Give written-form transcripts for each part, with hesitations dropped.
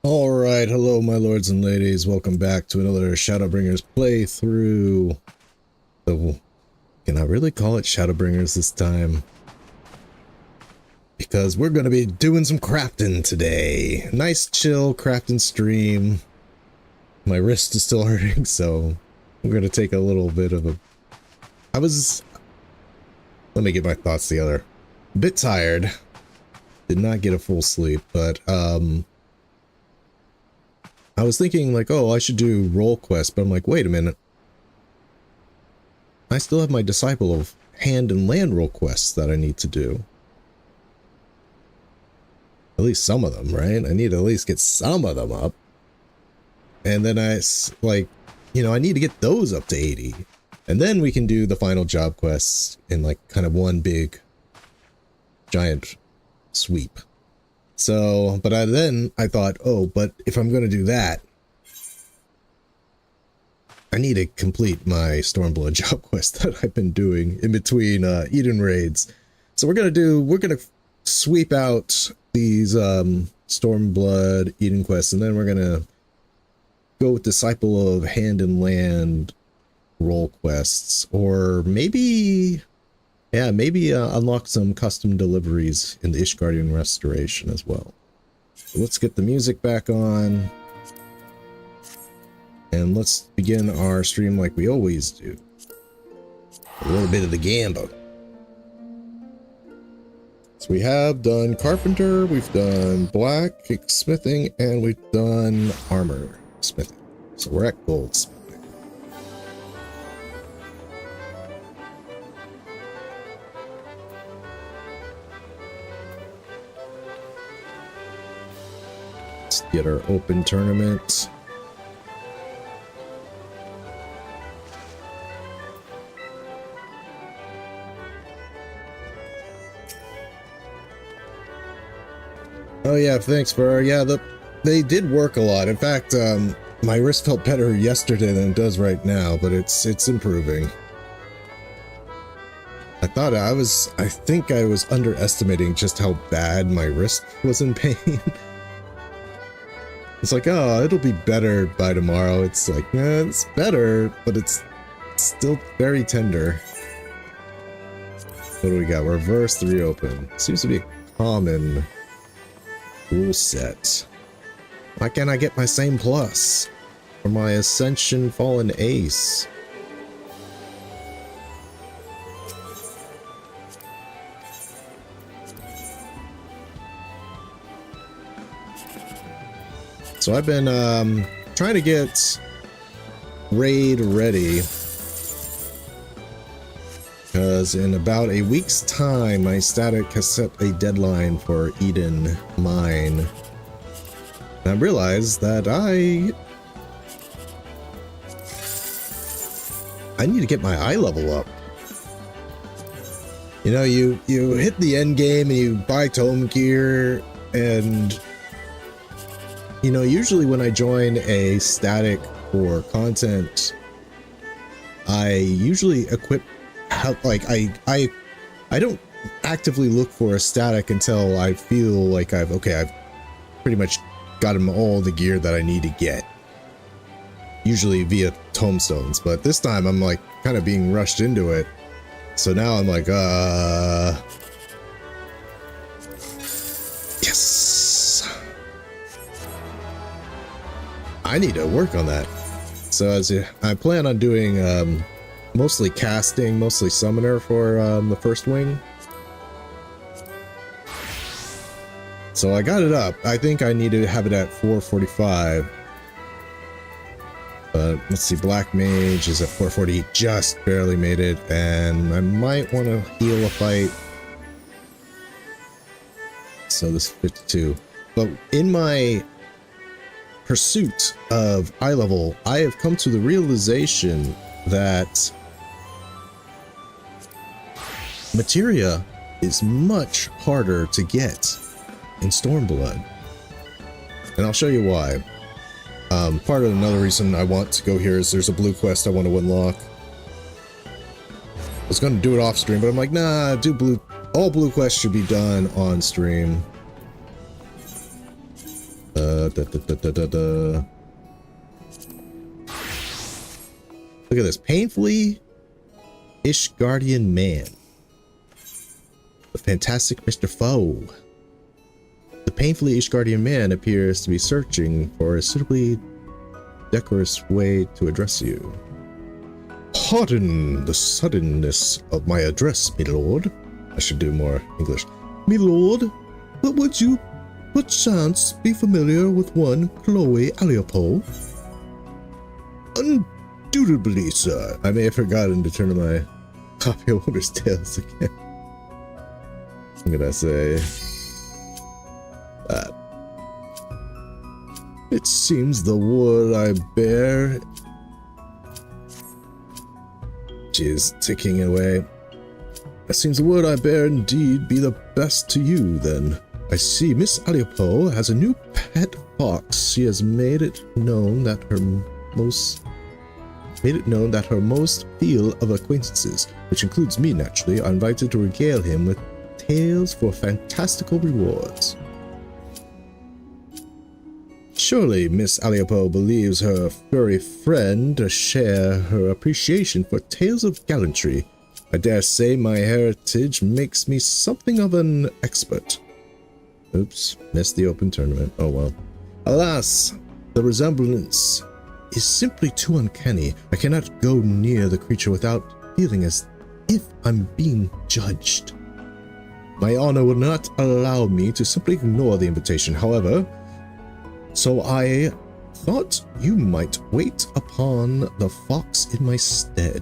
Alright, hello my lords and ladies, welcome back to another Shadowbringers playthrough. So, can I really call it Shadowbringers this time? Because we're going to be doing some crafting today. Nice chill crafting stream. My wrist is still hurting, so we're going to take a little bit of a... Let me get my thoughts together. A bit tired. Did not get a full sleep, but I was thinking like, oh, I should do role quests, but I'm like, wait a minute. I still have my Disciple of Hand and Land role quests that I need to do. At least some of them, right? I need to at least get some of them up. And then I need to get those up to 80. And then we can do the final job quests in like kind of one big giant sweep. So, but then I thought, oh, but if I'm going to do that, I need to complete my Stormblood job quest that I've been doing in between Eden raids. So we're going to sweep out these Stormblood Eden quests, and then we're going to go with Disciple of Hand and Land role quests, or maybe... yeah, maybe unlock some custom deliveries in the Ishgardian Restoration as well. So let's get the music back on. And let's begin our stream like we always do. A little bit of the gamble. So we have done Carpenter, we've done Black Smithing, and we've done Armor Smithing. So we're at Goldsmith. Get our open tournament. Oh yeah, thanks for they did work a lot. In fact, my wrist felt better yesterday than it does right now, but it's improving. I think I was underestimating just how bad my wrist was in pain. It's like, oh, it'll be better by tomorrow. It's like, yeah, it's better, but it's still very tender. What do we got? Reverse 3 open. Seems to be a common rule set. Why can't I get my same plus for my Ascension Fallen Ace? So I've been trying to get raid ready, because in about a week's time my static has set a deadline for Eden Mine. And I realized that I need to get my eye level up. You know, you hit the end game and you buy tome gear, and you know, usually when I join a static for content, I usually equip, like, I don't actively look for a static until I feel like I've pretty much gotten all the gear that I need to get. Usually via tomestones, but this time I'm like kind of being rushed into it. So now I'm like, yes! I need to work on that. So I plan on doing mostly casting, mostly summoner for the first wing. So I got it up. I think I need to have it at 445. But let's see, Black Mage is at 440, just barely made it, and I might want to heal a fight. So this is 52. But in my pursuit of eye level, I have come to the realization that materia is much harder to get in Stormblood, and I'll show you why. Part of another reason I want to go here is there's a blue quest I want to unlock. I was going to do it off stream, but I'm like, nah, all blue quests should be done on stream. Look at this. Painfully Ishgardian man. The fantastic Mr. Foe. The painfully Ishgardian man appears to be searching for a suitably decorous way to address you. Pardon the suddenness of my address, my lord. I should do more English. My lord, but would you perchance be familiar with one Chloe Aliapo? Undoubtedly, sir. I may have forgotten to turn to my copy of Wondrous Tales again. I'm gonna say that. It seems the wood I bear is ticking away. It seems the word I bear indeed be the best to you, then. I see Miss Aliapo has a new pet fox. She has made it known that her most field of acquaintances, which includes me naturally, are invited to regale him with tales for fantastical rewards. Surely Miss Aliapo believes her furry friend to share her appreciation for tales of gallantry. I dare say my heritage makes me something of an expert. Oops, missed the open tournament. Oh well. Alas, the resemblance is simply too uncanny. I cannot go near the creature without feeling as if I'm being judged. My honor will not allow me to simply ignore the invitation, however, so I thought you might wait upon the fox in my stead.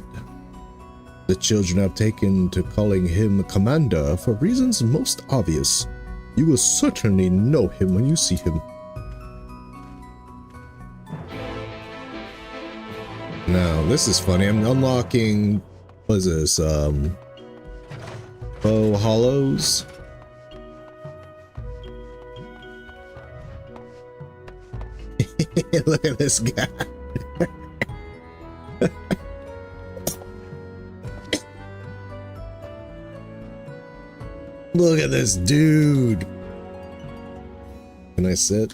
The children have taken to calling him Commander for reasons most obvious. You will certainly know him when you see him. Now, this is funny. I'm unlocking, what is this, Bow Hollows? Look at this guy. Look at this dude. Can I sit?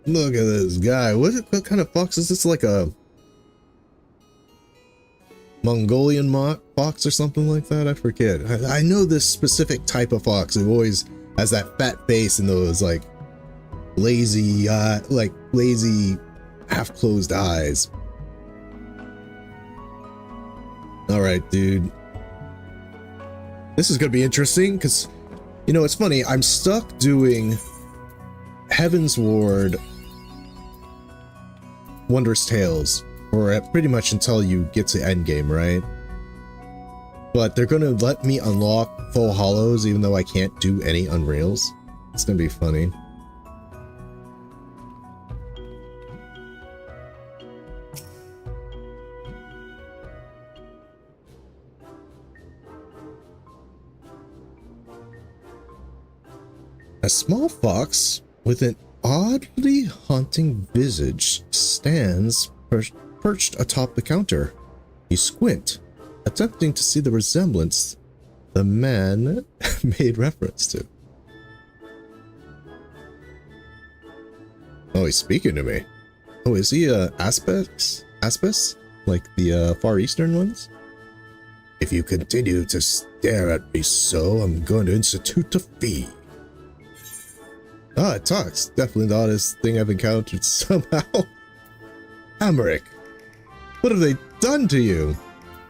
Look at this guy. What kind of fox is this? Like a Mongolian fox or something like that? I forget. I know this specific type of fox. It always has that fat face and those like lazy half-closed eyes. All right, dude. This is gonna be interesting because, you know, it's funny. I'm stuck doing Heaven's Ward Wondrous Tales, or pretty much until you get to endgame, right? But they're gonna let me unlock full hollows even though I can't do any unrails. It's gonna be funny. A small fox with an oddly haunting visage stands perched atop the counter. You squint, attempting to see the resemblance the man made reference to. Oh, he's speaking to me. Oh, is he Aspis? Like the Far Eastern ones? If you continue to stare at me so, I'm going to institute a fee. Ah, it talks. Definitely the oddest thing I've encountered somehow. Amaric, what have they done to you?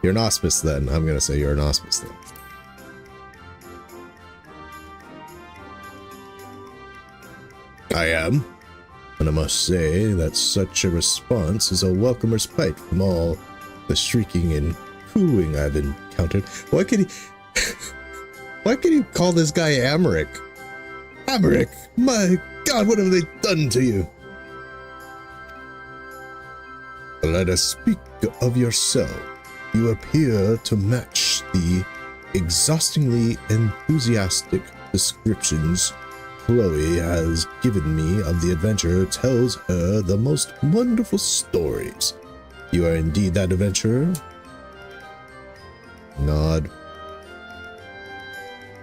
You're an Auspice then. I'm gonna say you're an Auspice then. I am. And I must say that such a response is a welcome respite from all the shrieking and cooing I've encountered. Why can you call this guy Amaric? Amaric, my God, what have they done to you? Let us speak of yourself. You appear to match the exhaustingly enthusiastic descriptions Chloe has given me of the adventurer tells her the most wonderful stories. You are indeed that adventurer? Nod.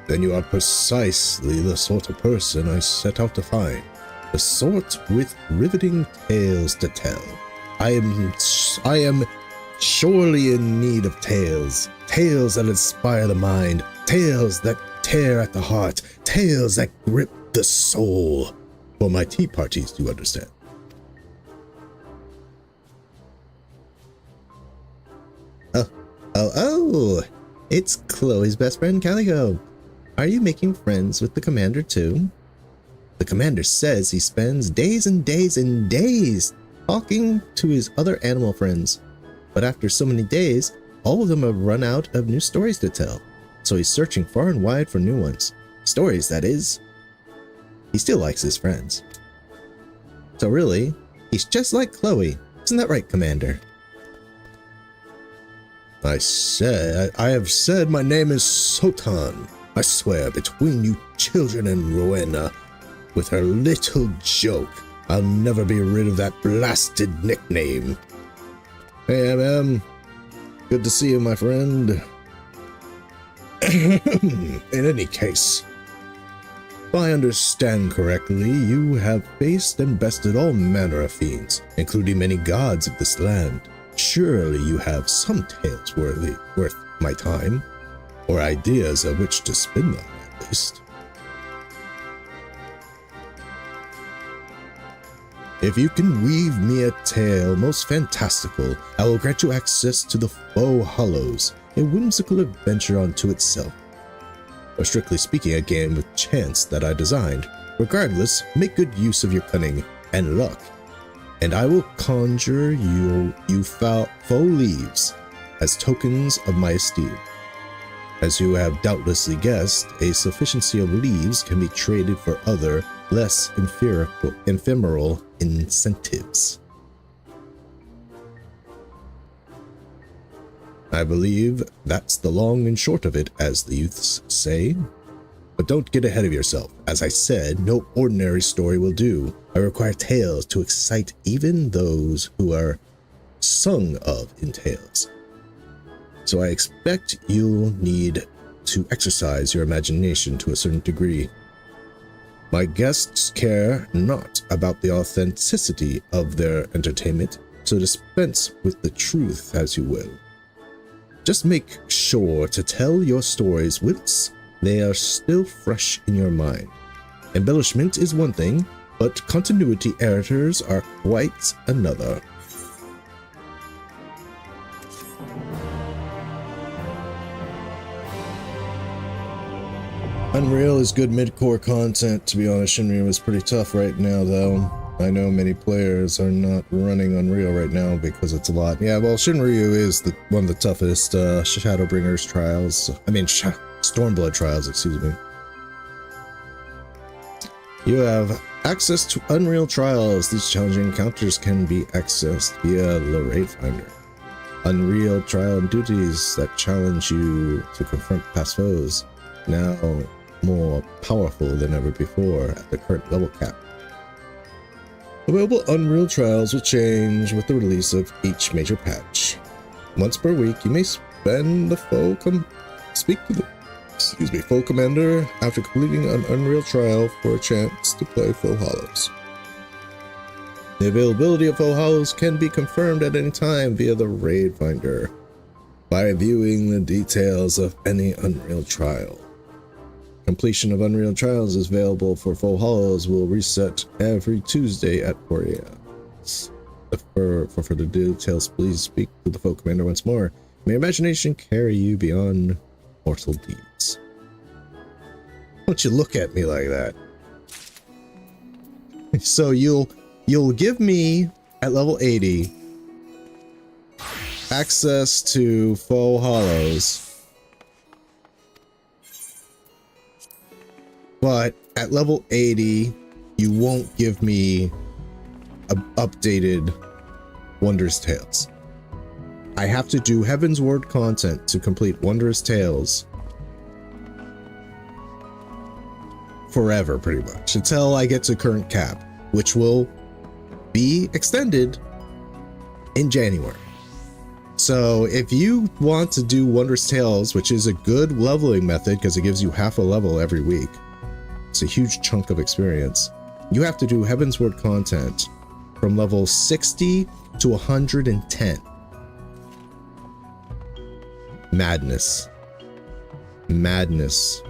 Then you are precisely the sort of person I set out to find. The sort with riveting tales to tell. I am surely in need of tales. Tales that inspire the mind. Tales that tear at the heart. Tales that grip the soul. For my tea parties, you understand. Oh, it's Chloe's best friend, Calico. Are you making friends with the commander too? The commander says he spends days and days and days talking to his other animal friends. But after so many days, all of them have run out of new stories to tell. So he's searching far and wide for new ones. Stories, that is. He still likes his friends. So really, he's just like Chloe. Isn't that right, Commander? I have said my name is Sotan. I swear, between you children and Rowena, with her little joke, I'll never be rid of that blasted nickname. Hey, MM. Good to see you, my friend. In any case, if I understand correctly, you have faced and bested all manner of fiends, including many gods of this land. Surely you have some tales worth my time, or ideas of which to spin them, at least. If you can weave me a tale most fantastical, I will grant you access to the Faux Hollows, a whimsical adventure unto itself. Or strictly speaking, a game of chance that I designed. Regardless, make good use of your cunning and luck, and I will conjure you faux leaves as tokens of my esteem. As you have doubtlessly guessed, a sufficiency of leaves can be traded for other, less ephemeral incentives. I believe that's the long and short of it, as the youths say. But don't get ahead of yourself. As I said, no ordinary story will do. I require tales to excite even those who are sung of in tales. So I expect you'll need to exercise your imagination to a certain degree. My guests care not about the authenticity of their entertainment, so dispense with the truth as you will. Just make sure to tell your stories whilst they are still fresh in your mind. Embellishment is one thing, but continuity errors are quite another. Unreal is good mid-core content. To be honest, Shinryu is pretty tough right now, though. I know many players are not running Unreal right now because it's a lot. Yeah, well, Shinryu is one of the toughest Shadowbringers trials. Stormblood trials, excuse me. You have access to Unreal trials. These challenging encounters can be accessed via the Raid Finder. Unreal trial duties that challenge you to confront past foes, now more powerful than ever before at the current level cap. Available Unreal trials will change with the release of each major patch. Once per week, you may spend the speak to the Faux Commander after completing an Unreal trial for a chance to play Faux Hollows. The availability of Faux Hollows can be confirmed at any time via the Raid Finder by viewing the details of any Unreal trial. Completion of Unreal trials is available for Faux Hollows will reset every Tuesday at 4 a.m. For further details, please speak to the Faux Commander once more. May imagination carry you beyond mortal deeds. Don't you look at me like that. So you'll give me at level 80 access to Faux Hollows, but at level 80 you won't give me updated Wondrous Tales. I have to do Heaven's Word content to complete Wondrous Tales forever, pretty much, until I get to current cap, which will be extended in January. So if you want to do Wondrous Tales, which is a good leveling method because it gives you half a level every week, it's a huge chunk of experience, you have to do Heavensward content from level 60 to 110. Madness. Madness.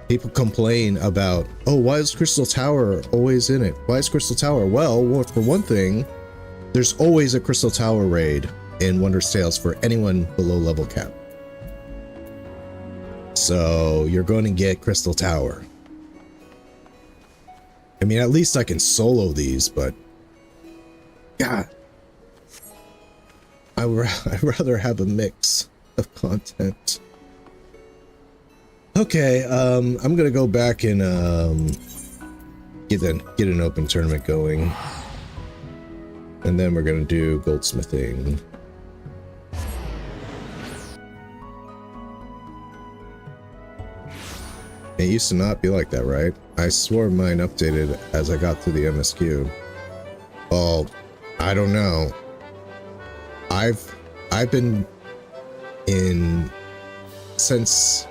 People complain about, oh, why is Crystal Tower always in it? Why is Crystal Tower? Well, for one thing, there's always a Crystal Tower raid in Wondrous Tales for anyone below level cap. So you're going to get Crystal Tower. I mean, at least I can solo these, but God, I'd rather have a mix of content. Okay, I'm gonna go back and get an open tournament going, and then we're gonna do goldsmithing. It used to not be like that, right? I swore mine updated as I got to the MSQ. Well, I don't know. I've been in since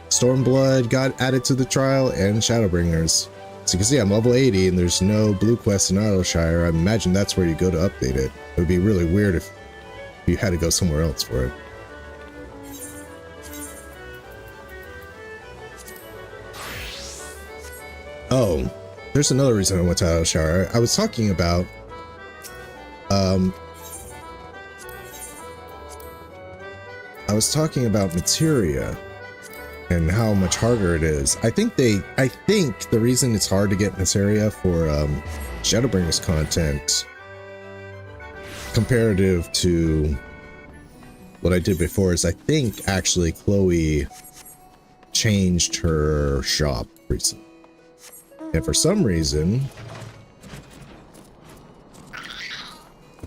Stormblood got added to the trial and Shadowbringers. So you can see I'm level 80 and there's no blue quest in Autoshire. I imagine that's where you go to update it. It would be really weird if you had to go somewhere else for it. Oh, there's another reason I went to Autoshire. I was talking about materia and how much harder it is. I think the reason it's hard to get materia for Shadowbringers content comparative to what I did before is I think actually Chloe changed her shop recently. And for some reason,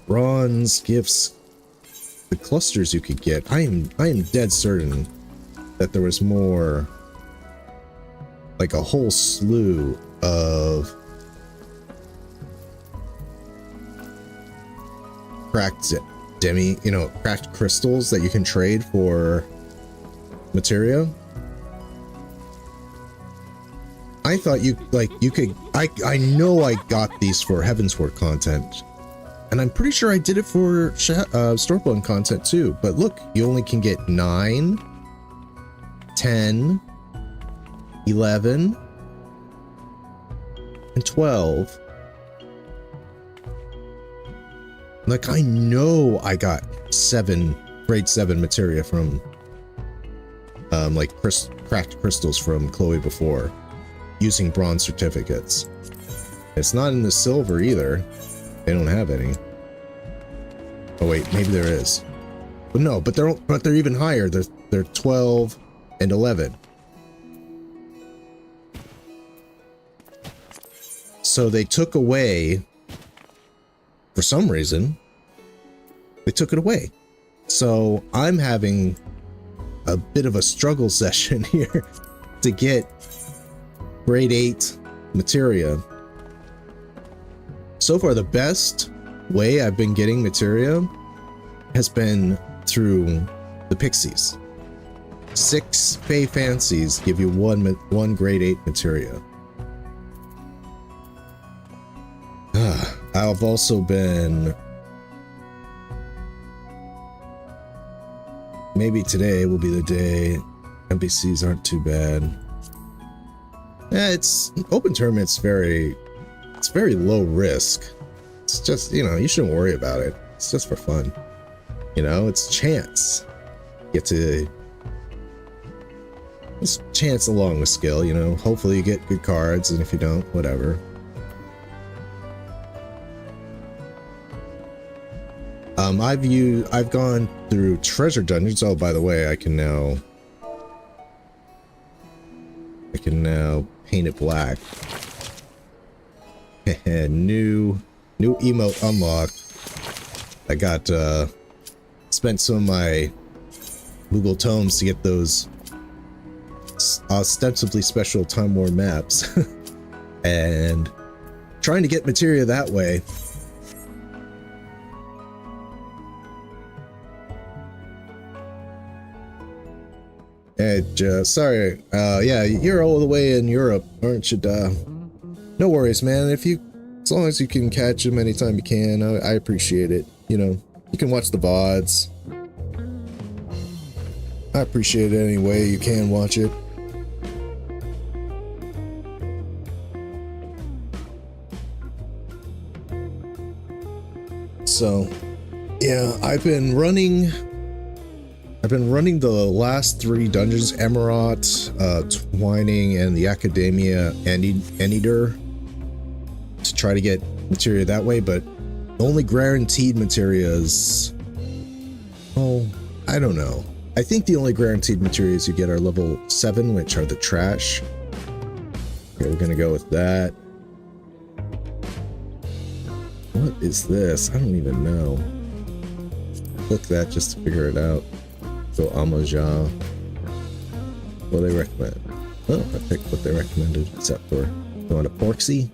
bronze gifts, the clusters you could get, I am dead certain that there was more, like a whole slew of cracked cracked crystals that you can trade for materia. I thought you could, I know I got these for Heavensward content, and I'm pretty sure I did it for Stormblood content too, but look, you only can get 9, 10, 11, and 12. Like, I know I got grade 7 materia from, cracked crystals from Chloe before, using bronze certificates. It's not in the silver either. They don't have any. Oh wait, maybe there is. But no, but they're even higher. They're 12 and 11. So they took away, for some reason, they took it away. So I'm having a bit of a struggle session here to get grade 8 materia. So far, the best way I've been getting materia has been through the pixies. 6 Fey Fancies give you one grade 8 materia. I've also been... Maybe today will be the day. NPCs aren't too bad. Yeah, it's open tournament's it's very low risk. It's just, you shouldn't worry about it. It's just for fun. It's chance. It's chance along with skill, Hopefully you get good cards, and if you don't, whatever. I've gone through treasure dungeons. Oh, by the way, I can now paint it black. new emote unlocked. I got spent some of my Google tomes to get those ostensibly special Time War maps and trying to get materia that way. Hey, sorry. Yeah, you're all the way in Europe, aren't you? No worries, man. As long as you can catch them anytime you can, I appreciate it. You know, you can watch the VODs. I appreciate it any way you can watch it. So, yeah, I've been running the last 3 dungeons, Emerald, Twining, and the Academia Anidar, to try to get materia that way, but the only guaranteed materia is, oh, I don't know. I think the only guaranteed materials you get are level 7, which are the trash. Okay, we're gonna go with that. What is this? I don't even know. Click that just to figure it out. So Amaja. What do they recommend? Oh, I picked what they recommended, except for going to Porksy.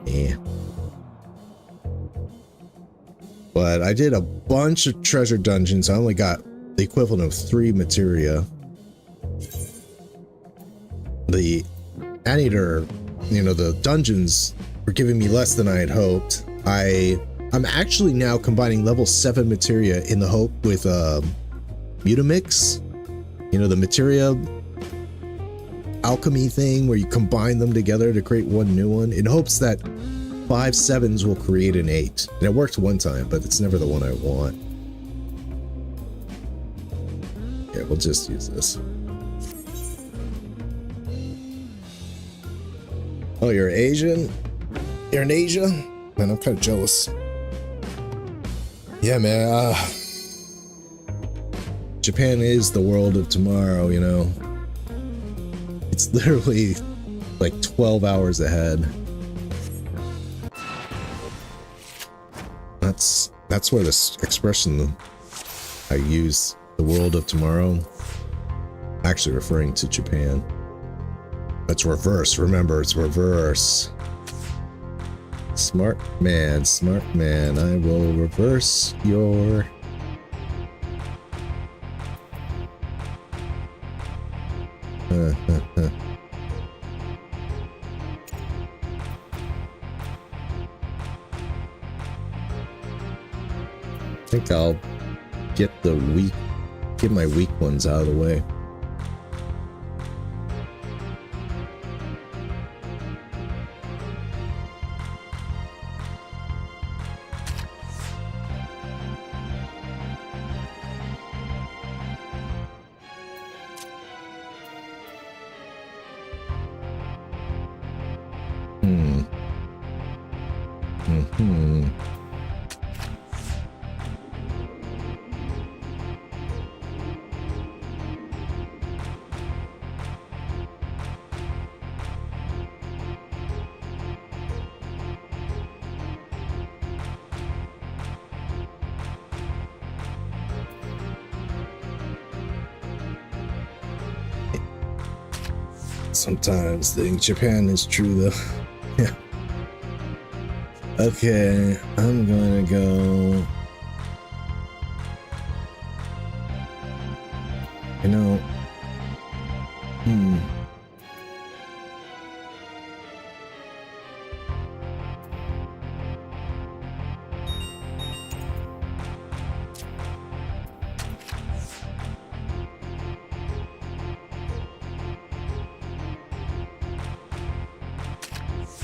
Yeah. But I did a bunch of treasure dungeons. I only got the equivalent of 3 materia. The Anidar, you know, the dungeons were giving me less than I had hoped. I'm actually now combining level 7 materia in the hope with Mutamix, you know, the materia alchemy thing where you combine them together to create one new one, in hopes that 5 7s will create an 8. And it worked one time, but it's never the one I want. Yeah, we'll just use this. Oh, you're Asian? You're in Asia? Man, I'm kind of jealous. Yeah, man, Japan is the world of tomorrow, you know. It's literally like 12 hours ahead. That's where this expression I use, the world of tomorrow, actually referring to Japan. That's reverse, remember, it's reverse. Smart man, I will reverse your... I think I'll get my weak ones out of the way. Sometimes think Japan is true though. Yeah. Okay, I'm gonna go. You know.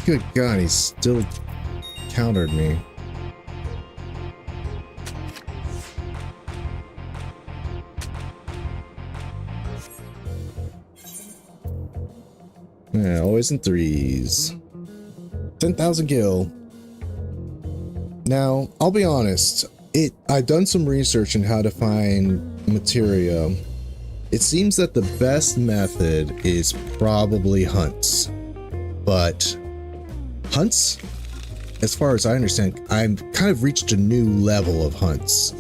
Good God, he still countered me. Yeah, always in 3s. 10,000 gil. Now, I'll be honest. I've done some research on how to find materia. It seems that the best method is probably hunts. But hunts, as far as I understand, I've kind of reached a new level of hunts.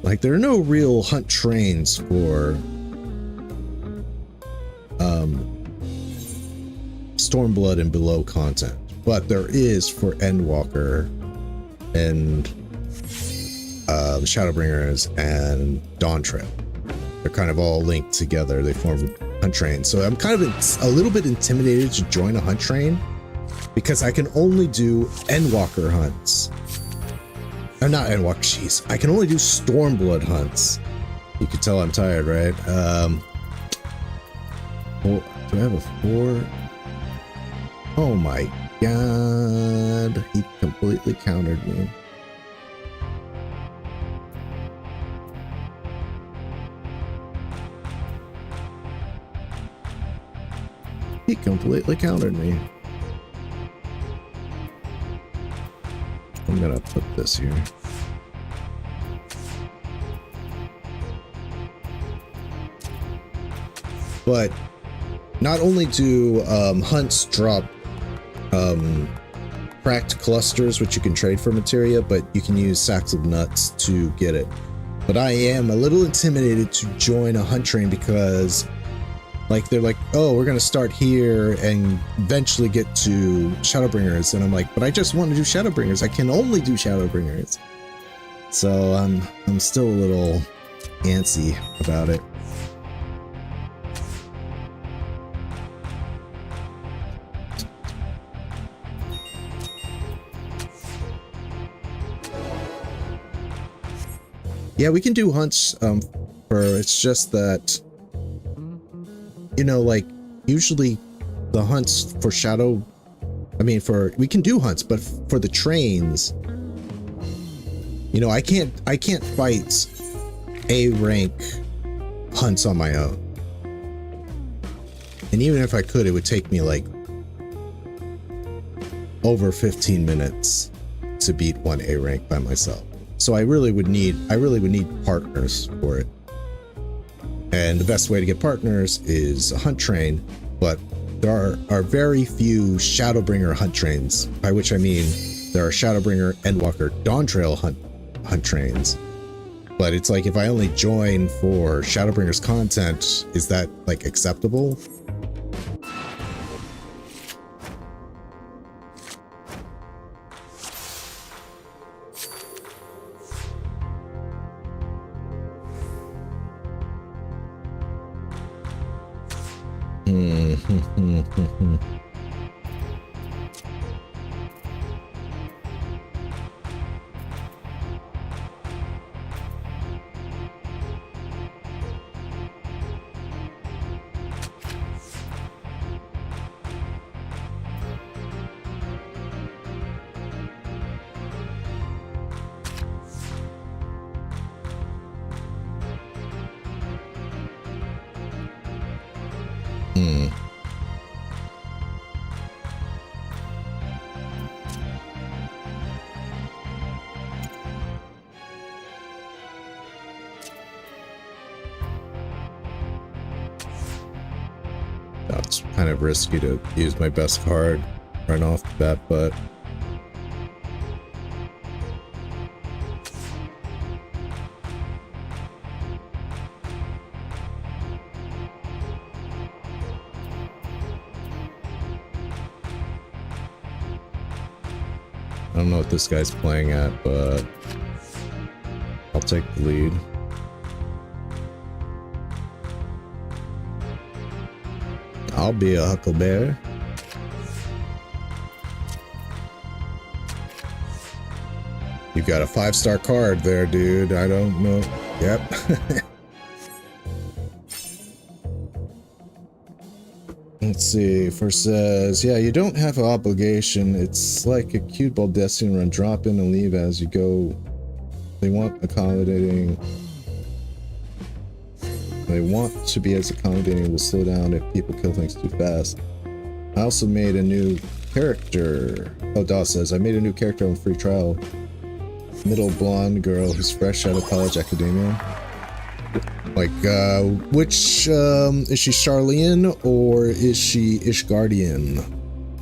Like, there are no real hunt trains for Stormblood and below content, but there is for Endwalker and the Shadowbringers and Dawn Trail. They're kind of all linked together. They form hunt train. So I'm kind of a little bit intimidated to join a hunt train because I can only do Endwalker hunts. Or not Endwalker, jeez. I can only do Stormblood hunts. You can tell I'm tired, right? Oh, do I have a 4? Oh my god. He completely countered me. He completely countered me. I'm gonna put this here. But not only do hunts drop cracked clusters, which you can trade for materia, but you can use sacks of nuts to get it. But I am a little intimidated to join a hunt train because like they're like, oh, we're gonna start here and eventually get to Shadowbringers, and I'm like, but I just want to do Shadowbringers. I can only do Shadowbringers. So I'm still a little antsy about it. Yeah, we can do hunts it's just that, you know, like usually the hunts for we can do hunts, but for the trains, you know, I can't fight A rank hunts on my own. And even if I could, it would take me like over 15 minutes to beat one A rank by myself. So I really would need partners for it. And the best way to get partners is a hunt train, but there are very few Shadowbringer hunt trains, by which I mean there are Shadowbringer, Endwalker, Dawntrail hunt trains. But it's like, if I only join for Shadowbringer's content, is that like acceptable? That's kind of risky to use my best card right off the bat, but I don't know what this guy's playing at, but I'll take the lead. I'll be a Huckleberry. You got a 5-star card there, dude. I don't know. Yep. Let's see. First says, yeah, you don't have an obligation. It's like a cute ball destiny run. Drop in and leave as you go. They want accommodating. They want to be as accommodating. Will slow down if people kill things too fast. I also made a new character. Oh, Dawes says, I made a new character on free trial. Middle blonde girl who's fresh out of college academia. Like, which, is she Charlian or is she Ishgardian?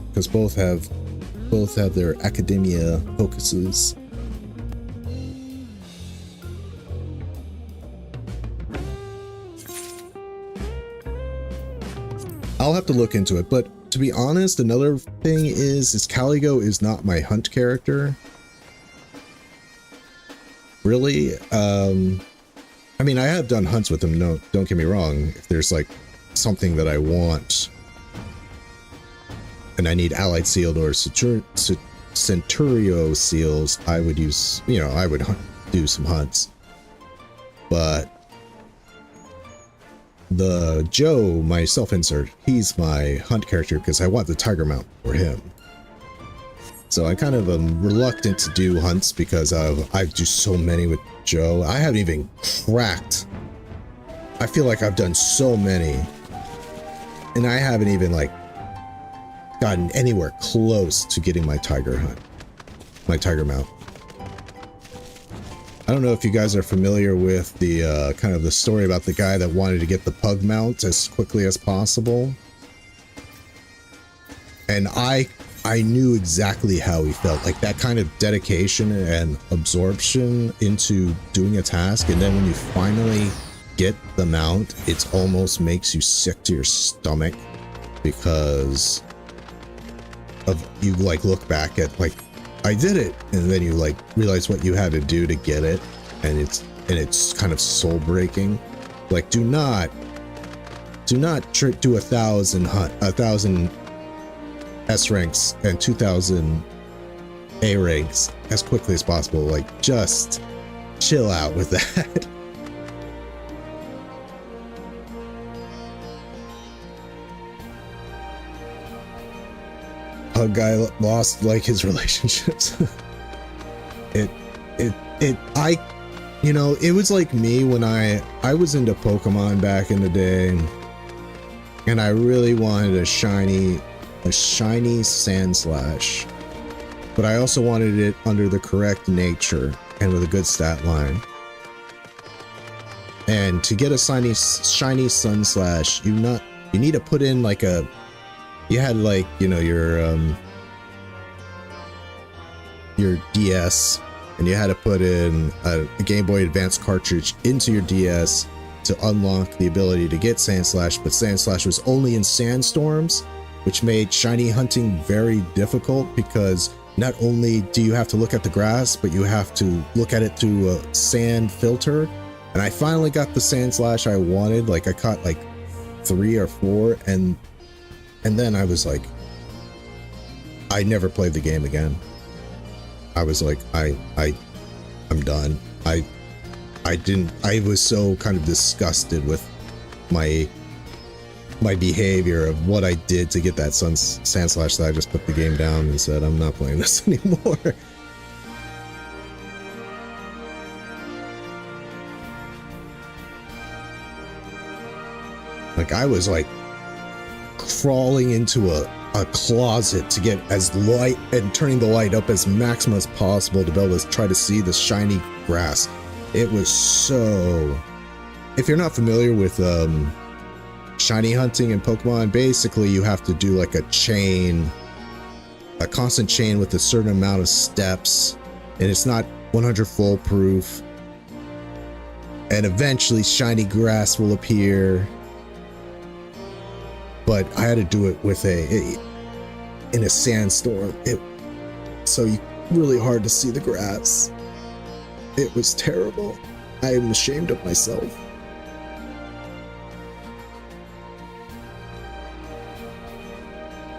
Because both have their academia focuses. I'll have to look into it, but to be honest, another thing is Caligo is not my hunt character. Really, I mean, I have done hunts with him, no, don't get me wrong. If there's like something that I want and I need allied sealed or Centurio seals, I would use, you know, I would do some hunts. But the Joe, my self-insert, he's my hunt character because I want the tiger mount for him. So I kind of am reluctant to do hunts because I do so many with Joe. I haven't even cracked. I feel like I've done so many, and I haven't even like gotten anywhere close to getting my tiger hunt, my tiger mount. I don't know if you guys are familiar with the kind of the story about the guy that wanted to get the pug mount as quickly as possible. And I knew exactly how he felt, like that kind of dedication and absorption into doing a task, and then when you finally get the mount, it almost makes you sick to your stomach because of you like look back at like, I did it, and then you like realize what you had to do to get it, and it's kind of soul breaking. Like, do not do 1,000 S ranks and 2,000 A ranks as quickly as possible. Like, just chill out with that. A guy lost like his relationships. You know, it was like me when I was into Pokemon back in the day, and I really wanted a shiny Sandslash, but I also wanted it under the correct nature and with a good stat line. And to get a shiny Sunslash, you need to put in like you had like, you know, your DS, and you had to put in a Game Boy Advance cartridge into your DS to unlock the ability to get Sandslash, but Sandslash was only in sandstorms, which made shiny hunting very difficult because not only do you have to look at the grass, but you have to look at it through a sand filter. And I finally got the Sandslash I wanted. Like, I caught like 3 or 4, and then I was like, I never played the game again. I was like, I'm done. I was so kind of disgusted with my behavior of what I did to get that Sandslash that I just put the game down and said, I'm not playing this anymore. Like, I was like crawling into a closet to get as light and turning the light up as maximum as possible to be able to try to see the shiny grass. It was so... If you're not familiar with shiny hunting in Pokemon, basically you have to do like a constant chain with a certain amount of steps, and it's not 100 foolproof, and eventually shiny grass will appear. But I had to do it with in a sandstorm. So really hard to see the grass. It was terrible. I am ashamed of myself.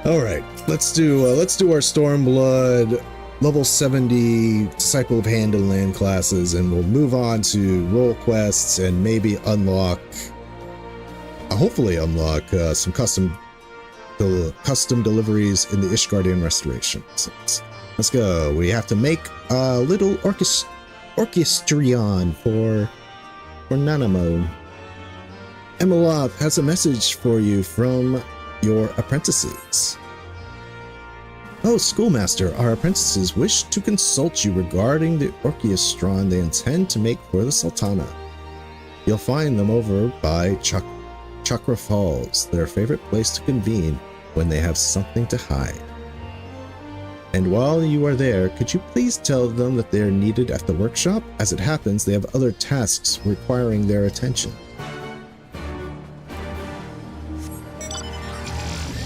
All right, let's do our Stormblood level 70 Disciple of Hand and Land classes, and we'll move on to role quests and maybe unlock. Hopefully unlock some custom deliveries in the Ishgardian Restoration. So let's go. We have to make a little orchestrion for Nanamo. Emelov has a message for you from your apprentices. Oh, schoolmaster, our apprentices wish to consult you regarding the orchestron they intend to make for the Sultana. You'll find them over by Chakra Falls, their favorite place to convene when they have something to hide. And while you are there, could you please tell them that they are needed at the workshop? As it happens, they have other tasks requiring their attention.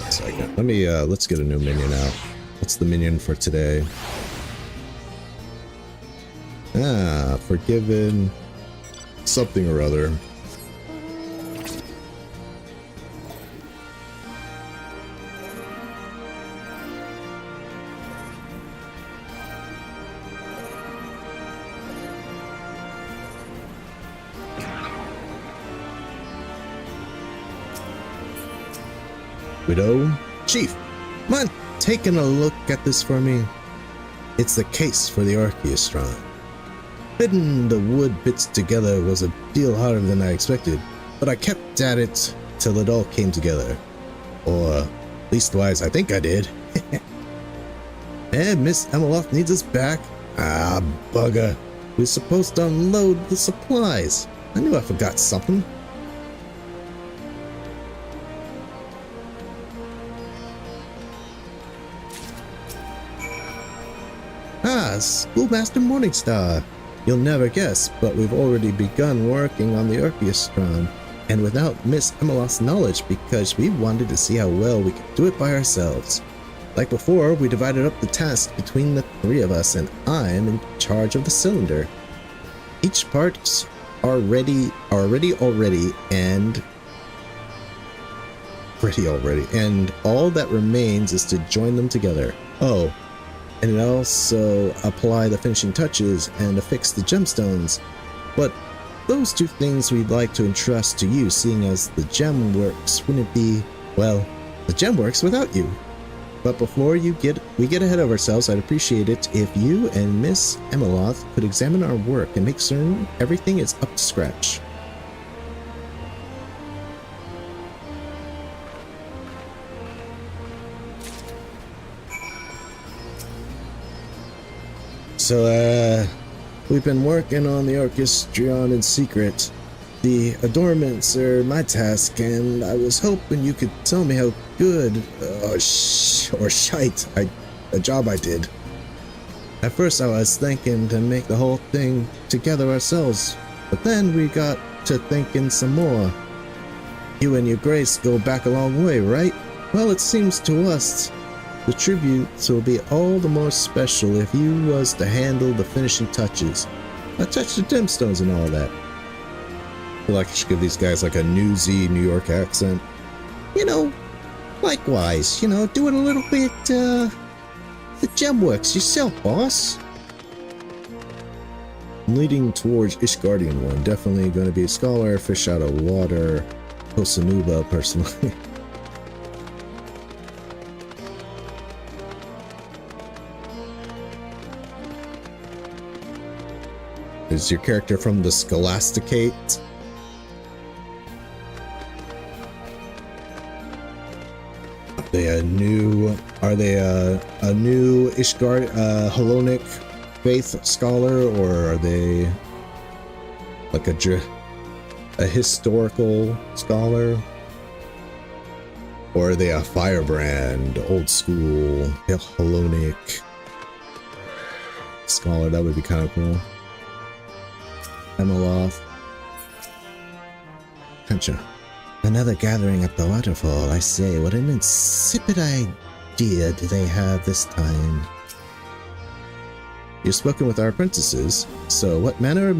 Let's get a new minion out. What's the minion for today? Forgiven. something or other. Widow, Chief, mind taking a look at this for me? It's the case for the orchestra. Fitting the wood bits together was a deal harder than I expected, but I kept at it till it all came together. Or, leastwise, I think I did. And Miss Emeloff needs us back? Ah, bugger. We're supposed to unload the supplies. I knew I forgot something. Ah, Schoolmaster Morningstar. You'll never guess, but we've already begun working on the orchestra, and without Miss Emeloff's knowledge, because we wanted to see how well we could do it by ourselves. Like before, we divided up the task between the three of us, and I am in charge of the cylinder. Each part's already, and all that remains is to join them together. Oh, and also apply the finishing touches and affix the gemstones. But those two things we'd like to entrust to you, seeing as the gem works wouldn't be, well, the gem works without you. But before we get ahead of ourselves, I'd appreciate it if you and Miss Emeloff could examine our work and make certain everything is up to scratch. So, we've been working on the orchestrion in secret. The adornments are my task, and I was hoping you could tell me how good, or shite, a job I did. At first I was thinking to make the whole thing together ourselves, but then we got to thinking some more. You and your Grace go back a long way, right? Well, it seems to us the tributes will be all the more special if you was to handle the finishing touches. I touched the gemstones and all that. I feel like I should give these guys like a newsy New York accent. You know, likewise, you know, doing a little bit, the gem works yourself, boss. I'm leading towards Ishgardian one. Definitely going to be a scholar, fish out of water, Kosanuba personally. Is your character from the Scholasticate? Are they a new Ishgard Hellenic faith scholar, or are they like a historical scholar? Or are they a firebrand, old school Hellenic scholar? That would be kind of cool. Emeloff. Gotcha. Another gathering at the waterfall. I say, what an insipid idea do they have this time? You've spoken with our apprentices, so what manner of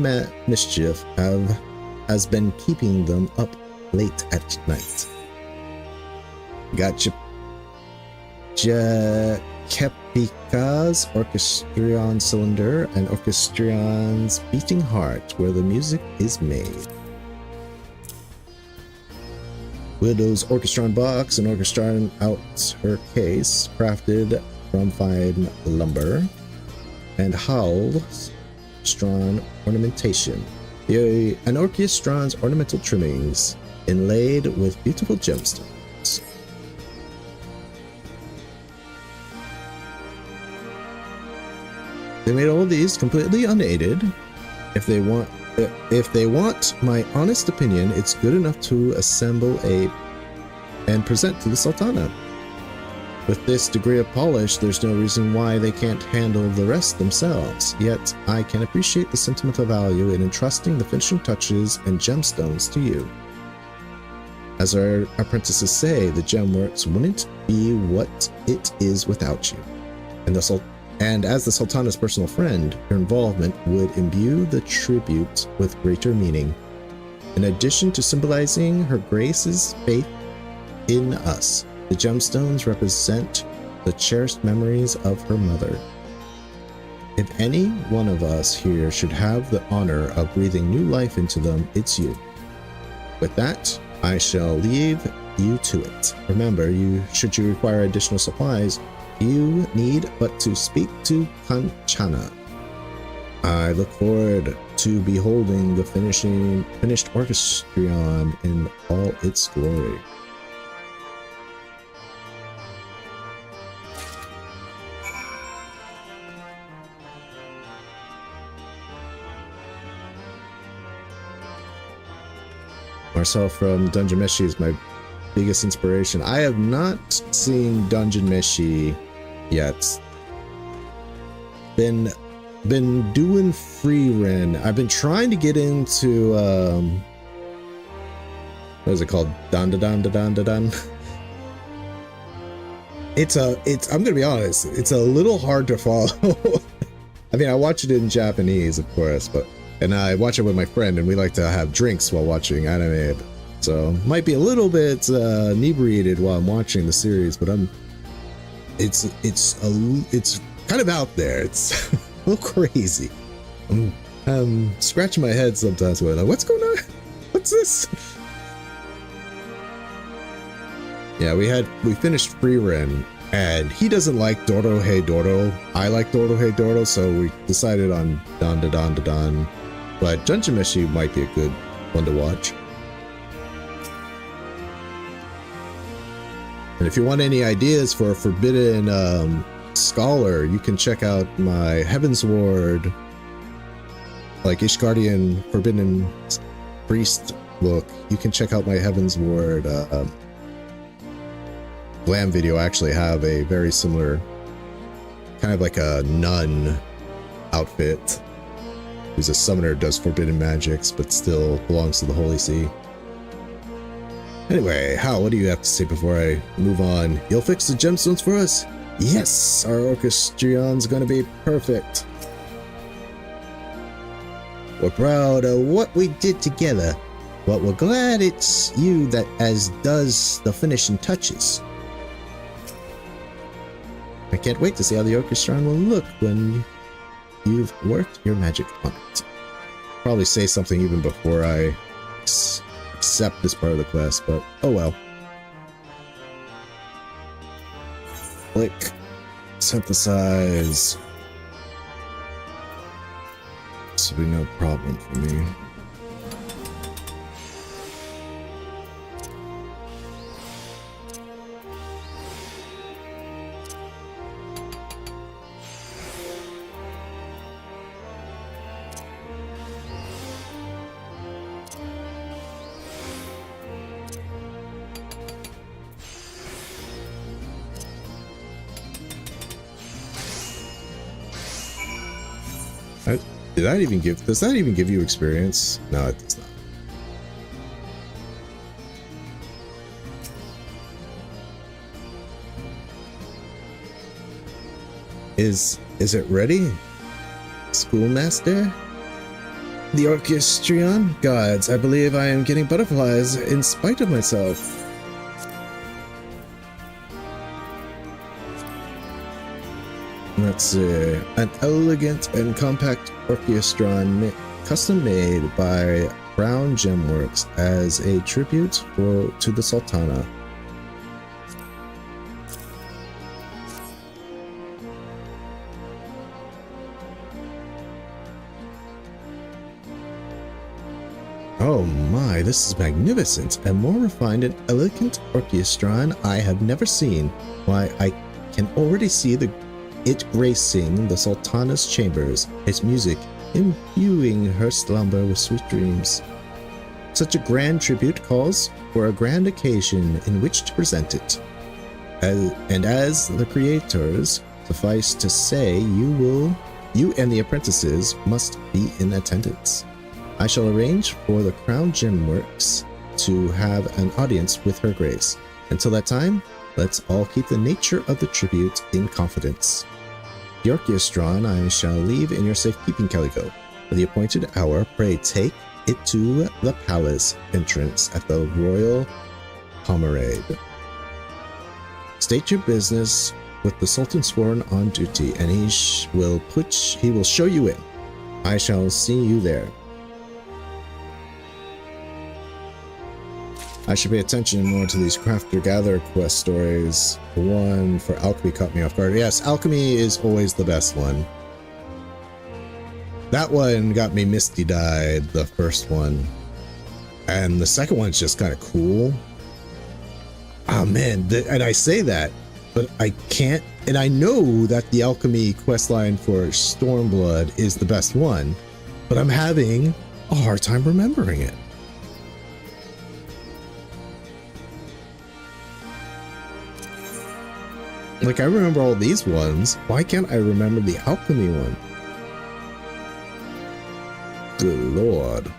mischief has been keeping them up late at night? Gotcha. Kepika's orchestrion cylinder and orchestrion's beating heart, where the music is made. Widow's orchestron box and orchestron out her case, crafted from fine lumber, and Howl's orchestron ornamentation. An orchestron's ornamental trimmings, inlaid with beautiful gemstones. They made all these completely unaided. If they want my honest opinion, it's good enough to assemble and present to the Sultana. With this degree of polish, there's no reason why they can't handle the rest themselves. Yet, I can appreciate the sentimental value in entrusting the finishing touches and gemstones to you. As our apprentices say, the gemworks wouldn't be what it is without you. And And as the Sultana's personal friend, your involvement would imbue the tribute with greater meaning. In addition to symbolizing her grace's faith in us, the gemstones represent the cherished memories of her mother. If any one of us here should have the honor of breathing new life into them, it's you. With that, I shall leave you to it. Remember, should you require additional supplies, you need but to speak to Kanchana. I look forward to beholding the finished orchestrion in all its glory. Marcel from Dungeon Meshi is my biggest inspiration. I have not seen Dungeon Meshi yet. Been doing free Ren. I've been trying to get into what is it called? Dan. It's I'm gonna be honest, it's a little hard to follow. I mean, I watch it in Japanese, of course, and I watch it with my friend, and we like to have drinks while watching anime. So might be a little bit inebriated while I'm watching the series, but it's kind of out there. It's a little crazy. I'm scratching my head sometimes going like, what's going on? What's this? Yeah, we finished Free Ren, and he doesn't like Doro Hey Doro. I like Doro Hey Doro, so we decided on Dan. But Dungeon Meshi might be a good one to watch. And if you want any ideas for a Forbidden Scholar, you can check out my Heavensward, like Ishgardian Forbidden Priest book. You can check out my Heavensward glam video. I actually have a very similar, kind of like a nun outfit. Who's a summoner, does forbidden magics, but still belongs to the Holy See. Anyway, Hal, what do you have to say before I move on? You'll fix the gemstones for us? Yes, our orchestrion's gonna be perfect. We're proud of what we did together, but we're glad it's you that does the finishing touches. I can't wait to see how the orchestrion will look when you've worked your magic on it. Probably say something even before I accept this part of the quest, but oh well. Click. Synthesize. This will be no problem for me. Does that even give you experience? No, it does not. Is it ready? Schoolmaster? The orchestrion? Gods, I believe I am getting butterflies in spite of myself. Let's see. An elegant and compact orchestrion custom made by Brown Gemworks as a tribute to the Sultana. Oh my, this is magnificent. A more refined and elegant orchestrion I have never seen. Why, I can already see it gracing the Sultana's chambers, its music imbuing her slumber with sweet dreams. Such a grand tribute calls for a grand occasion in which to present it. As the creators, suffice to say, you and the apprentices must be in attendance. I shall arrange for the Crown Gemworks to have an audience with Her Grace. Until that time, let's all keep the nature of the tribute in confidence. The Arc is drawn, I shall leave in your safekeeping, Calico. For the appointed hour, pray take it to the palace entrance at the Royal Pomerade. State your business with the Sultan sworn on duty, and he will show you in. I shall see you there. I should pay attention more to these crafter-gatherer quest stories. The one for alchemy caught me off guard. Yes, alchemy is always the best one. That one got me misty-dyed, the first one. And the second one's just kind of cool. Oh man, and I say that, but I can't, and I know that the alchemy questline for Stormblood is the best one, but I'm having a hard time remembering it. Like, I remember all these ones. Why can't I remember the alchemy one? Good lord.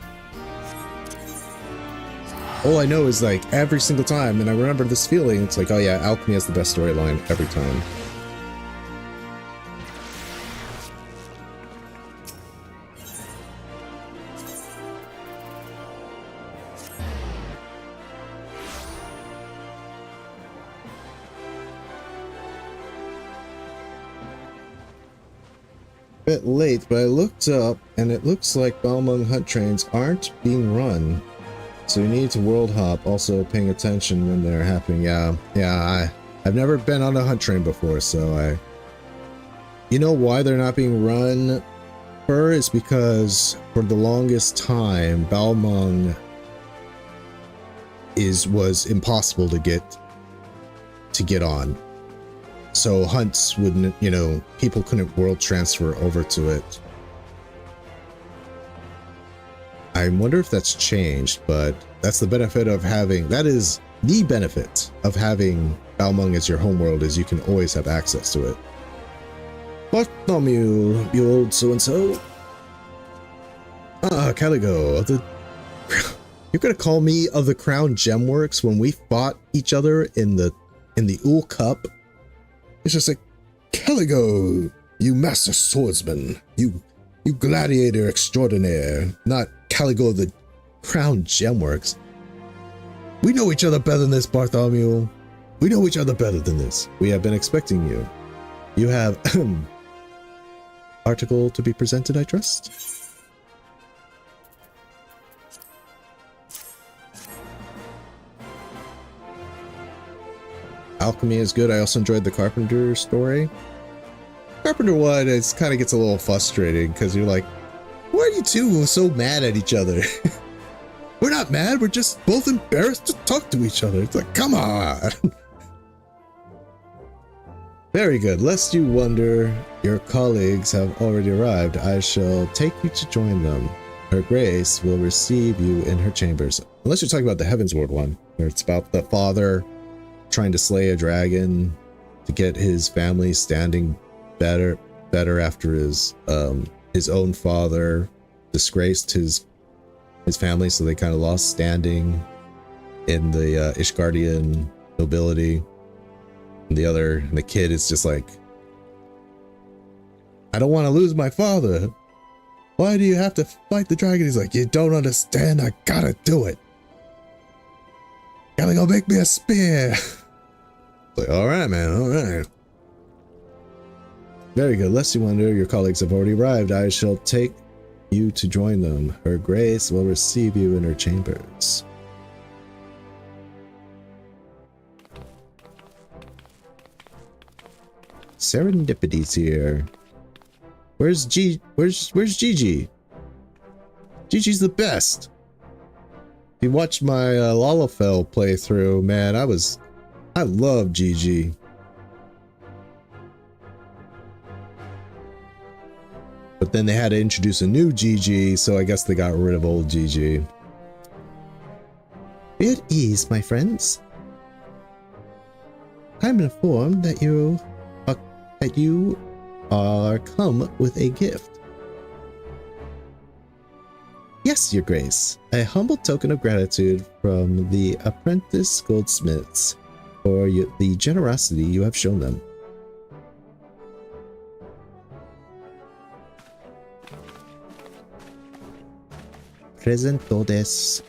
All I know is, like, every single time, and I remember this feeling, it's like, oh yeah, alchemy has the best storyline every time. Bit late, but I looked up and it looks like Balmung hunt trains aren't being run, so you need to world hop. Also paying attention when they're happening. I've never been on a hunt train before, so you know why they're not being run? Is because for the longest time Balmung was impossible to get on. So hunts wouldn't, you know, people couldn't world transfer over to it. I wonder if that's changed, but that's the benefit of having, that is the benefit of having Balmung as your homeworld, is you can always have access to it. Bartholomew, you old so-and-so. Caligo, you're gonna call me of the Crown Gemworks when we fought each other in the Ul Cup? It's just like, Caligo, you master swordsman, you gladiator extraordinaire, not Caligo of the Crown Gemworks. We know each other better than this, Bartholomew. We know each other better than this. We have been expecting you. You have article to be presented, I trust? Alchemy is good. I also enjoyed the Carpenter story. Carpenter one, it kind of gets a little frustrating because you're like, why are you two so mad at each other? We're not mad, we're just both embarrassed to talk to each other. It's like, come on. Very good. Lest you wonder, your colleagues have already arrived. I shall take you to join them. Her Grace will receive you in her chambers. Unless you're talking about the Heavensward one, where it's about the father trying to slay a dragon to get his family standing better after his own father disgraced his family, so they kind of lost standing in the Ishgardian nobility. And the kid is just like, I don't want to lose my father. Why do you have to fight the dragon? He's like, you don't understand, I gotta do it. Gotta go make me a spear. Like, all right, man, all right. Very good. Lest you wonder, your colleagues have already arrived. I shall take you to join them. Her Grace will receive you in her chambers. Serendipity's here. Where's Gigi? Gigi's the best. If you watched my Lalafell playthrough, man, I love Gigi. But then they had to introduce a new Gigi, so I guess they got rid of old Gigi. Be at ease, my friends. I'm informed that you are come with a gift. Yes, Your Grace. A humble token of gratitude from the apprentice goldsmiths for the generosity you have shown them. presento desu.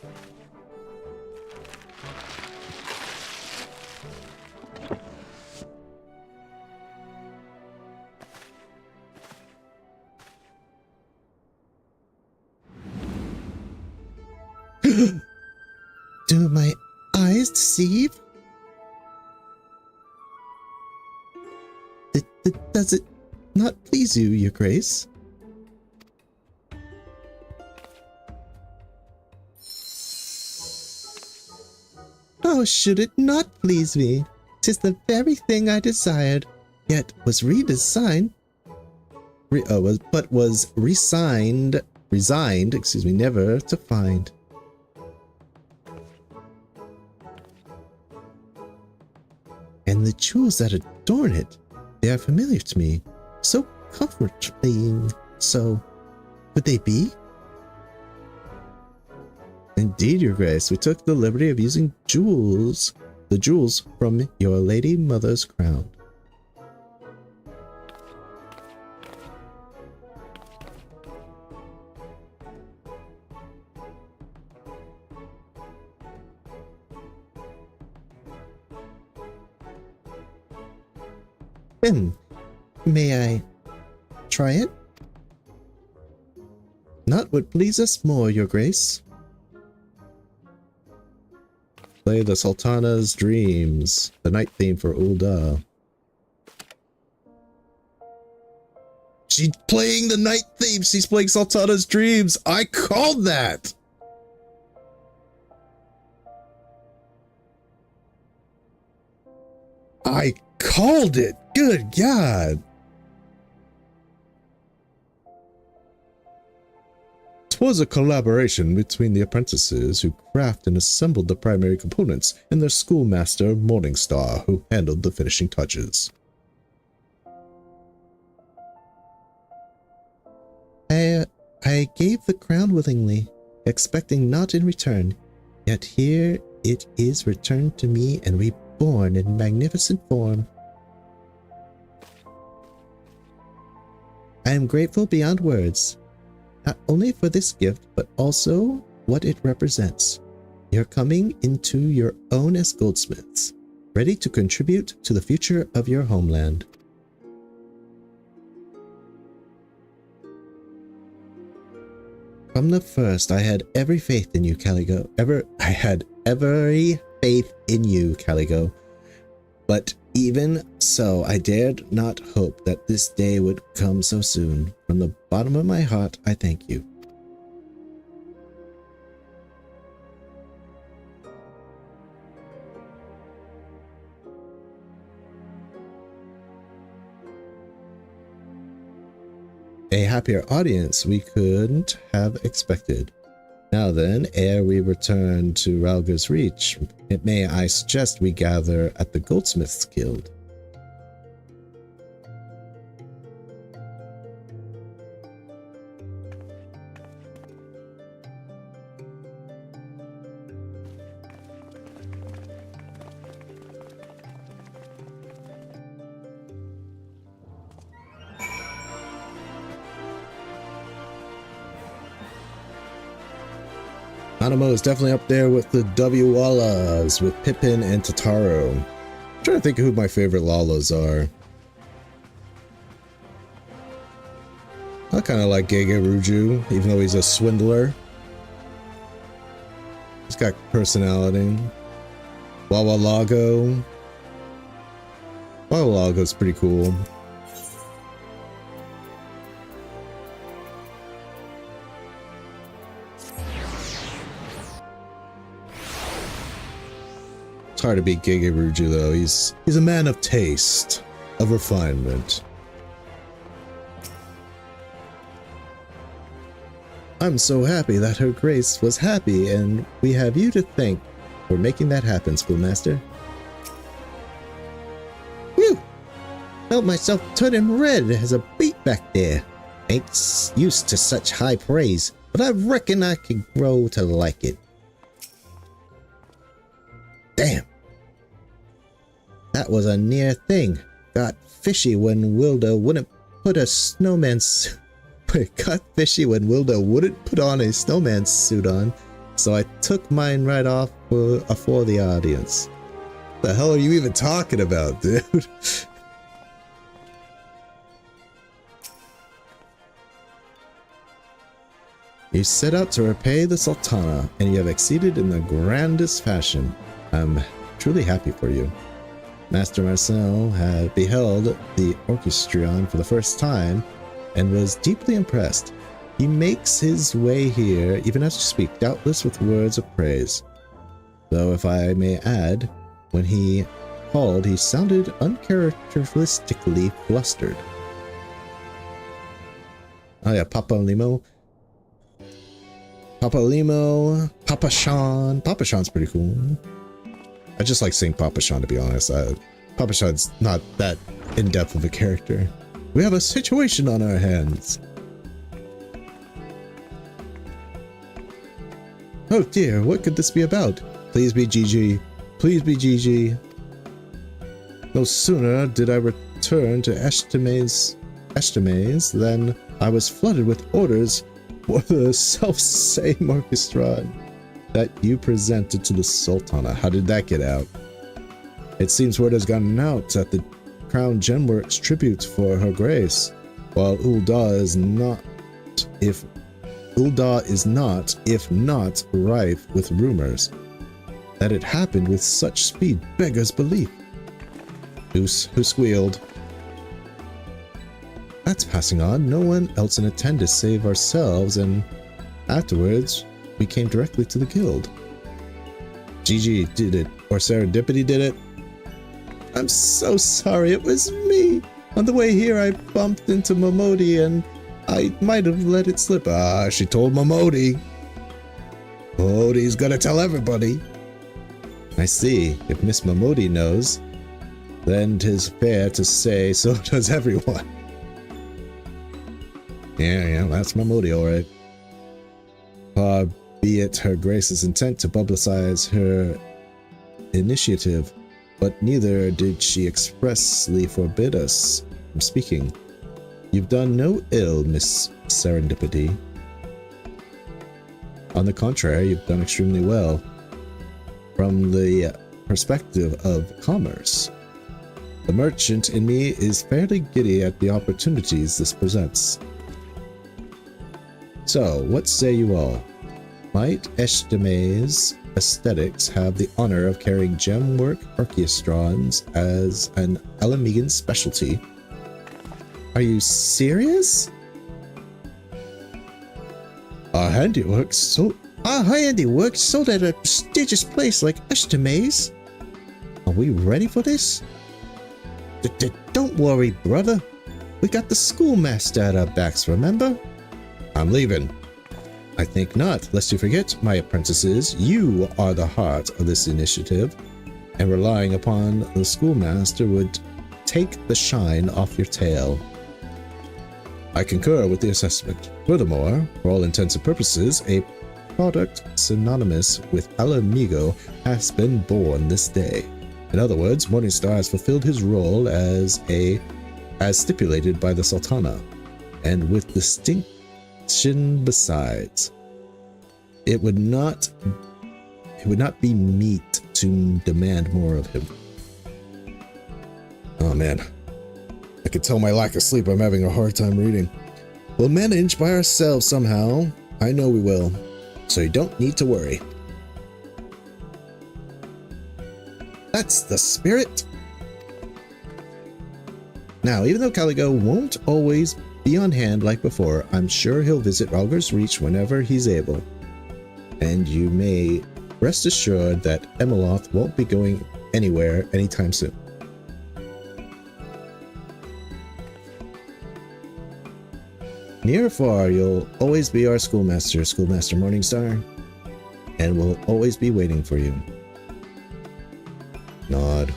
Do my eyes deceive? Does it not please you, Your Grace? How should it not please me? 'Tis the very thing I desired, yet was redesigned, but was resigned, excuse me, never to find. And the jewels that adorn it, they are familiar to me, so comforting. So, would they be? Indeed, Your Grace, we took the liberty of using the jewels from your lady mother's crown. May I try it? Not would please us more, Your Grace. Play the Sultana's Dreams, the night theme for Ul'dah. She's playing the night theme. She's playing Sultana's Dreams. I called that. I called it. Good God. 'Twas a collaboration between the apprentices who crafted and assembled the primary components and their schoolmaster Morningstar, who handled the finishing touches. I gave the crown willingly, expecting naught in return, yet here it is returned to me and reborn in magnificent form. I am grateful beyond words, not only for this gift, but also what it represents. You're coming into your own as goldsmiths, ready to contribute to the future of your homeland. From the first, I had every faith in you, Caligo. I had every faith in you, Caligo. But even so, I dared not hope that this day would come so soon. From the bottom of my heart, I thank you. A happier audience we couldn't have expected. Now then, ere we return to Ralga's Reach, may I suggest we gather at the Goldsmiths Guild. Animo is definitely up there with the W Lalas, with Pippin and Totaro. I'm trying to think of who my favorite Lalas are. I kind of like Gege Ruju, even though he's a swindler. He's got personality. Wawalago. Wawalago's pretty cool. Hard to beat Gege Ruju though. He's a man of taste, of refinement. I'm so happy that Her Grace was happy, and we have you to thank for making that happen, Schoolmaster. Whew! Felt myself turning red as a beet back there. Ain't used to such high praise, but I reckon I can grow to like it. Damn! That was a near thing. Got fishy when Wilda wouldn't put a snowman's It got fishy when Wilda wouldn't put on a snowman suit on, so I took mine right off for the audience. The hell are you even talking about, dude? You set out to repay the Sultana, and you have exceeded in the grandest fashion. I'm truly happy for you. Master Marcel had beheld the orchestrion for the first time, and was deeply impressed. He makes his way here, even as you speak, doubtless with words of praise. Though, if I may add, when he called, he sounded uncharacteristically flustered. Oh yeah, Papa Limo. Papa Limo, Papa Sean. Papa Sean's pretty cool. I just like saying Papa Sean, to be honest. Papa Sean's not that in-depth of a character. We have a situation on our hands. Oh dear, what could this be about? Please be GG. Please be GG. No sooner did I return to Eshtame's than I was flooded with orders for the self-same orchestra that you presented to the Sultana. How did that get out? It seems word has gotten out that the Crown Gemworks tribute for her grace, while Ul'dah is not, if not rife with rumors. That it happened with such speed beggars belief. Who squealed? That's passing on. No one else in attendance save ourselves, and afterwards we came directly to the guild. Gigi did it, or Serendipity did it. I'm so sorry, it was me. On the way here I bumped into Momodi and I might have let it slip. Ah, she told Momodi. Momodi's gonna tell everybody. I see. If Miss Momodi knows, then 'tis fair to say so does everyone. Yeah, that's Momodi, alright. Far be it her grace's intent to publicize her initiative, but neither did she expressly forbid us from speaking. You've done no ill, Miss Serendipity. On the contrary, you've done extremely well. From the perspective of commerce, the merchant in me is fairly giddy at the opportunities this presents. So, what say you all? Might Eshtame's aesthetics have the honor of carrying gemwork orchestrons as an Alamegan specialty? Are you serious? Our handiwork sold at a prestigious place like Eshtame's. Are we ready for this? Don't worry, brother. We got the schoolmaster at our backs, remember? I'm leaving. I think not, lest you forget, my apprentices, you are the heart of this initiative, and relying upon the schoolmaster would take the shine off your tail. I concur with the assessment. Furthermore, for all intents and purposes, a product synonymous with Alamigo has been born this day. In other words, Morningstar has fulfilled his role as stipulated by the Sultana, and with distinction besides. It would not be meet to demand more of him. Oh man. I can tell my lack of sleep. I'm having a hard time reading. We'll manage by ourselves somehow. I know we will. So you don't need to worry. That's the spirit. Now, even though Caligo won't always be on hand like before, I'm sure he'll visit Ralger's Reach whenever he's able. And you may rest assured that Emeloth won't be going anywhere anytime soon. Near or far, you'll always be our schoolmaster, Schoolmaster Morningstar, and we'll always be waiting for you. Nod.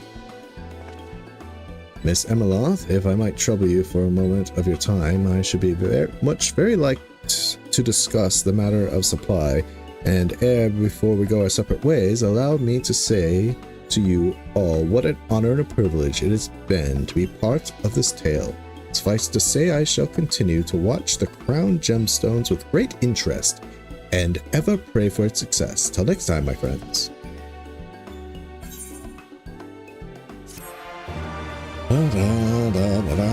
Miss Emeloth, if I might trouble you for a moment of your time, I should be very like to discuss the matter of supply, and ere before we go our separate ways, allow me to say to you all what an honor and a privilege it has been to be part of this tale. Suffice to say, I shall continue to watch the crown gemstones with great interest and ever pray for its success. Till next time, my friends. Da, da, da, da, da.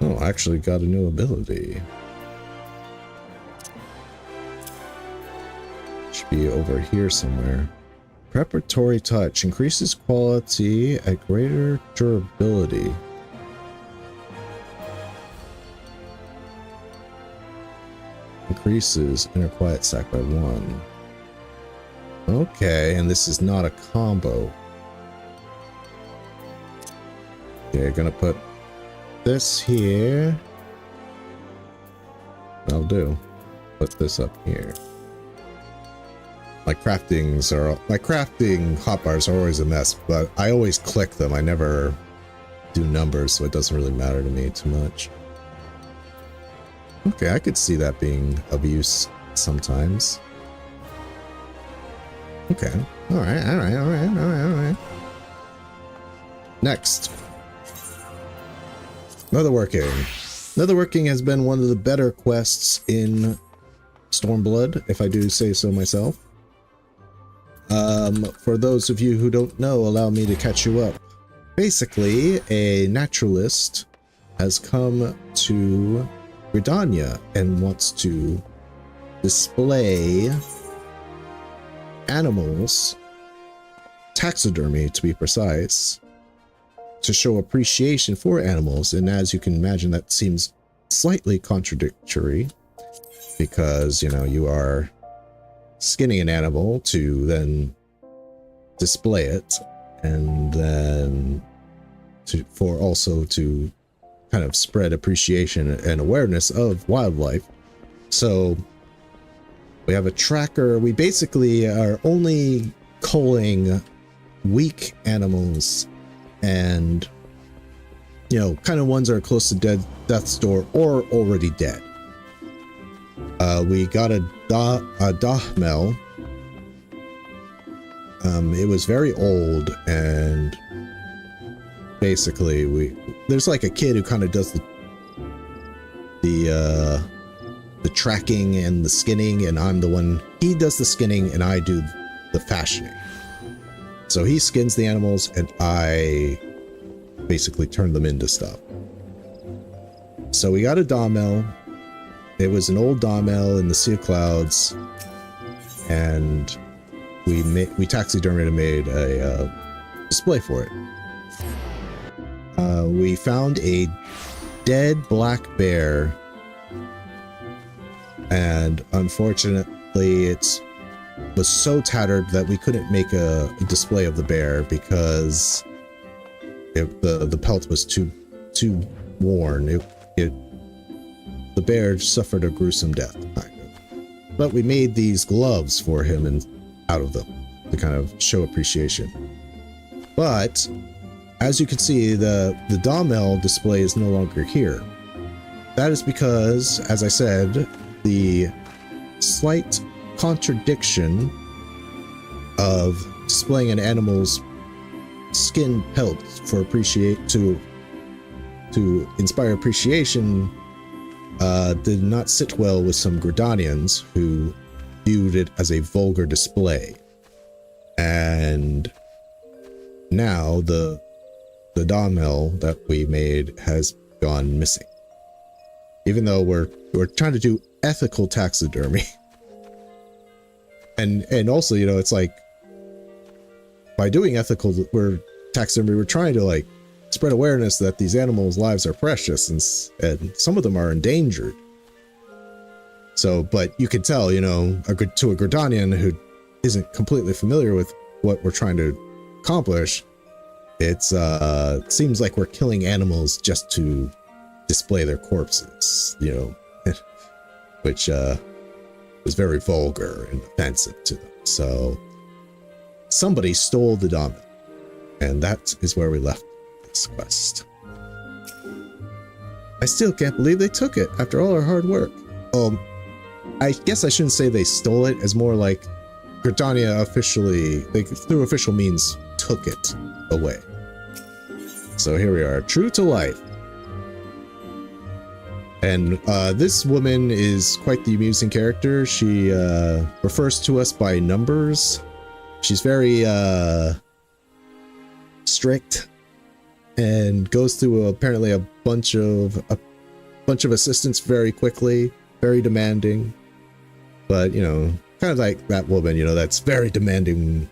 Oh, I actually got a new ability. Should be over here somewhere. Preparatory touch increases quality at greater durability. Increases inner quiet sack by 1. Okay, and this is not a combo. Okay, gonna put this here. I'll do. Put this up here. My crafting hotbars are always a mess, but I always click them. I never do numbers, so it doesn't really matter to me too much. Okay, I could see that being of use sometimes. Okay. Alright. Next. Netherworking. Netherworking has been one of the better quests in Stormblood, if I do say so myself. For those of you who don't know, allow me to catch you up. Basically, a naturalist has come to Gridania and wants to display animals, taxidermy to be precise, to show appreciation for animals. And as you can imagine, that seems slightly contradictory because, you know, you are skinning an animal to then display it and then to kind of spread appreciation and awareness of wildlife. So we have a tracker. We basically are only culling weak animals and, you know, kind of ones that are close to death's door or already dead. We got a Dahmel. It was very old, and basically there's like a kid who kind of does the tracking and the skinning, and I'm the one. He does the skinning and I do the fashioning. So he skins the animals and I basically turn them into stuff. So we got a Dahmel. It was an old Dahmel in the Sea of Clouds, and we taxidermied and made a display for it. We found a dead black bear, and unfortunately it was so tattered that we couldn't make a display of the bear because the pelt was too worn. The bear suffered a gruesome death, kind of. But we made these gloves for him and out of them to kind of show appreciation. But as you can see, the Dahmel display is no longer here. That is because, as I said, the slight contradiction of displaying an animal's skin pelt for to inspire appreciation did not sit well with some Gridanians who viewed it as a vulgar display. And now the Dahmel that we made has gone missing. Even though we're trying to do ethical taxidermy. And also, you know, it's like by doing ethical taxidermy, we're trying to like spread awareness that these animals' lives are precious and some of them are endangered. So, but you can tell, you know, to a Gridanian who isn't completely familiar with what we're trying to accomplish, it seems like we're killing animals just to display their corpses, you know, which was very vulgar and offensive to them. So somebody stole the Dahmel, and that is where we left this quest. I still can't believe they took it after all our hard work. I guess I shouldn't say they stole it, as more like Britannia officially, they through official means took it away. So here we are, true to life. And this woman is quite the amusing character. She refers to us by numbers. She's very strict and goes through apparently a bunch of assistants very quickly, very demanding. But, you know, kind of like that woman, you know, that's very demanding,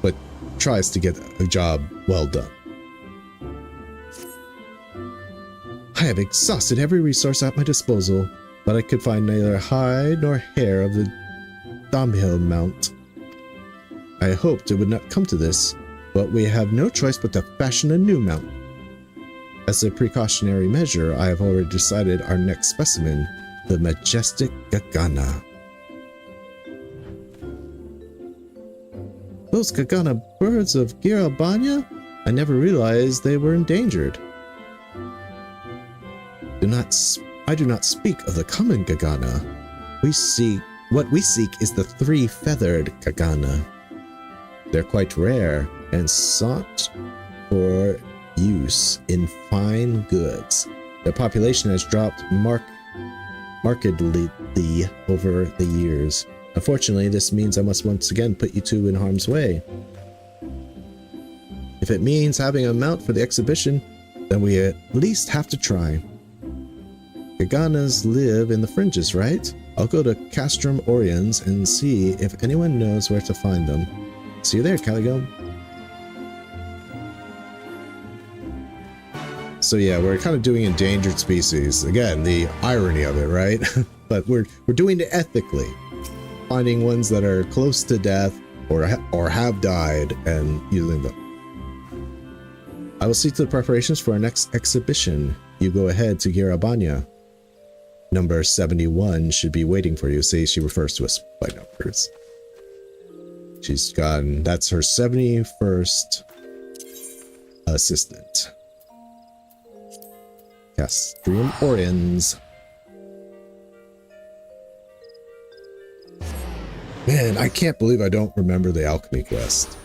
but tries to get a job well done. I have exhausted every resource at my disposal, but I could find neither hide nor hair of the Domhill mount. I hoped it would not come to this, but we have no choice but to fashion a new mount. As a precautionary measure, I have already decided our next specimen, the majestic Gagana. Those Gagana birds of Girabanya? I never realized they were endangered. I do not speak of the common Gagana. What we seek is the three-feathered Gagana. They're quite rare and sought for use in fine goods. Their population has dropped markedly over the years. Unfortunately, this means I must once again put you two in harm's way. If it means having a mount for the exhibition, then we at least have to try. Gaganas live in the fringes, right? I'll go to Castrum Oriens and see if anyone knows where to find them. See you there, Caligo. So yeah, we're kind of doing endangered species. Again, the irony of it, right? But we're doing it ethically. Finding ones that are close to death or have died and using them. I will see to the preparations for our next exhibition. You go ahead to Girabanya. Number 71 should be waiting for you. See, she refers to us by numbers. She's gone. That's her 71st assistant. Castrum Oriens. Man, I can't believe I don't remember the alchemy quest.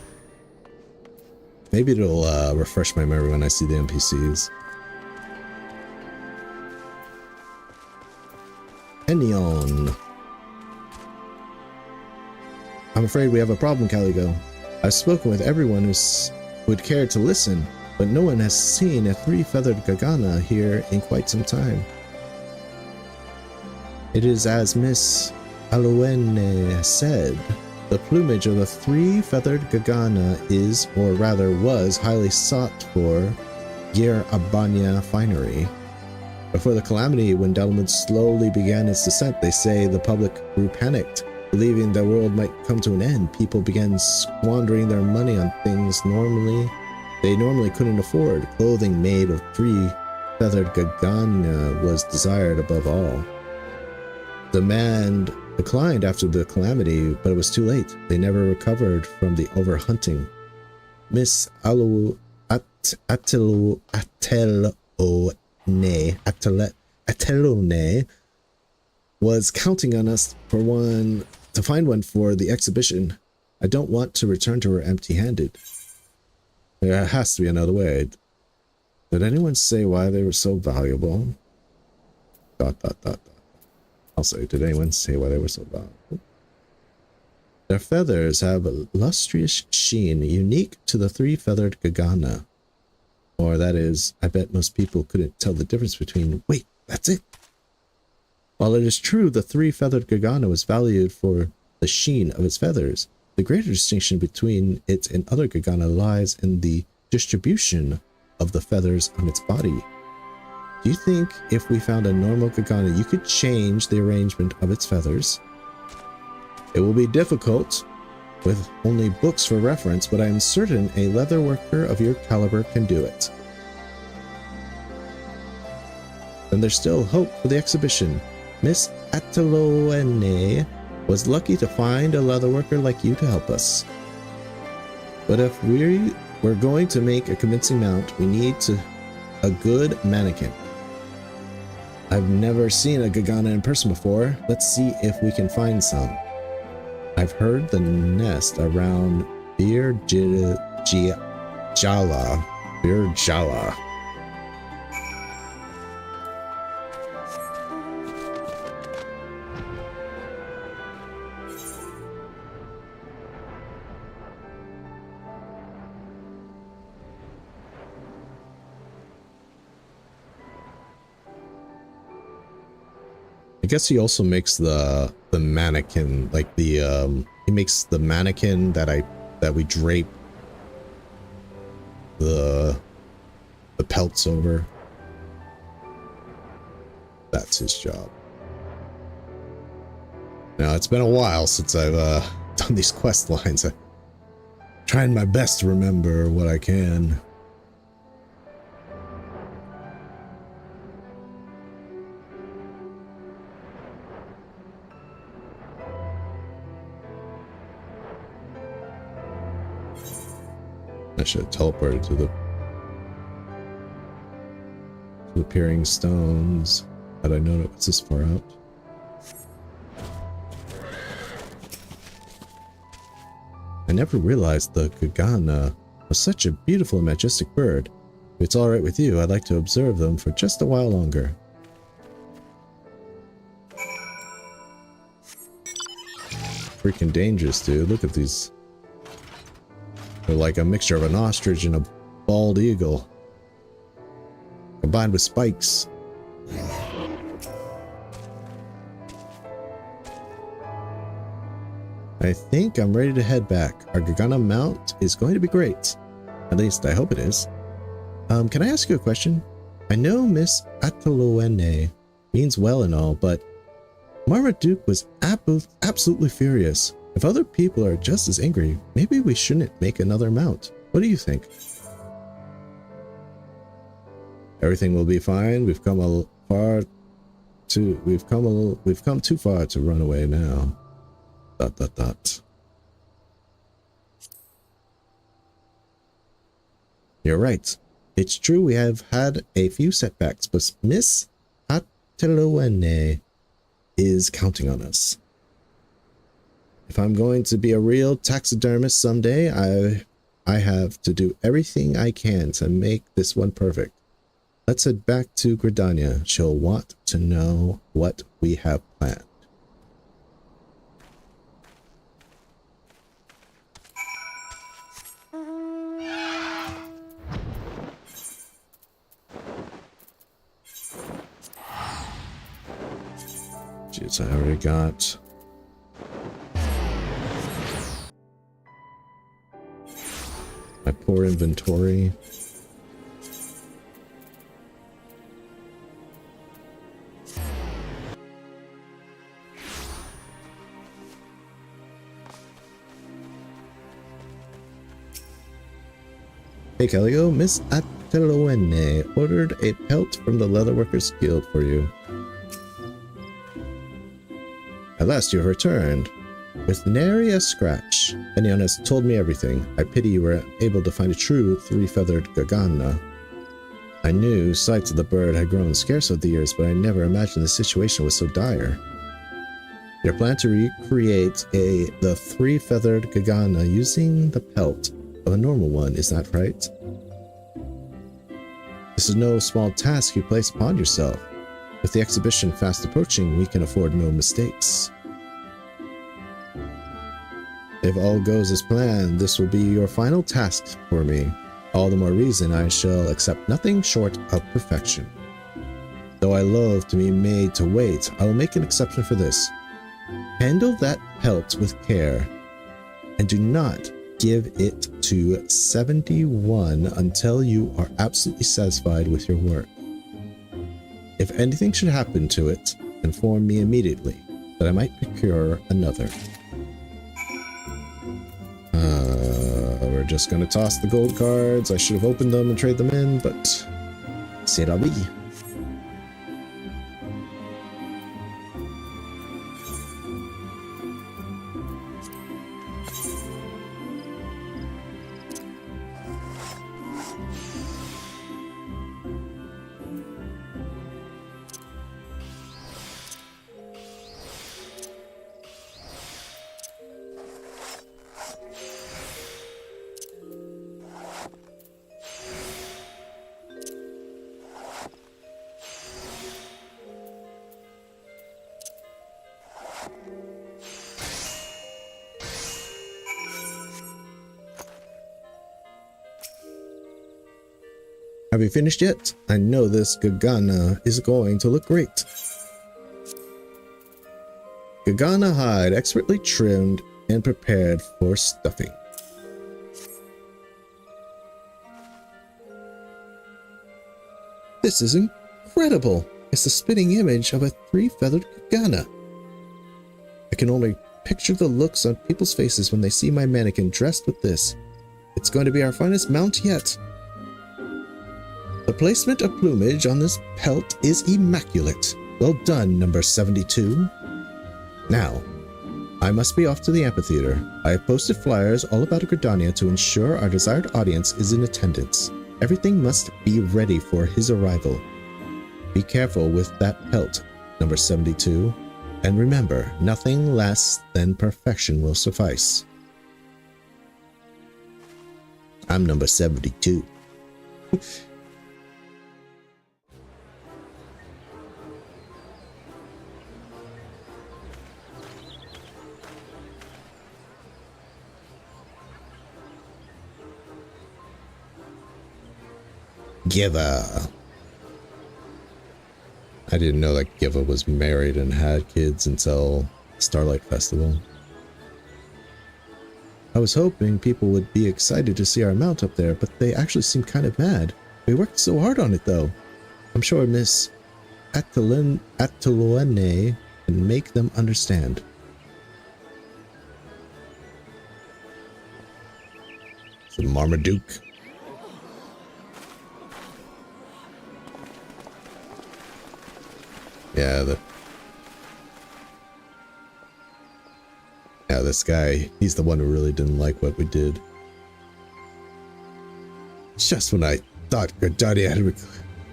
Maybe it'll refresh my memory when I see the NPCs. Enion. I'm afraid we have a problem, Caligo. I've spoken with everyone who would care to listen, but no one has seen a three-feathered Gagana here in quite some time. It is as Miss Aluene said, the plumage of the three-feathered Gagana is, or rather was, highly sought for Girabanya finery. Before the calamity, when Dalmud slowly began its descent, they say the public grew panicked. Believing the world might come to an end, people began squandering their money on things they normally couldn't afford. Clothing made of three-feathered Gagana was desired above all. Demand declined after the calamity, but it was too late. They never recovered from the overhunting. Miss Atelone was counting on us to find one for the exhibition. I don't want to return to her empty-handed. There has to be another way. Did anyone say why they were so valuable? ... I'll say, did anyone say why they were so valuable? Their feathers have a lustrous sheen unique to the three-feathered Gagana. Or that is, I bet most people couldn't tell the difference between... Wait, that's it! While it is true the three-feathered Gagana was valued for the sheen of its feathers, the greater distinction between it and other Gagana lies in the distribution of the feathers on its body. Do you think if we found a normal Gagana, you could change the arrangement of its feathers? It will be difficult with only books for reference, but I am certain a leather worker of your caliber can do it. Then there's still hope for the exhibition. Miss Atelone was lucky to find a leather worker like you to help us. But if we're going to make a convincing mount, we need a good mannequin. I've never seen a Gagana in person before. Let's see if we can find some. I've heard the nest around Jala. Jala. I guess he also makes the mannequin, like the he makes the mannequin that we drape the pelts over. That's his job. Now it's been a while since I've done these quest lines. I'm trying my best to remember what I can. I should have teleported to the peering stones. Had I known it was this far out. I never realized the Gagana was such a beautiful and majestic bird. If it's alright with you, I'd like to observe them for just a while longer. Freaking dangerous, dude. Look at these. They're like a mixture of an ostrich and a bald eagle, combined with spikes. I think I'm ready to head back. Our Gagana mount is going to be great. At least I hope it is. Can I ask you a question? I know Miss Ataloene means well and all, but Marmaduke was absolutely furious. If other people are just as angry, maybe we shouldn't make another mount. What do you think? Everything will be fine. We've come too far to run away now. ... You're right. It's true we have had a few setbacks, but Miss Ataloene is counting on us. If I'm going to be a real taxidermist someday, I have to do everything I can to make this one perfect. Let's head back to Gridania. She'll want to know what we have planned. Jeez, I already got... my poor inventory. Hey Calio, Miss Ataloene ordered a pelt from the Leatherworkers Guild for you. At last you have returned. With nary a scratch. Anyone has told me everything. I pity you were able to find a true three-feathered Gagana. I knew sights of the bird had grown scarce over the years, but I never imagined the situation was so dire. Your plan to recreate the three-feathered Gagana using the pelt of a normal one, is that right? This is no small task you place upon yourself. With the exhibition fast approaching, we can afford no mistakes. If all goes as planned, this will be your final task for me. All the more reason I shall accept nothing short of perfection. Though I loathe to be made to wait, I will make an exception for this. Handle that pelt with care, and do not give it to 71 until you are absolutely satisfied with your work. If anything should happen to it, inform me immediately, that I might procure another. We're just gonna toss the gold cards. I should have opened them and trade them in, but c'est la vie. Have you finished yet? I know this Gagana is going to look great. Gagana hide, expertly trimmed and prepared for stuffing. This is incredible! It's the spitting image of a three-feathered Gagana. I can only picture the looks on people's faces when they see my mannequin dressed with this. It's going to be our finest mount yet. The placement of plumage on this pelt is immaculate. Well done, number 72. Now, I must be off to the amphitheater. I have posted flyers all about Gridania to ensure our desired audience is in attendance. Everything must be ready for his arrival. Be careful with that pelt, number 72. And remember, nothing less than perfection will suffice. I'm number 72. Giva. I didn't know that Giva was married and had kids until Starlight Festival. I was hoping people would be excited to see our mount up there, but they actually seemed kind of mad. We worked so hard on it though. I'm sure Miss Ataloene can make them understand. It's a Marmaduke. Yeah, this guy, he's the one who really didn't like what we did. Just when I thought Gridania had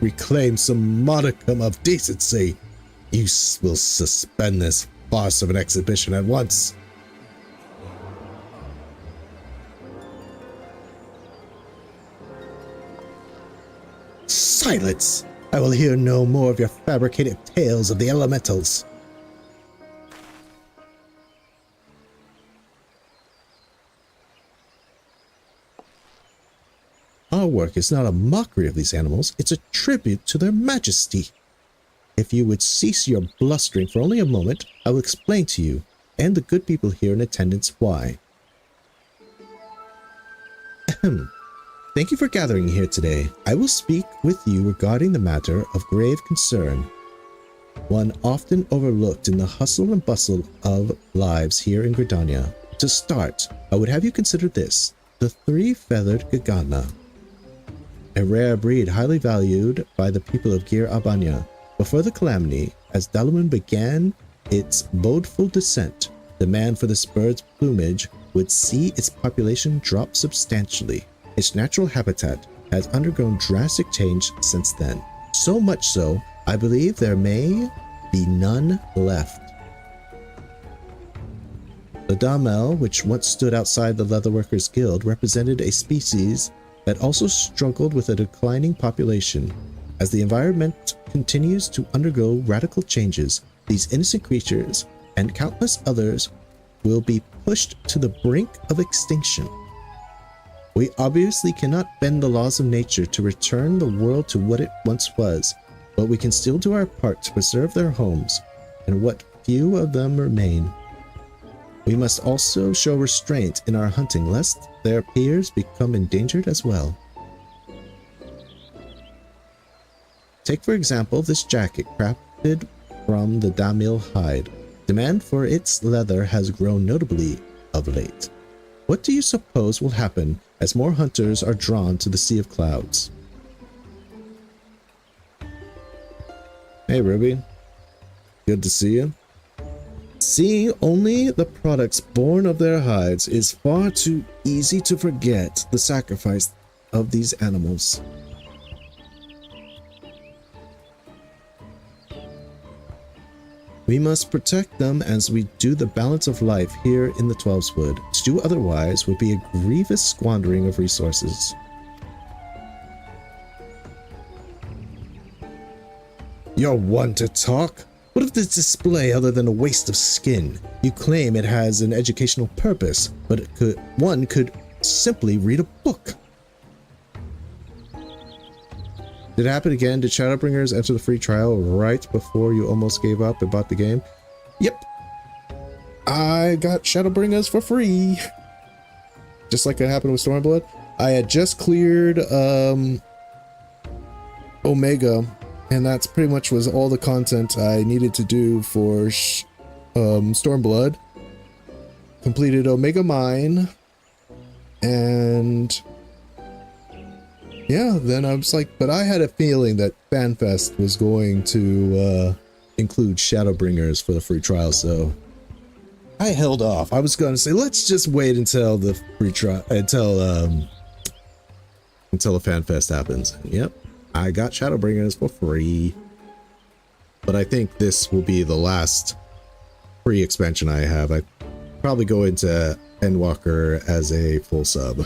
reclaimed some modicum of decency, you will suspend this farce of an exhibition at once. Silence! I will hear no more of your fabricated tales of the elementals. Our work is not a mockery of these animals, it's a tribute to their majesty. If you would cease your blustering for only a moment, I will explain to you, and the good people here in attendance, why. Ahem. Thank you for gathering here today. I will speak with you regarding the matter of grave concern, one often overlooked in the hustle and bustle of lives here in Gridania. To start, I would have you consider this, the three-feathered Gagana, a rare breed highly valued by the people of Gir Abania. Before the calamity, as Dalumun began its bodeful descent, demand for this bird's plumage would see its population drop substantially. Its natural habitat has undergone drastic change since then. So much so, I believe there may be none left. The Damel, which once stood outside the Leatherworkers Guild, represented a species that also struggled with a declining population. As the environment continues to undergo radical changes, these innocent creatures and countless others will be pushed to the brink of extinction. We obviously cannot bend the laws of nature to return the world to what it once was, but we can still do our part to preserve their homes and what few of them remain. We must also show restraint in our hunting lest their peers become endangered as well. Take for example this jacket crafted from the Damil hide. Demand for its leather has grown notably of late. What do you suppose will happen as more hunters are drawn to the Sea of Clouds? Hey Ruby, good to see you. Seeing only the products born of their hides is far too easy to forget the sacrifice of these animals. We must protect them as we do the balance of life here in the Twelveswood. To do otherwise would be a grievous squandering of resources. You're one to talk. What of this display other than a waste of skin? You claim it has an educational purpose, but one could simply read a book. Did it happen again? Did Shadowbringers enter the free trial right before you almost gave up and bought the game? Yep. I got Shadowbringers for free. Just like it happened with Stormblood. I had just cleared Omega, and that's pretty much was all the content I needed to do for Stormblood. Completed Omega Mine, and yeah, then I was like, but I had a feeling that FanFest was going to include Shadowbringers for the free trial, so I held off. I was going to say, let's just wait until the free trial, until the FanFest happens. Yep, I got Shadowbringers for free, but I think this will be the last free expansion I have. I probably go into Endwalker as a full sub.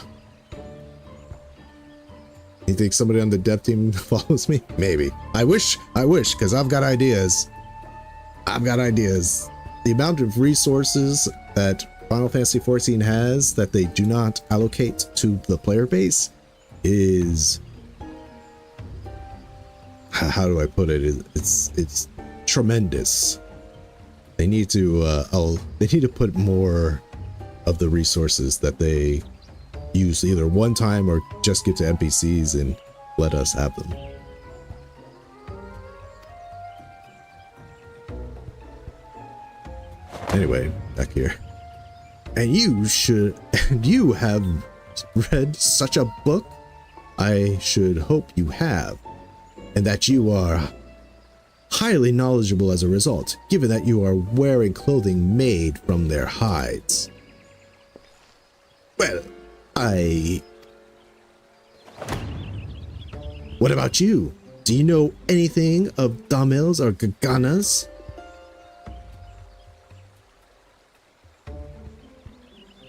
You think somebody on the dev team follows me? Maybe. I wish, because I've got ideas. The amount of resources that Final Fantasy XIV has that they do not allocate to the player base is, how do I put it? It's tremendous. They need to put more of the resources that they use either one time or just give to NPCs and let us have them. Anyway, back here. And you have read such a book? I should hope you have, and that you are highly knowledgeable as a result, given that you are wearing clothing made from their hides. Well, what about you? Do you know anything of Damils or Gaganas?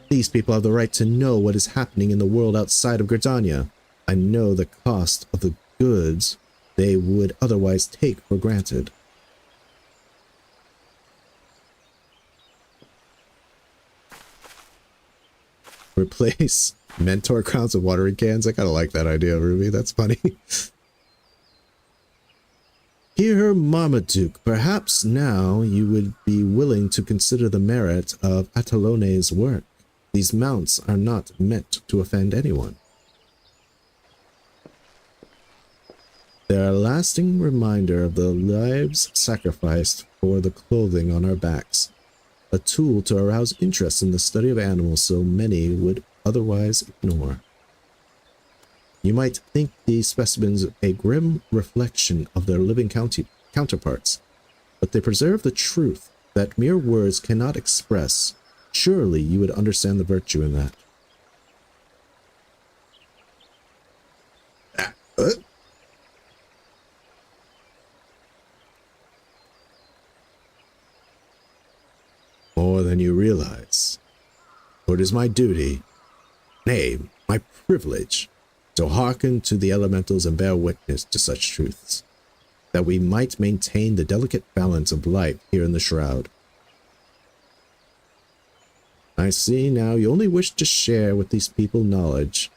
These people have the right to know what is happening in the world outside of Gridania. I know the cost of the goods they would otherwise take for granted. Replace mentor crowns with watering cans. I kind of like that idea, Ruby. That's funny. Here, Marmaduke, perhaps now you would be willing to consider the merit of Atalone's work. These mounts are not meant to offend anyone. They are a lasting reminder of the lives sacrificed for the clothing on our backs, a tool to arouse interest in the study of animals so many would otherwise ignore. You might think these specimens a grim reflection of their living counterparts, but they preserve the truth that mere words cannot express. Surely you would understand the virtue in that. More than you realize. For it is my duty, nay, my privilege, to hearken to the elementals and bear witness to such truths, that we might maintain the delicate balance of life here in the Shroud. I see now you only wish to share with these people knowledge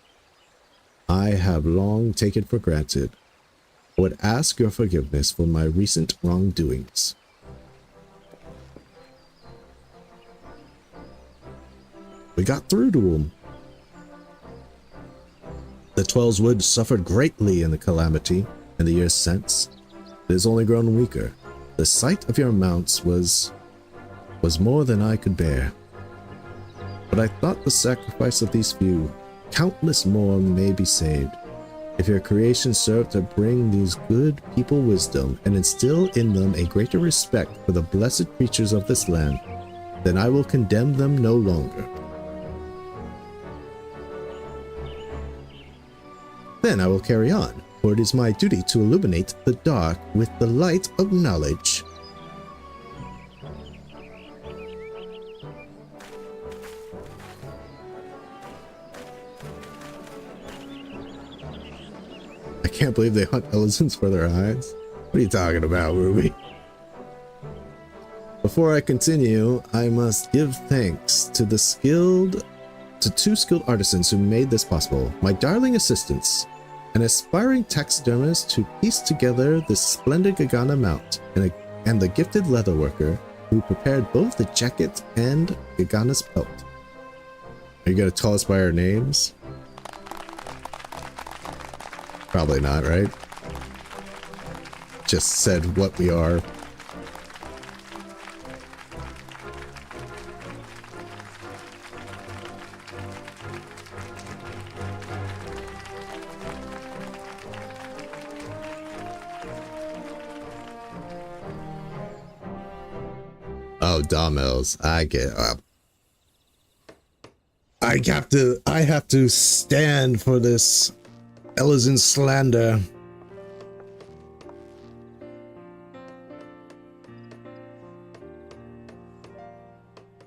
I have long taken for granted. I would ask your forgiveness for my recent wrongdoings. We got through to him. The Twellswood suffered greatly in the calamity in the years since. It has only grown weaker. The sight of your mounts was more than I could bear. But I thought the sacrifice of these few, countless more may be saved. If your creations serve to bring these good people wisdom and instill in them a greater respect for the blessed creatures of this land, then I will condemn them no longer. Then I will carry on, for it is my duty to illuminate the dark with the light of knowledge. I can't believe they hunt elephants for their hides. What are you talking about, Ruby? Before I continue, I must give thanks to two skilled artisans who made this possible. My darling assistants, an aspiring taxidermist who pieced together the splendid Gagana mount, and the gifted leatherworker who prepared both the jacket and Gagana's pelt. Are you going to tell us by our names? Probably not, right? Just said what we are. Oh, Domels, I get up. I have to stand for this Ellison slander.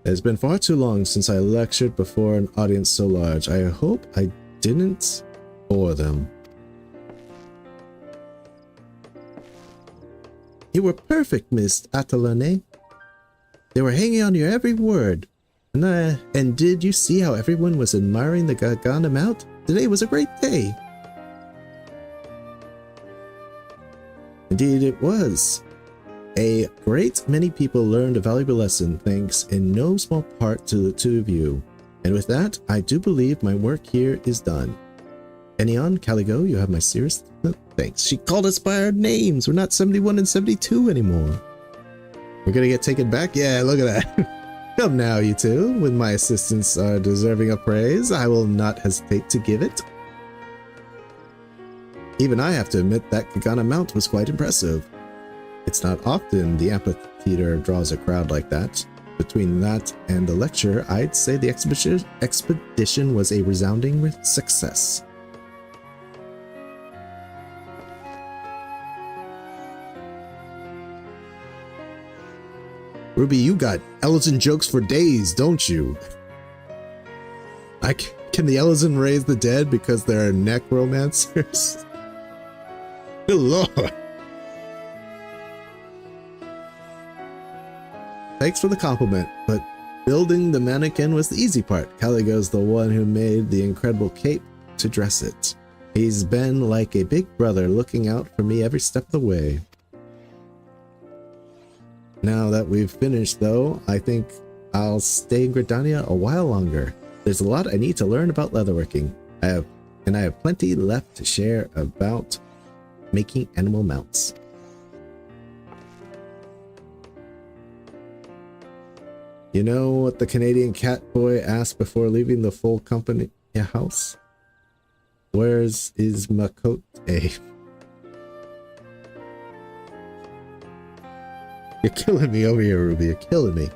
It's been far too long since I lectured before an audience so large. I hope I didn't bore them. You were perfect, Miss Atalane. They were hanging on your every word. And did you see how everyone was admiring the Gagana mount? Today was a great day. Indeed it was. A great many people learned a valuable lesson thanks in no small part to the two of you. And with that, I do believe my work here is done. Enion, Caligo, you have my serious thanks. She called us by our names. We're not 71 and 72 anymore. We're gonna get taken back? Yeah, look at that. Come now, you two. When my assistants are deserving of praise, I will not hesitate to give it. Even I have to admit that Gagana mount was quite impressive. It's not often the amphitheater draws a crowd like that. Between that and the lecture, I'd say the expedition was a resounding success. Ruby, you got Ellison jokes for days, don't you? Can the Ellison raise the dead because they're necromancers? Good lord. Thanks for the compliment, but building the mannequin was the easy part. Caligo's the one who made the incredible cape to dress it. He's been like a big brother looking out for me every step of the way. Now that we've finished though, I think I'll stay in Gridania a while longer. There's a lot I need to learn about leatherworking. I have plenty left to share about making animal mounts. You know what the Canadian cat boy asked before leaving the full company house? Where's is Makote? You're killing me over here, Ruby. You're killing me.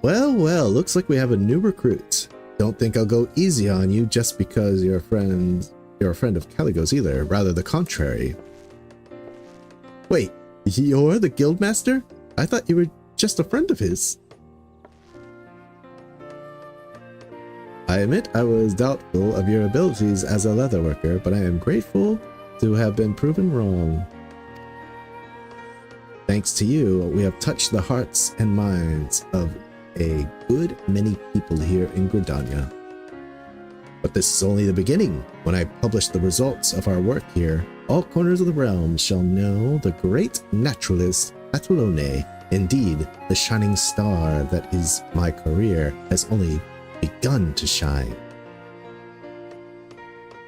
Well, well, looks like we have a new recruit. Don't think I'll go easy on you just because you're a friend of Caligo's either. Rather the contrary. Wait, you're the guildmaster? I thought you were just a friend of his. I admit I was doubtful of your abilities as a leatherworker, but I am grateful to have been proven wrong. Thanks to you, we have touched the hearts and minds of a good many people here in Gridania. But this is only the beginning. When I publish the results of our work here, all corners of the realm shall know the great naturalist Atalone. Indeed, the shining star that is my career has only begun to shine.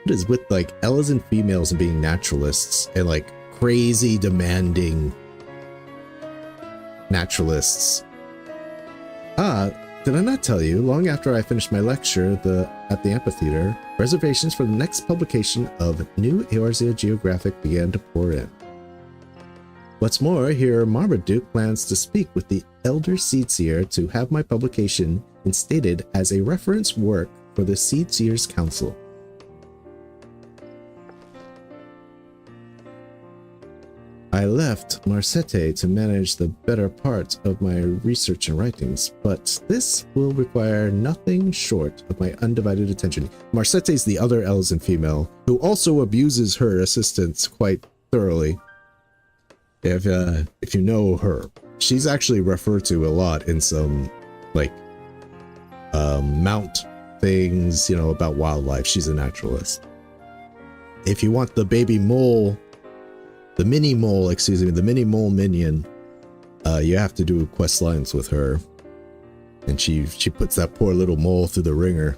What is with like Ellison females and being naturalists and like crazy demanding naturalists? Did I not tell you, long after I finished my lecture at the amphitheater, reservations for the next publication of New Eorzea Geographic began to pour in. What's more, here Marmaduke plans to speak with the Elder Seedseer to have my publication instated as a reference work for the Seedseers Council. I left Marcete to manage the better part of my research and writings, but this will require nothing short of my undivided attention. Marcete is the other Ellison female, who also abuses her assistants quite thoroughly. If you know her, she's actually referred to a lot in some, like, mount things, you know, about wildlife. She's a naturalist. if you want the baby mole, the mini mole, excuse me, the mini mole minion, you have to do quest lines with her. And she puts that poor little mole through the ringer.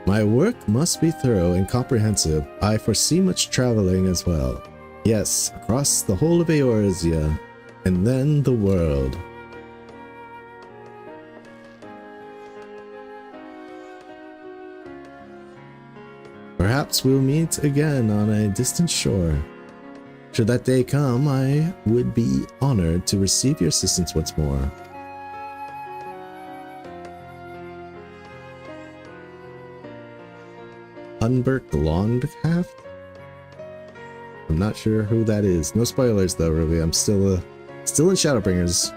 My work must be thorough and comprehensive. I foresee much traveling as well. Yes, across the whole of Eorzea, and then the world. Perhaps we'll meet again on a distant shore. Should that day come, I would be honored to receive your assistance once more. Unburnt Longhaft? I'm not sure who that is. No spoilers though, Ruby. I'm still in Shadowbringers.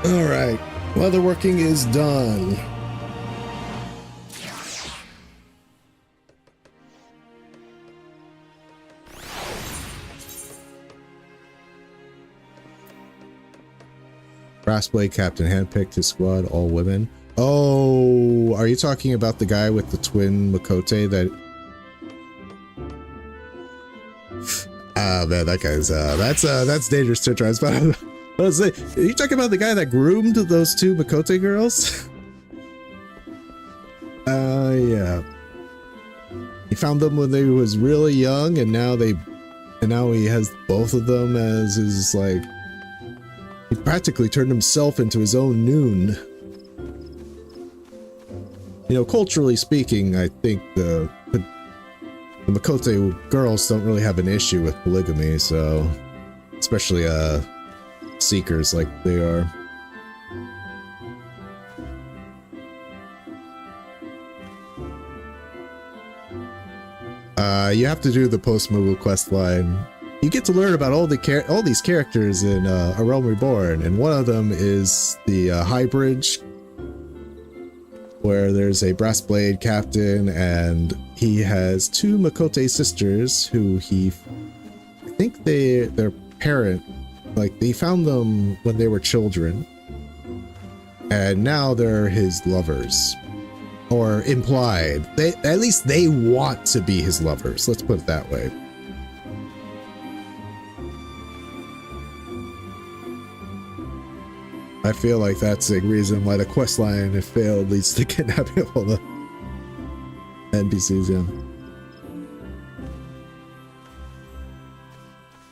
Alright. Weatherworking is done. Brassblade Captain handpicked his squad, all women. Oh, are you talking about the guy with the twin Makote that... Ah, man, that guy's, that's dangerous territory. But I was like, are you talking about the guy that groomed those two Makote girls? Yeah. He found them when they was really young, and now he has both of them as his, like... He practically turned himself into his own Noon. You know, culturally speaking, I think the Makote girls don't really have an issue with polygamy, so... Especially, Seekers like they are. You have to do the post-movie quest line. You get to learn about all these characters in A Realm Reborn, and one of them is the High Bridge, where there's a Brassblade captain, and he has two Makote sisters who I think their parent, like they found them when they were children, and now they're his lovers. Or implied. At least they want to be his lovers. Let's put it that way. I feel like that's a reason why the quest line, if failed, leads to kidnapping of all the NPCs, yeah.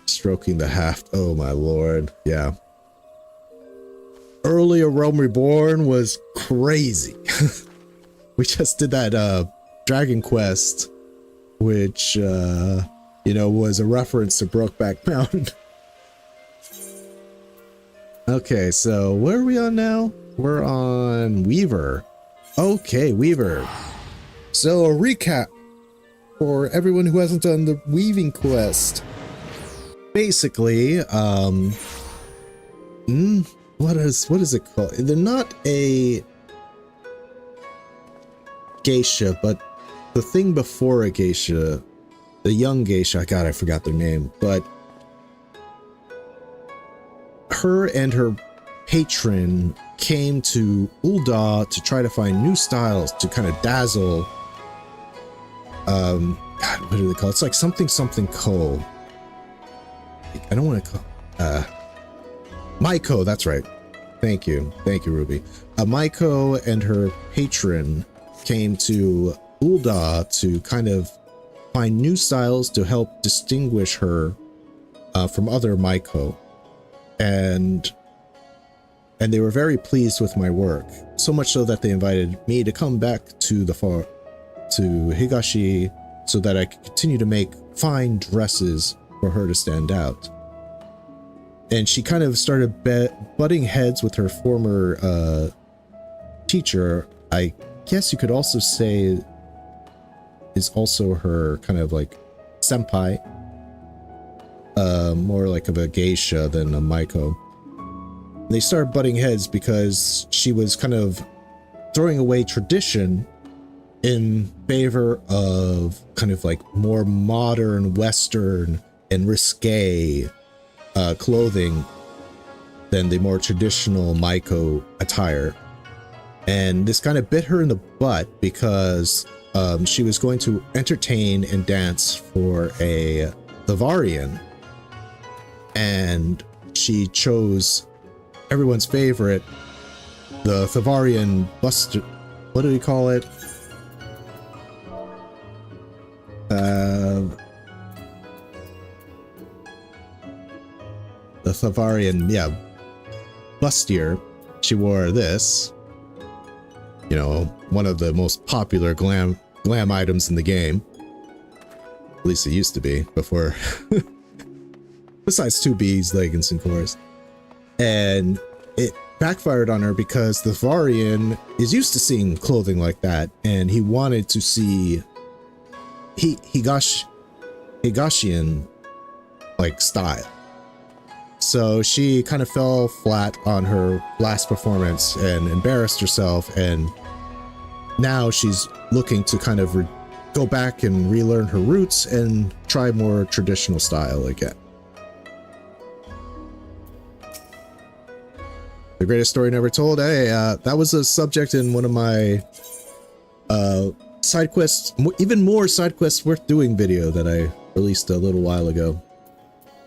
Stroking the haft. Oh my lord. Yeah. Earlier Realm Reborn was crazy. We just did that Dragon Quest, which, you know, was a reference to Brokeback Mountain. Okay, so where are we on now? We're on Weaver. Okay, Weaver. So a recap for everyone who hasn't done the Weaving Quest. Basically, what is it called? They're not a geisha, but the thing before a geisha, the young geisha, God, I forgot their name, but her and her patron came to Ul'dah to try to find new styles to kind of dazzle, God, what do they call it? It's like something Ko. I don't want to call, Maiko, that's right. Thank you, Ruby. Maiko and her patron came to Ul'dah to kind of find new styles to help distinguish her from other Maiko, and they were very pleased with my work, so much so that they invited me to come back to Higashi so that I could continue to make fine dresses for her to stand out. And she kind of started butting heads with her former teacher. I guess you could also say is also her kind of like senpai, more like of a geisha than a Maiko. They started butting heads because she was kind of throwing away tradition in favor of kind of like more modern, Western, and risque clothing than the more traditional Maiko attire. And this kind of bit her in the butt because she was going to entertain and dance for a Thavarian, and she chose everyone's favorite, the Thavarian Buster. What do we call it? The Thavarian, yeah, bustier. She wore this, you know, one of the most popular glam items in the game. At least it used to be before. Besides 2B's leggings, of course. And it backfired on her because the Thavarian is used to seeing clothing like that, and he wanted to see Higashian like style. So she kind of fell flat on her last performance and embarrassed herself, and now she's looking to kind of go back and relearn her roots and try more traditional style again. The greatest story never told. Hey, that was a subject in one of my side quests, even more side quests worth doing video that I released a little while ago.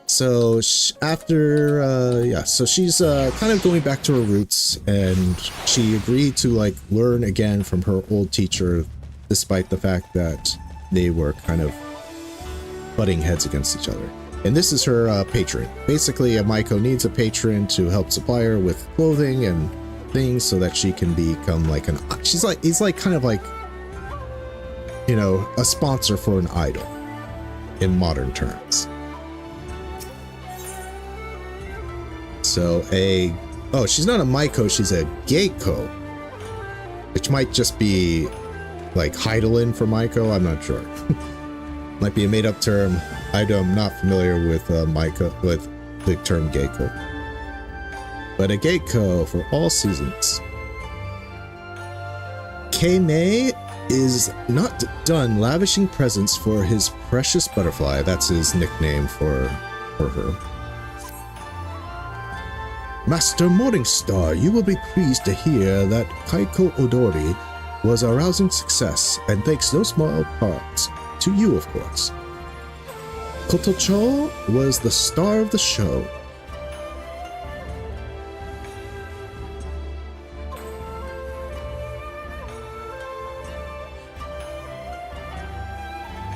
So after, so she's kind of going back to her roots, and she agreed to like learn again from her old teacher, despite the fact that they were kind of butting heads against each other. And this is her patron. Basically, a Maiko needs a patron to help supply her with clothing and things so that she can become like he's like kind of like, you know, a sponsor for an idol in modern terms. So she's not a Maiko, she's a Geiko, which might just be like Heidelin for Maiko, I'm not sure. Might be a made-up term. I'm not familiar with Maiko, with the term Geiko. But a Geiko for all seasons. Kane is not done lavishing presents for his precious butterfly. That's his nickname for her. Master Morningstar, you will be pleased to hear that Kaiko Odori was a rousing success, and thanks no small part to you, of course. Kotocho was the star of the show.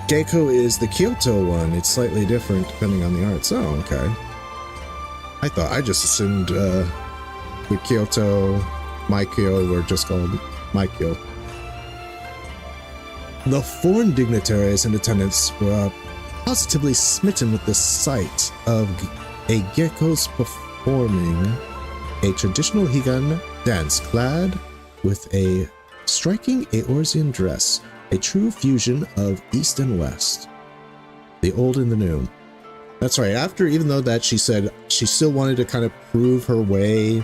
Geiko is the Kyoto one. It's slightly different depending on the arts. Oh, okay. I just assumed the Kyoto Maikyo were just called Maikyo. The foreign dignitaries in attendance were positively smitten with the sight of a geckos performing a traditional Higan dance clad with a striking Eorzean dress, a true fusion of East and West. The old and the new. That's right, even though that she said she still wanted to kind of prove her way,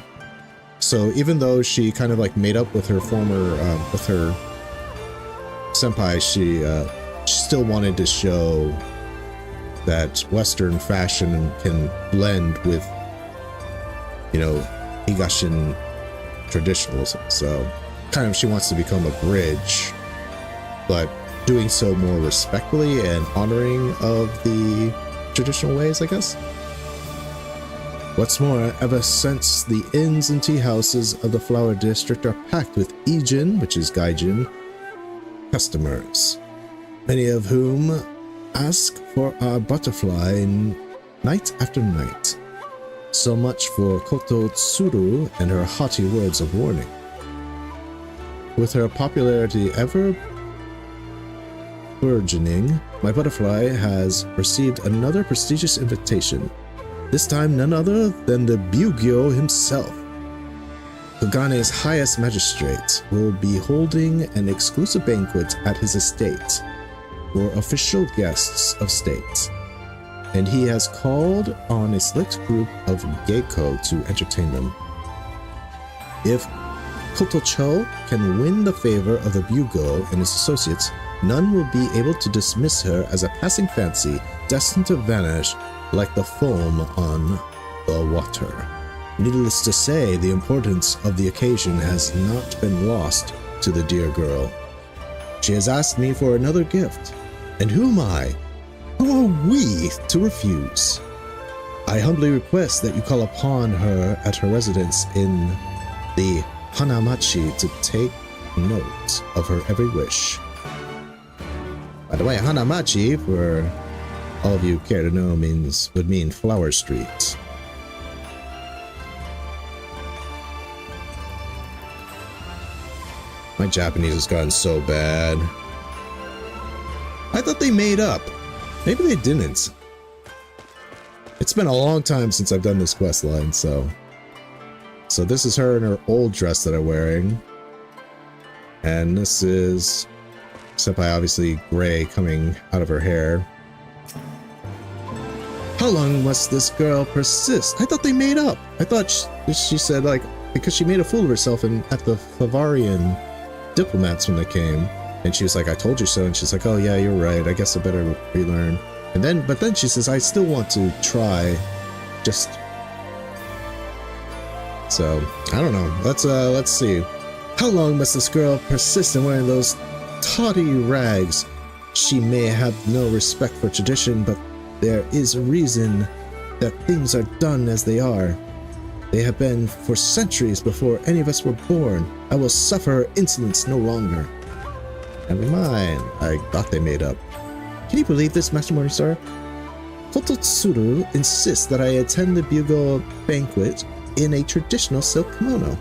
so even though she kind of like made up with her former, with her senpai, she still wanted to show that Western fashion can blend with, you know, Higashin traditionalism. So kind of she wants to become a bridge, but doing so more respectfully and honoring of the traditional ways, I guess. What's more, ever since the inns and tea houses of the flower district are packed with Ijin, which is Gaijin, customers, many of whom ask for our butterfly night after night. So much for Koto Tsuru and her haughty words of warning. With her popularity ever burgeoning, my butterfly has received another prestigious invitation, this time none other than the Byugyo himself. Kogane's highest magistrate will be holding an exclusive banquet at his estate for official guests of state, and he has called on a select group of Geiko to entertain them. If Kotocho can win the favor of the Byugo and his associates, none will be able to dismiss her as a passing fancy destined to vanish like the foam on the water. Needless to say, the importance of the occasion has not been lost to the dear girl. She has asked me for another gift, and who am I? Who are we to refuse? I humbly request that you call upon her at her residence in the Hanamachi to take note of her every wish. By the way, Hanamachi, for all of you care to know, would mean Flower Street. My Japanese has gotten so bad. I thought they made up. Maybe they didn't. It's been a long time since I've done this quest line, so this is her in her old dress that I'm wearing. And this is Senpai, obviously gray coming out of her hair. How long must this girl persist? I thought they made up. I thought she said, like, because she made a fool of herself at the Favarian diplomats when they came. And she was like, I told you so. And she's like, oh yeah, you're right. I guess I better relearn. But then she says, I still want to try. So, I don't know. Let's see. How long must this girl persist in wearing those tawdry rags? She may have no respect for tradition, but there is a reason that things are done as they are. They have been for centuries before any of us were born. I will suffer her insolence no longer. Never mind. I thought they made up. Can you believe this, Master Morningstar? Kototsuru insists that I attend the bugle banquet in a traditional silk kimono.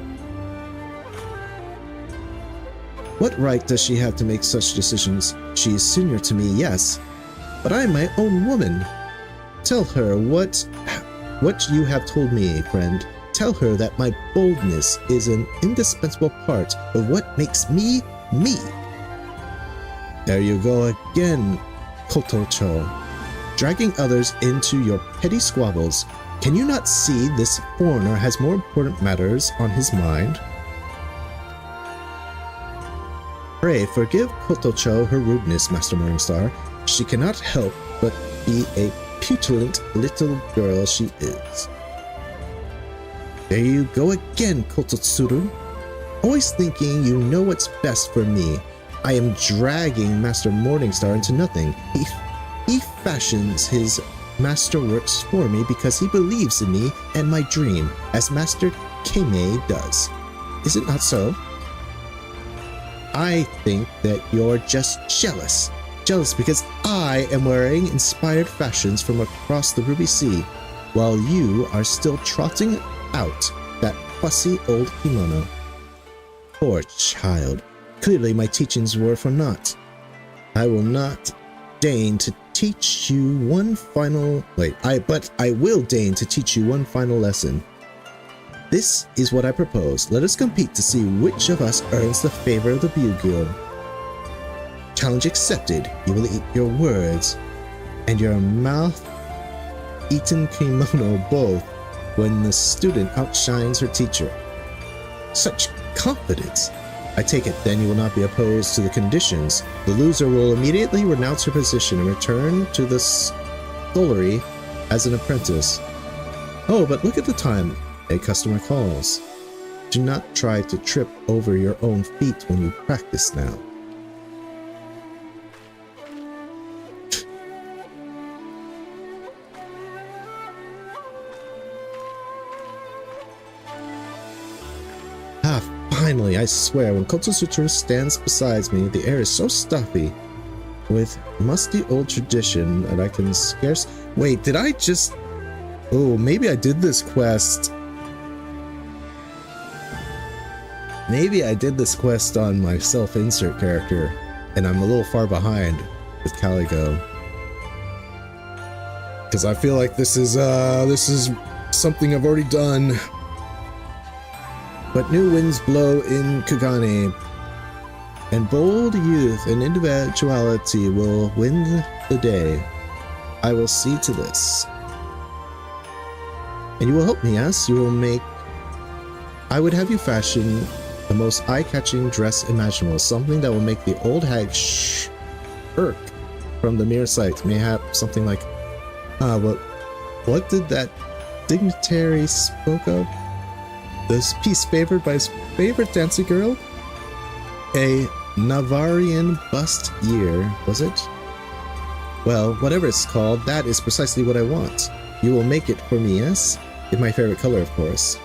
What right does she have to make such decisions? She is senior to me, yes, but I am my own woman. Tell her what you have told me, friend. Tell her that my boldness is an indispensable part of what makes me, me. There you go again, Kotocho, dragging others into your petty squabbles. Can you not see this foreigner has more important matters on his mind? Pray forgive Kotocho her rudeness, Master Morningstar. She cannot help but be a petulant little girl she is. There you go again, Kototsuru. Always thinking you know what's best for me. I am dragging Master Morningstar into nothing. He fashions his masterworks for me because he believes in me and my dream, as Master Kame does. Is it not so? I think that you're just jealous. Jealous because I am wearing inspired fashions from across the Ruby Sea, while you are still trotting out that fussy old kimono. Poor child. Clearly my teachings were for naught. I will not deign to teach you one final... but I will deign to teach you one final lesson. This is what I propose. Let us compete to see which of us earns the favor of the Bugle. Challenge accepted. You will eat your words and your mouth-eaten kimono both when the student outshines her teacher. Such confidence! I take it then you will not be opposed to the conditions. The loser will immediately renounce her position and return to the scullery as an apprentice. Oh, but look at the time. A customer calls. Do not try to trip over your own feet when you practice now. Finally, I swear, when Kototsuru stands beside me, the air is so stuffy with musty old tradition that I can scarce... Wait, did I just... Oh, maybe I did this quest. Maybe I did this quest on my self-insert character, and I'm a little far behind with Caligo. Because I feel like this is something I've already done. But new winds blow in Kagane, and bold youth and individuality will win the day. I will see to this. And you will help me, yes? You will make... I would have you fashion the most eye-catching dress imaginable, something that will make the old hag irk from the mere sight. Mayhap something like, what did that dignitary spoke of? This piece favored by his favorite dancing girl? A Navarian bust year, was it? Well, whatever it's called, that is precisely what I want. You will make it for me, yes? In my favorite color, of course.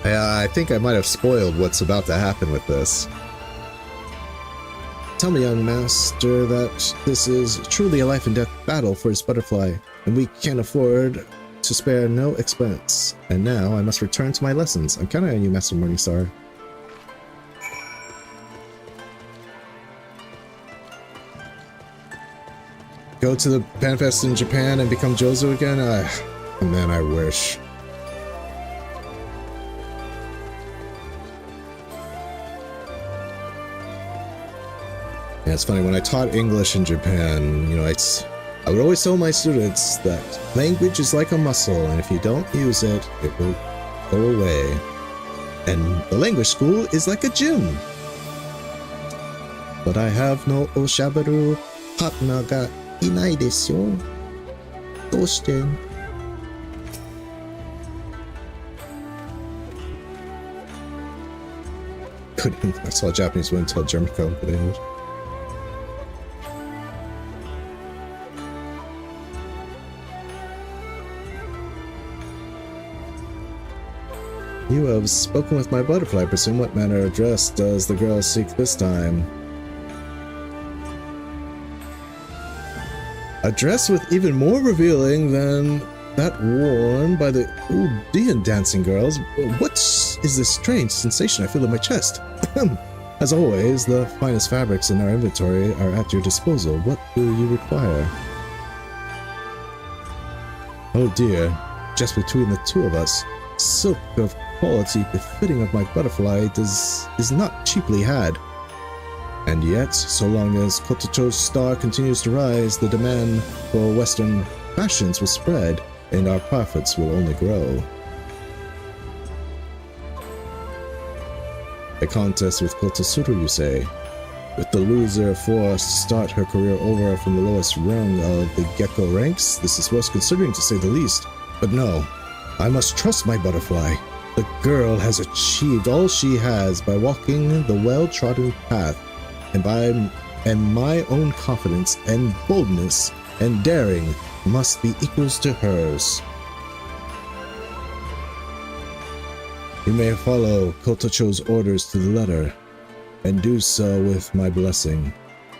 I think I might have spoiled what's about to happen with this. Tell me, young master, that this is truly a life and death battle for his butterfly, and we can afford to spare no expense. And now I must return to my lessons. I'm counting on you, Master Morningstar. Go to the Panfest in Japan and become Jozo again? Man, I wish. Yeah, it's funny, when I taught English in Japan, you know, I would always tell my students that language is like a muscle, and if you don't use it, it will go away. And the language school is like a gym. But I have no oshaberu partner ga inai desu yo. Doushite? I saw a Japanese woman tell a German girl good English. You have spoken with my butterfly. Presume what manner of dress does the girl seek this time? A dress with even more revealing than that worn by the Udian dancing girls. What is this strange sensation I feel in my chest? As always, the finest fabrics in our inventory are at your disposal. What do you require? Oh dear, just between the two of us, silk of quality befitting of my butterfly is not cheaply had. And yet, so long as Kotocho's star continues to rise, the demand for Western fashions will spread, and our profits will only grow. A contest with Kotosuru, you say? With the loser forced to start her career over from the lowest rung of the gecko ranks? This is worth considering, to say the least. But no, I must trust my butterfly. The girl has achieved all she has by walking the well-trodden path, and my own confidence and boldness and daring must be equals to hers. You may follow Kotocho's orders to the letter, and do so with my blessing.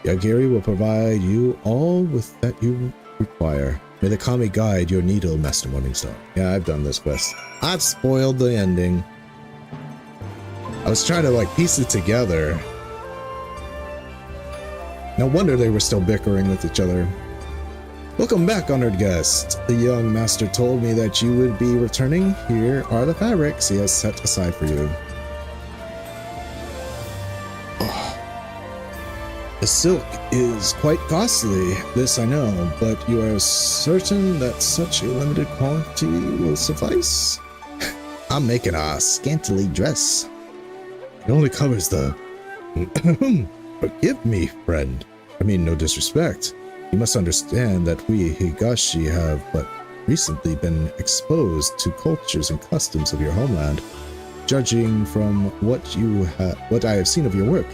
Yagiri will provide you all with that you require. May the kami guide your needle, Master Morningstar. Yeah, I've done this quest. I've spoiled the ending. I was trying to piece it together. No wonder they were still bickering with each other. Welcome back, honored guest. The young master told me that you would be returning. Here are the fabrics he has set aside for you. The silk is quite costly, this I know, but you are certain that such a limited quantity will suffice? I'm making a scantily dress. It only covers the... Forgive me, friend. I mean, no disrespect. You must understand that we Higashi have but recently been exposed to cultures and customs of your homeland. Judging from what I have seen of your work,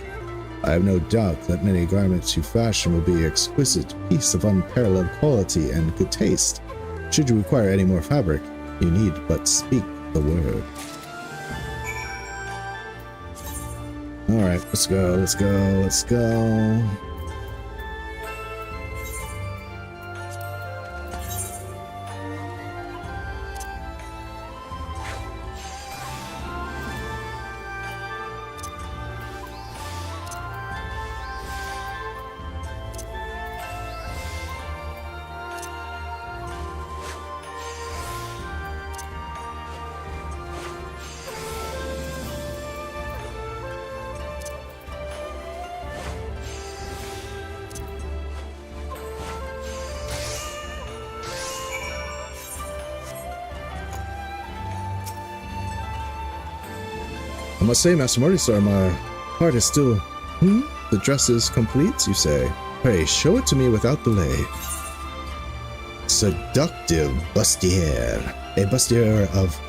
I have no doubt that many garments you fashion will be exquisite piece of unparalleled quality and good taste. Should you require any more fabric, you need but speak the word. Alright, let's go. I must say, Master Morningstar, my heart is still... The dress is complete, you say? Pray, show it to me without delay. Seductive bustier. A bustier of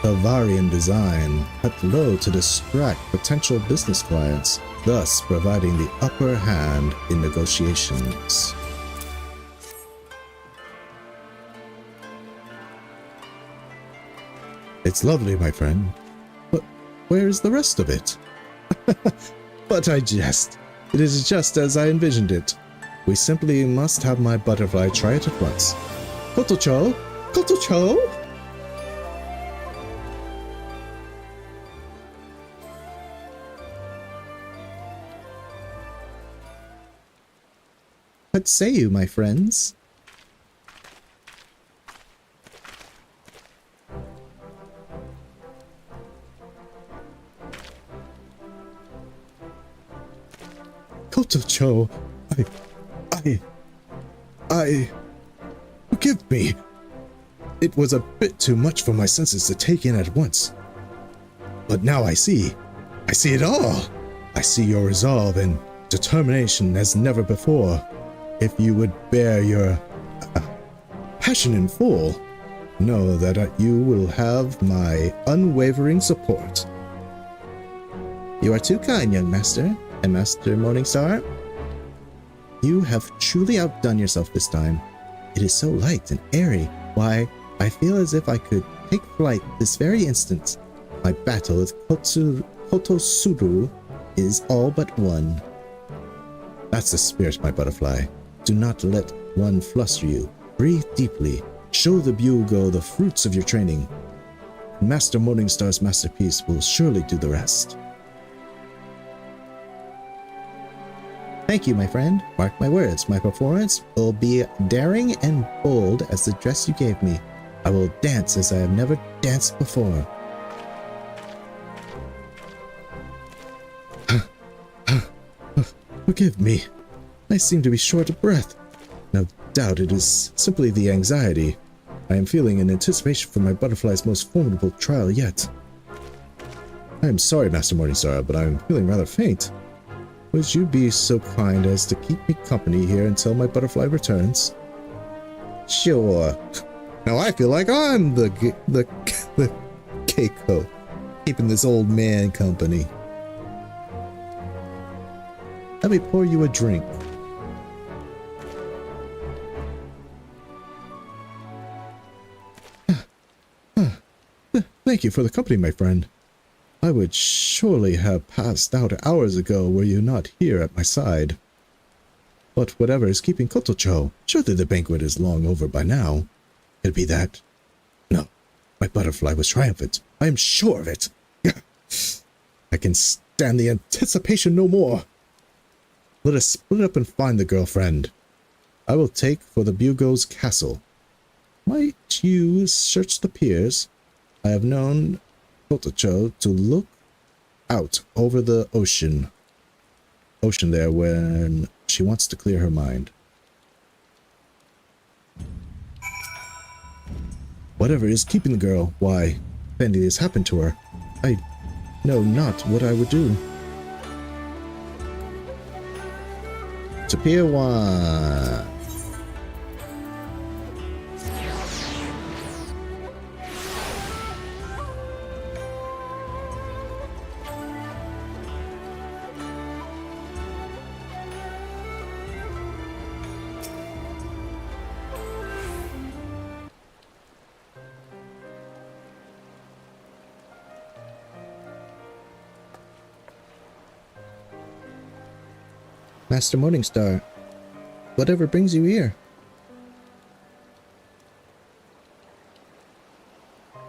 A Varian design cut low to distract potential business clients, thus providing the upper hand in negotiations. It's lovely, my friend, but where is the rest of it? But I jest. It is just as I envisioned it. We simply must have my butterfly try it at once. Kotocho? Kotocho? What say you, my friends? Kotocho, forgive me. It was a bit too much for my senses to take in at once. But now I see it all. I see your resolve and determination as never before. If you would bear your passion in full, know that you will have my unwavering support. You are too kind, young master. And Master Morningstar, you have truly outdone yourself this time. It is so light and airy. Why, I feel as if I could take flight this very instant. My battle with Kotosuru is all but won. That's the spirit, my butterfly. Do not let one fluster you. Breathe deeply. Show the bugle the fruits of your training. Master Morningstar's masterpiece will surely do the rest. Thank you, my friend. Mark my words, my performance will be daring and bold as the dress you gave me. I will dance as I have never danced before. Forgive me. I seem to be short of breath. No doubt it is simply the anxiety I am feeling in anticipation for my butterfly's most formidable trial yet. I am sorry, Master Morningstar, but I am feeling rather faint. Would you be so kind as to keep me company here until my butterfly returns? Sure. Now I feel like I'm the Keiko, keeping this old man company. Let me pour you a drink. Thank you for the company, my friend. I would surely have passed out hours ago were you not here at my side. But whatever is keeping Kotocho, surely the banquet is long over by now. Could it be that? No, my butterfly was triumphant. I am sure of it. I can stand the anticipation no more. Let us split up and find the girlfriend. I will take for the Bugle's castle. Might you search the piers? I have known Kotocho to look out over the ocean there when she wants to clear her mind. Whatever is keeping the girl, why, if anything has happened to her, I know not what I would do. To Pier 1. Master Morningstar, whatever brings you here?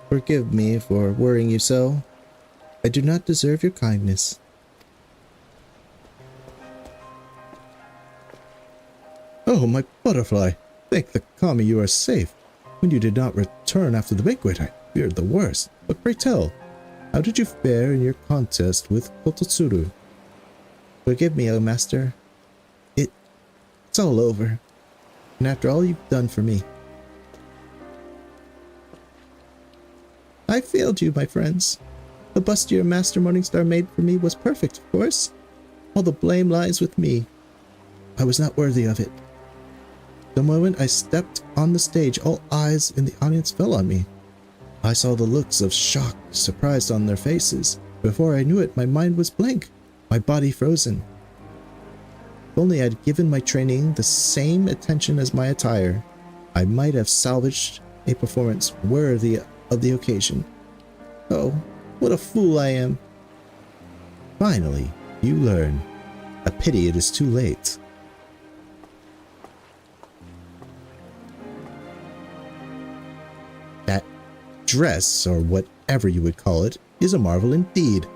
Forgive me for worrying you so. I do not deserve your kindness. Oh, my butterfly! Thank the kami you are safe. When you did not return after the banquet, I feared the worst. But pray tell, how did you fare in your contest with Kototsuru? Forgive me, O Master. It's all over. And after all you've done for me. I failed you, my friends. The bust your Master Morningstar made for me was perfect, of course. All the blame lies with me. I was not worthy of it. The moment I stepped on the stage, all eyes in the audience fell on me. I saw the looks of shock, surprise on their faces. Before I knew it, my mind was blank, my body frozen. If only I'd given my training the same attention as my attire, I might have salvaged a performance worthy of the occasion. Oh, what a fool I am. Finally, you learn. A pity it is too late. That dress, or whatever you would call it, is a marvel indeed.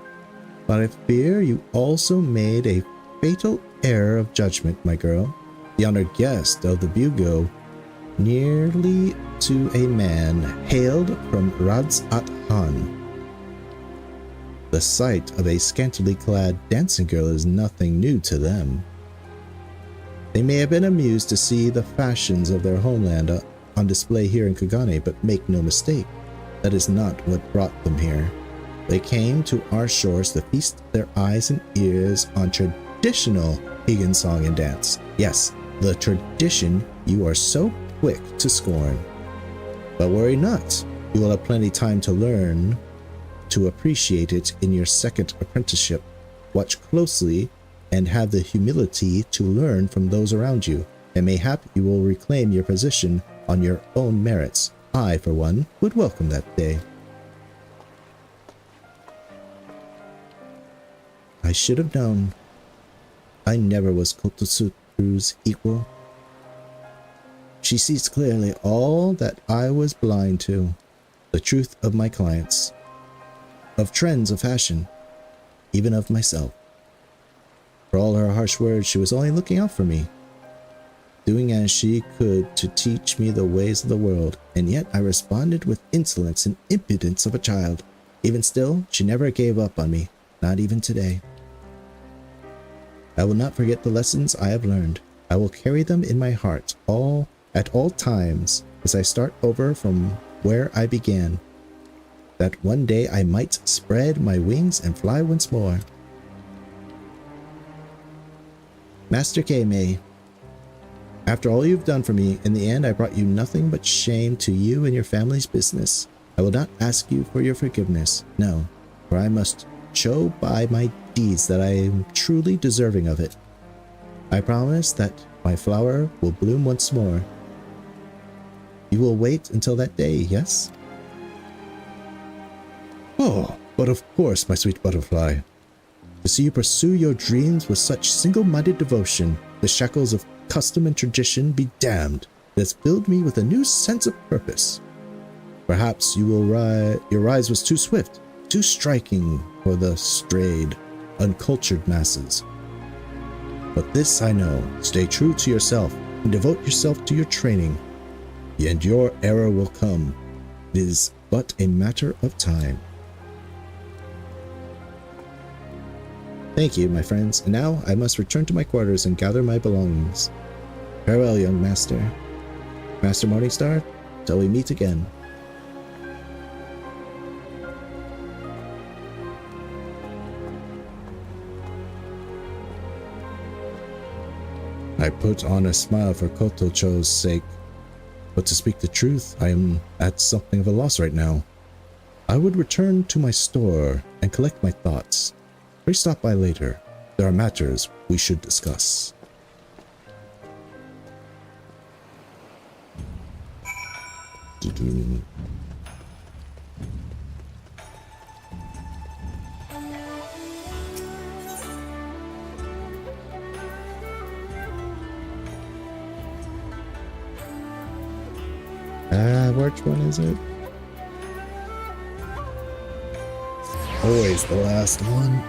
But I fear you also made a fatal error of judgment, my girl. The honored guest of the Bugo, nearly to a man, hailed from Radz-at-Han. The sight of a scantily clad dancing girl is nothing new to them. They may have been amused to see the fashions of their homeland on display here in Kagane, but make no mistake, that is not what brought them here. They came to our shores to feast their eyes and ears on traditional pagan song and dance. Yes, the tradition you are so quick to scorn. But worry not, you will have plenty time to learn to appreciate it in your second apprenticeship. Watch closely and have the humility to learn from those around you, and mayhap you will reclaim your position on your own merits. I, for one, would welcome that day. I should have known. I never was Kototsuru's equal. She sees clearly all that I was blind to, the truth of my clients, of trends of fashion, even of myself. For all her harsh words, she was only looking out for me, doing as she could to teach me the ways of the world, and yet I responded with insolence and impudence of a child. Even still, she never gave up on me, not even today. I will not forget the lessons I have learned. I will carry them in my heart at all times as I start over from where I began, that one day I might spread my wings and fly once more. Master Keimei, after all you've done for me, in the end I brought you nothing but shame to you and your family's business. I will not ask you for your forgiveness, no, for I must show by my deeds that I am truly deserving of it. I promise that my flower will bloom once more. You will wait until that day, yes? Oh, but of course, my sweet butterfly. To see you pursue your dreams with such single-minded devotion, the shackles of custom and tradition be damned. It has filled me with a new sense of purpose. Perhaps your rise was too swift, too striking for the strayed, uncultured masses. But this I know, stay true to yourself and devote yourself to your training, and your era will come. It is but a matter of time. Thank you, my friends, and now I must return to my quarters and gather my belongings. Farewell, young master. Master Morningstar, till we meet again. I put on a smile for Kotocho's sake, but to speak the truth, I am at something of a loss right now. I would return to my store and collect my thoughts. Please stop by later. There are matters we should discuss. Which one is it? Always the last one.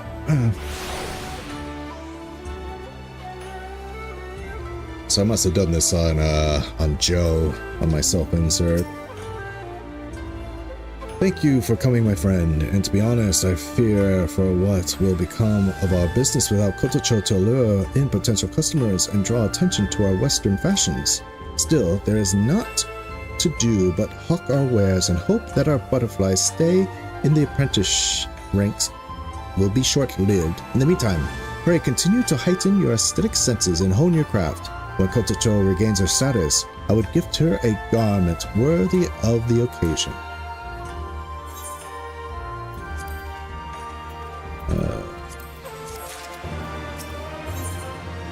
So I must have done this on Joe, on my self-insert. Thank you for coming, my friend, and to be honest, I fear for what will become of our business without Kotocho to lure in potential customers and draw attention to our Western fashions. Still, there is not to do but hawk our wares and hope that our butterflies stay in the apprentice ranks will be short-lived. In the meantime, pray continue to heighten your aesthetic senses and hone your craft. When Kotocho regains her status, I would gift her a garment worthy of the occasion.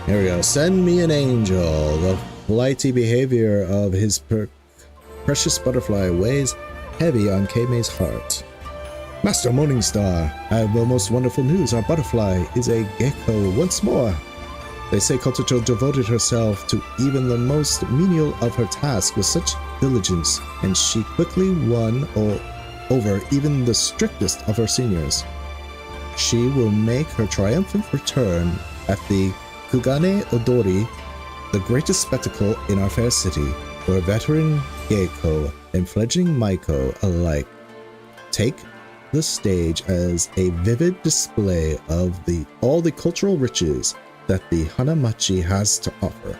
Here we go. Send me an angel. The flighty behavior of his precious butterfly weighs heavy on Keime's heart. Master Morningstar, I have the most wonderful news. Our butterfly is a gecko once more. They say Kotocho devoted herself to even the most menial of her tasks with such diligence, and she quickly won over even the strictest of her seniors. She will make her triumphant return at the Kugane Odori, the greatest spectacle in our fair city, where veteran Geiko and fledgling Maiko alike take the stage as a vivid display of all the cultural riches that the Hanamachi has to offer.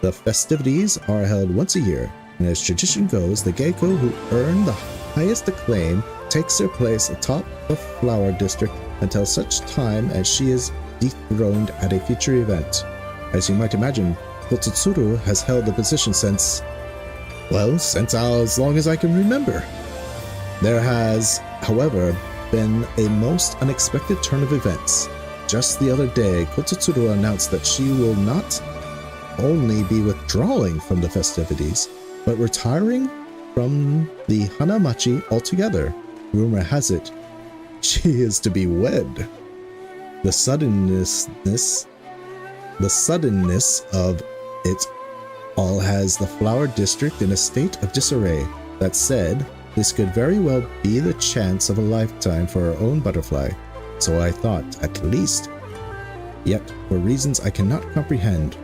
The festivities are held once a year, and as tradition goes, the Geiko who earn the highest acclaim takes their place atop the flower district until such time as she is dethroned at a future event. As you might imagine, Kototsuru has held the position since as long as I can remember. There has, however, been a most unexpected turn of events. Just the other day, Kototsuru announced that she will not only be withdrawing from the festivities, but retiring from the Hanamachi altogether. Rumor has it, she is to be wed. The suddenness of it all has the flower district in a state of disarray. That said, this could very well be the chance of a lifetime for our own butterfly. So I thought, at least. Yet, for reasons I cannot comprehend,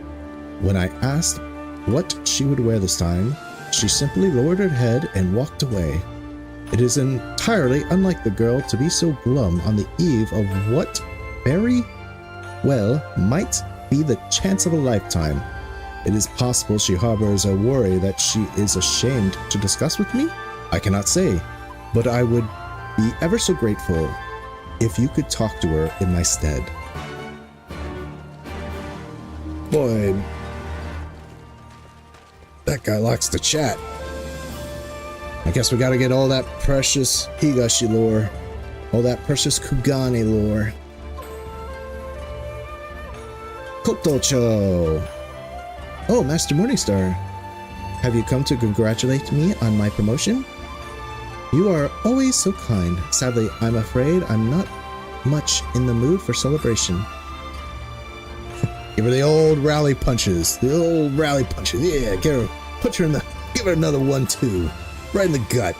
when I asked what she would wear this time, she simply lowered her head and walked away. It is entirely unlike the girl to be so glum on the eve of what very well might be the chance of a lifetime. It is possible she harbors a worry that she is ashamed to discuss with me? I cannot say, but I would be ever so grateful if you could talk to her in my stead. Boy, that guy likes to chat. I guess we gotta get all that precious Higashi lore, all that precious Kugane lore. Kotocho! Oh, Master Morningstar, have you come to congratulate me on my promotion? You are always so kind. Sadly, I'm afraid I'm not much in the mood for celebration. Give her the old rally punches. The old rally punches. Yeah, give her another one too. Right in the gut.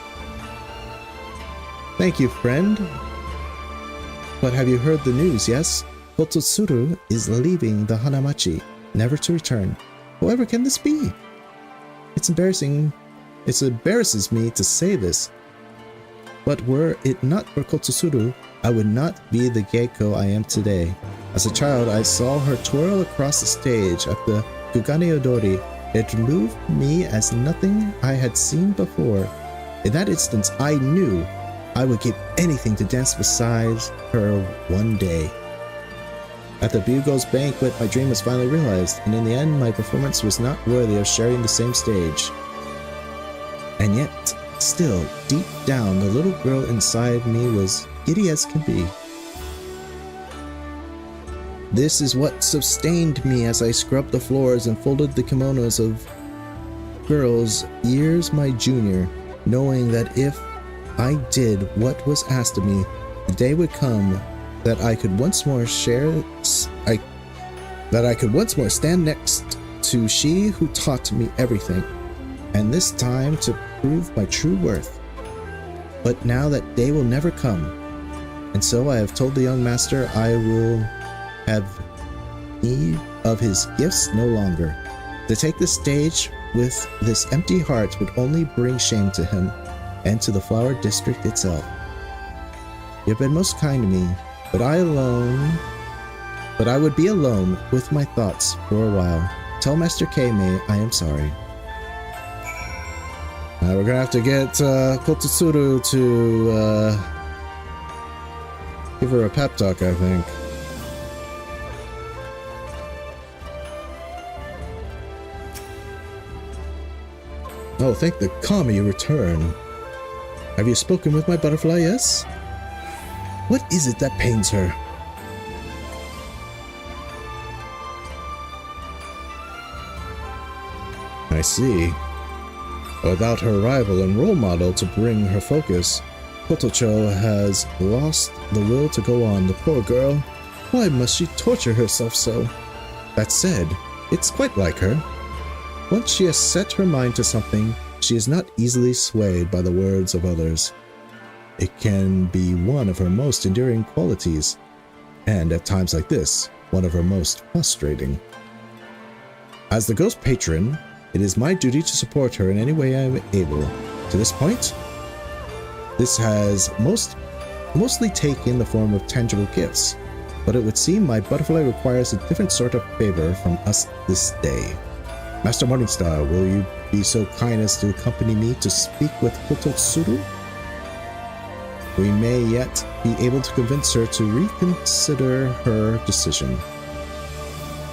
Thank you, friend. But have you heard the news, yes? Kototsuru is leaving the Hanamachi, never to return. However can this be? It embarrasses me to say this. But were it not for Kototsuru, I would not be the Geiko I am today. As a child, I saw her twirl across the stage at the Kugane Odori. It moved me as nothing I had seen before. In that instance, I knew I would give anything to dance beside her one day. At the Bugle's banquet, my dream was finally realized, and in the end, my performance was not worthy of sharing the same stage. And yet, still, deep down, the little girl inside me was giddy as can be. This is what sustained me as I scrubbed the floors and folded the kimonos of girls years my junior, knowing that if I did what was asked of me, the day would come that I could once more stand next to she who taught me everything, and this time to prove my true worth. But now that day will never come, and so I have told the young master I will have need of his gifts no longer. To take the stage with this empty heart would only bring shame to him and to the flower district itself. You have been most kind to me, but I would be alone with my thoughts for a while. Tell Master Keimei I am sorry. We're gonna have to get Kototsuru to give her a pep talk, I think. Oh, thank the Kami you return. Have you spoken with my butterfly, yes? What is it that pains her? I see. Without her rival and role model to bring her focus, Kotocho has lost the will to go on. The poor girl. Why must she torture herself so? That said, it's quite like her. Once she has set her mind to something, she is not easily swayed by the words of others. It can be one of her most enduring qualities, and at times like this, one of her most frustrating. As the ghost patron, it is my duty to support her in any way I am able. To this point, this has mostly taken the form of tangible gifts, but it would seem my butterfly requires a different sort of favor from us this day. Master Morningstar, will you be so kind as to accompany me to speak with Kototsuru? We may yet be able to convince her to reconsider her decision.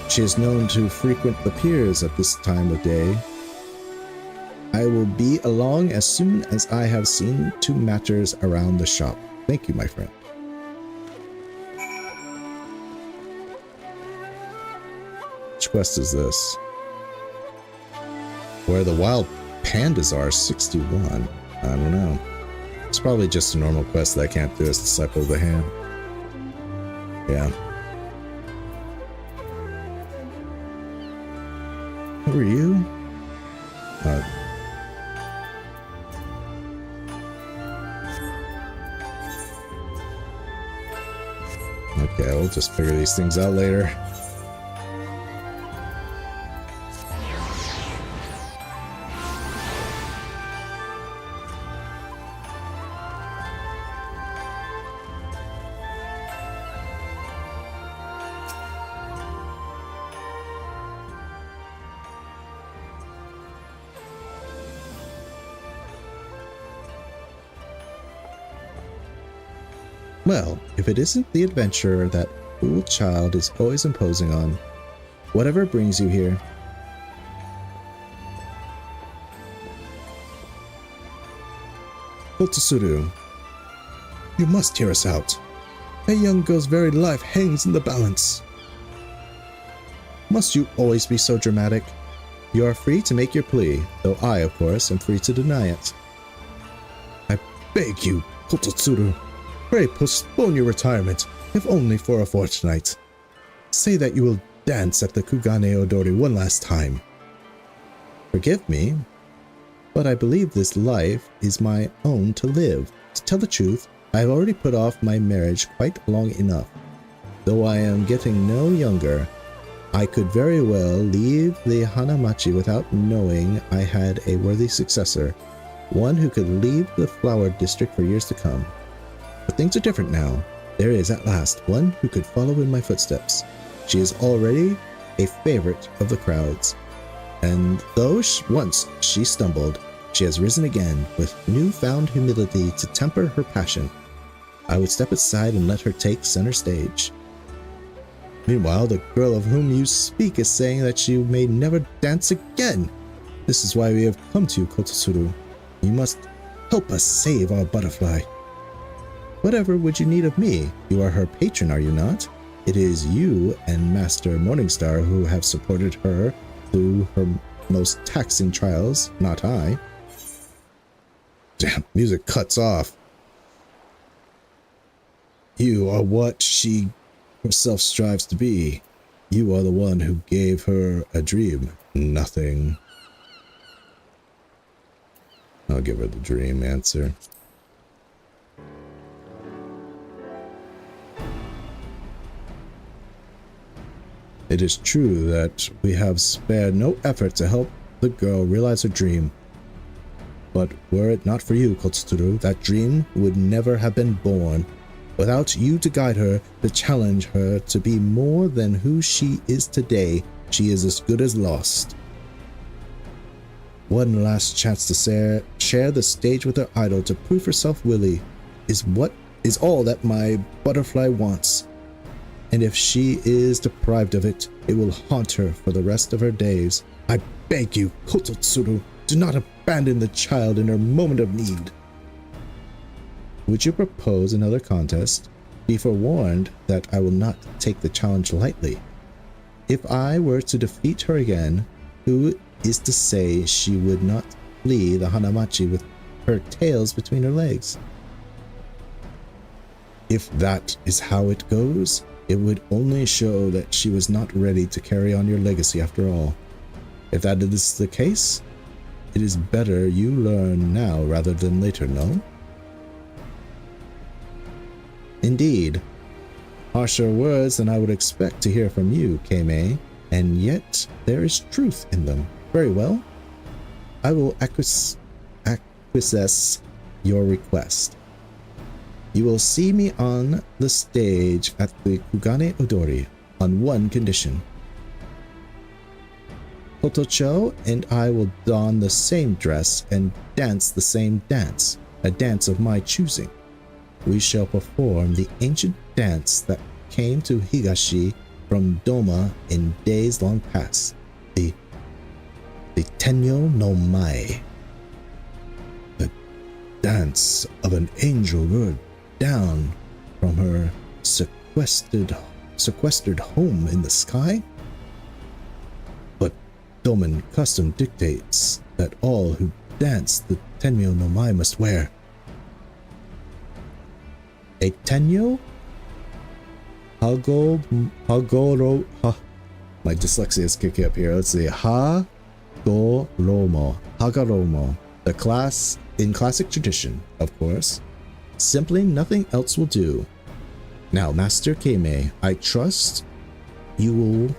She is known to frequent the piers at this time of day. I will be along as soon as I have seen to matters around the shop. Thank you, my friend. Which quest is this? Where the wild pandas are, 61. I don't know. It's probably just a normal quest that I can't do as Disciple of the Hand. Yeah. Who are you? Okay, we'll just figure these things out later. Well, if it isn't the adventurer that fool child is always imposing on, whatever brings you here. Kototsuru, you must hear us out. That young girl's very life hangs in the balance. Must you always be so dramatic? You are free to make your plea, though I, of course, am free to deny it. I beg you, Kototsuru. Pray postpone your retirement, if only for a fortnight. Say that you will dance at the Kugane Odori one last time. Forgive me, but I believe this life is my own to live. To tell the truth, I have already put off my marriage quite long enough. Though I am getting no younger, I could very well leave the Hanamachi without knowing I had a worthy successor, one who could lead the flower district for years to come. But things are different now. There is at last one who could follow in my footsteps. She is already a favorite of the crowds. And though once she stumbled, she has risen again with newfound humility to temper her passion. I would step aside and let her take center stage. Meanwhile, the girl of whom you speak is saying that she may never dance again. This is why we have come to you, Kototsuru. You must help us save our butterfly. Whatever would you need of me? You are her patron, are you not? It is you and Master Morningstar who have supported her through her most taxing trials, not I. Damn, music cuts off. You are what she herself strives to be. You are the one who gave her a dream. Nothing. I'll give her the dream answer. It is true that we have spared no effort to help the girl realize her dream. But were it not for you, Kototsuru, that dream would never have been born. Without you to guide her, to challenge her to be more than who she is today, she is as good as lost. One last chance to share the stage with her idol to prove herself willing is all that my butterfly wants. And if she is deprived of it, it will haunt her for the rest of her days. I beg you, Kototsuru, do not abandon the child in her moment of need. Would you propose another contest? Be forewarned that I will not take the challenge lightly. If I were to defeat her again, Who is to say she would not flee the Hanamachi with her tails between her legs? If that is how it goes, it would only show that she was not ready to carry on your legacy after all. If that is the case, it is better you learn now rather than later, no? Indeed. Harsher words than I would expect to hear from you, Kei-mei, and yet there is truth in them. Very well. I will acquiesce your request. You will see me on the stage at the Kugane Odori on one condition. Kotocho and I will don the same dress and dance the same dance, a dance of my choosing. We shall perform the ancient dance that came to Higashi from Doma in days long past, the Tenyo no Mai. The dance of an angel lured down from her sequestered home in the sky? But Doman custom dictates that all who dance the Tenyo no Mai must wear a Tenyo? Hagoro. My dyslexia is kicking up here. Let's see. Hagoromo. The class in classic tradition, of course. Simply nothing else will do. Now, Master Kei-mei, I trust you will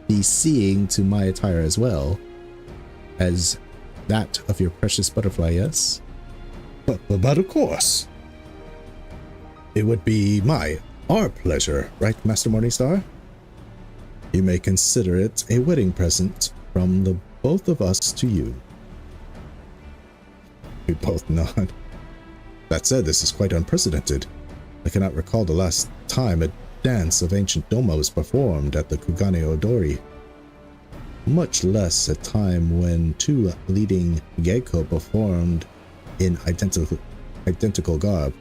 be seeing to my attire as well as that of your precious butterfly, yes? But of course. It would be our pleasure, right, Master Morningstar? You may consider it a wedding present from the both of us to you. We both nod. That said, this is quite unprecedented. I cannot recall the last time a dance of ancient Doma was performed at the Kugane Odori, much less a time when two leading Geiko performed in identical garb.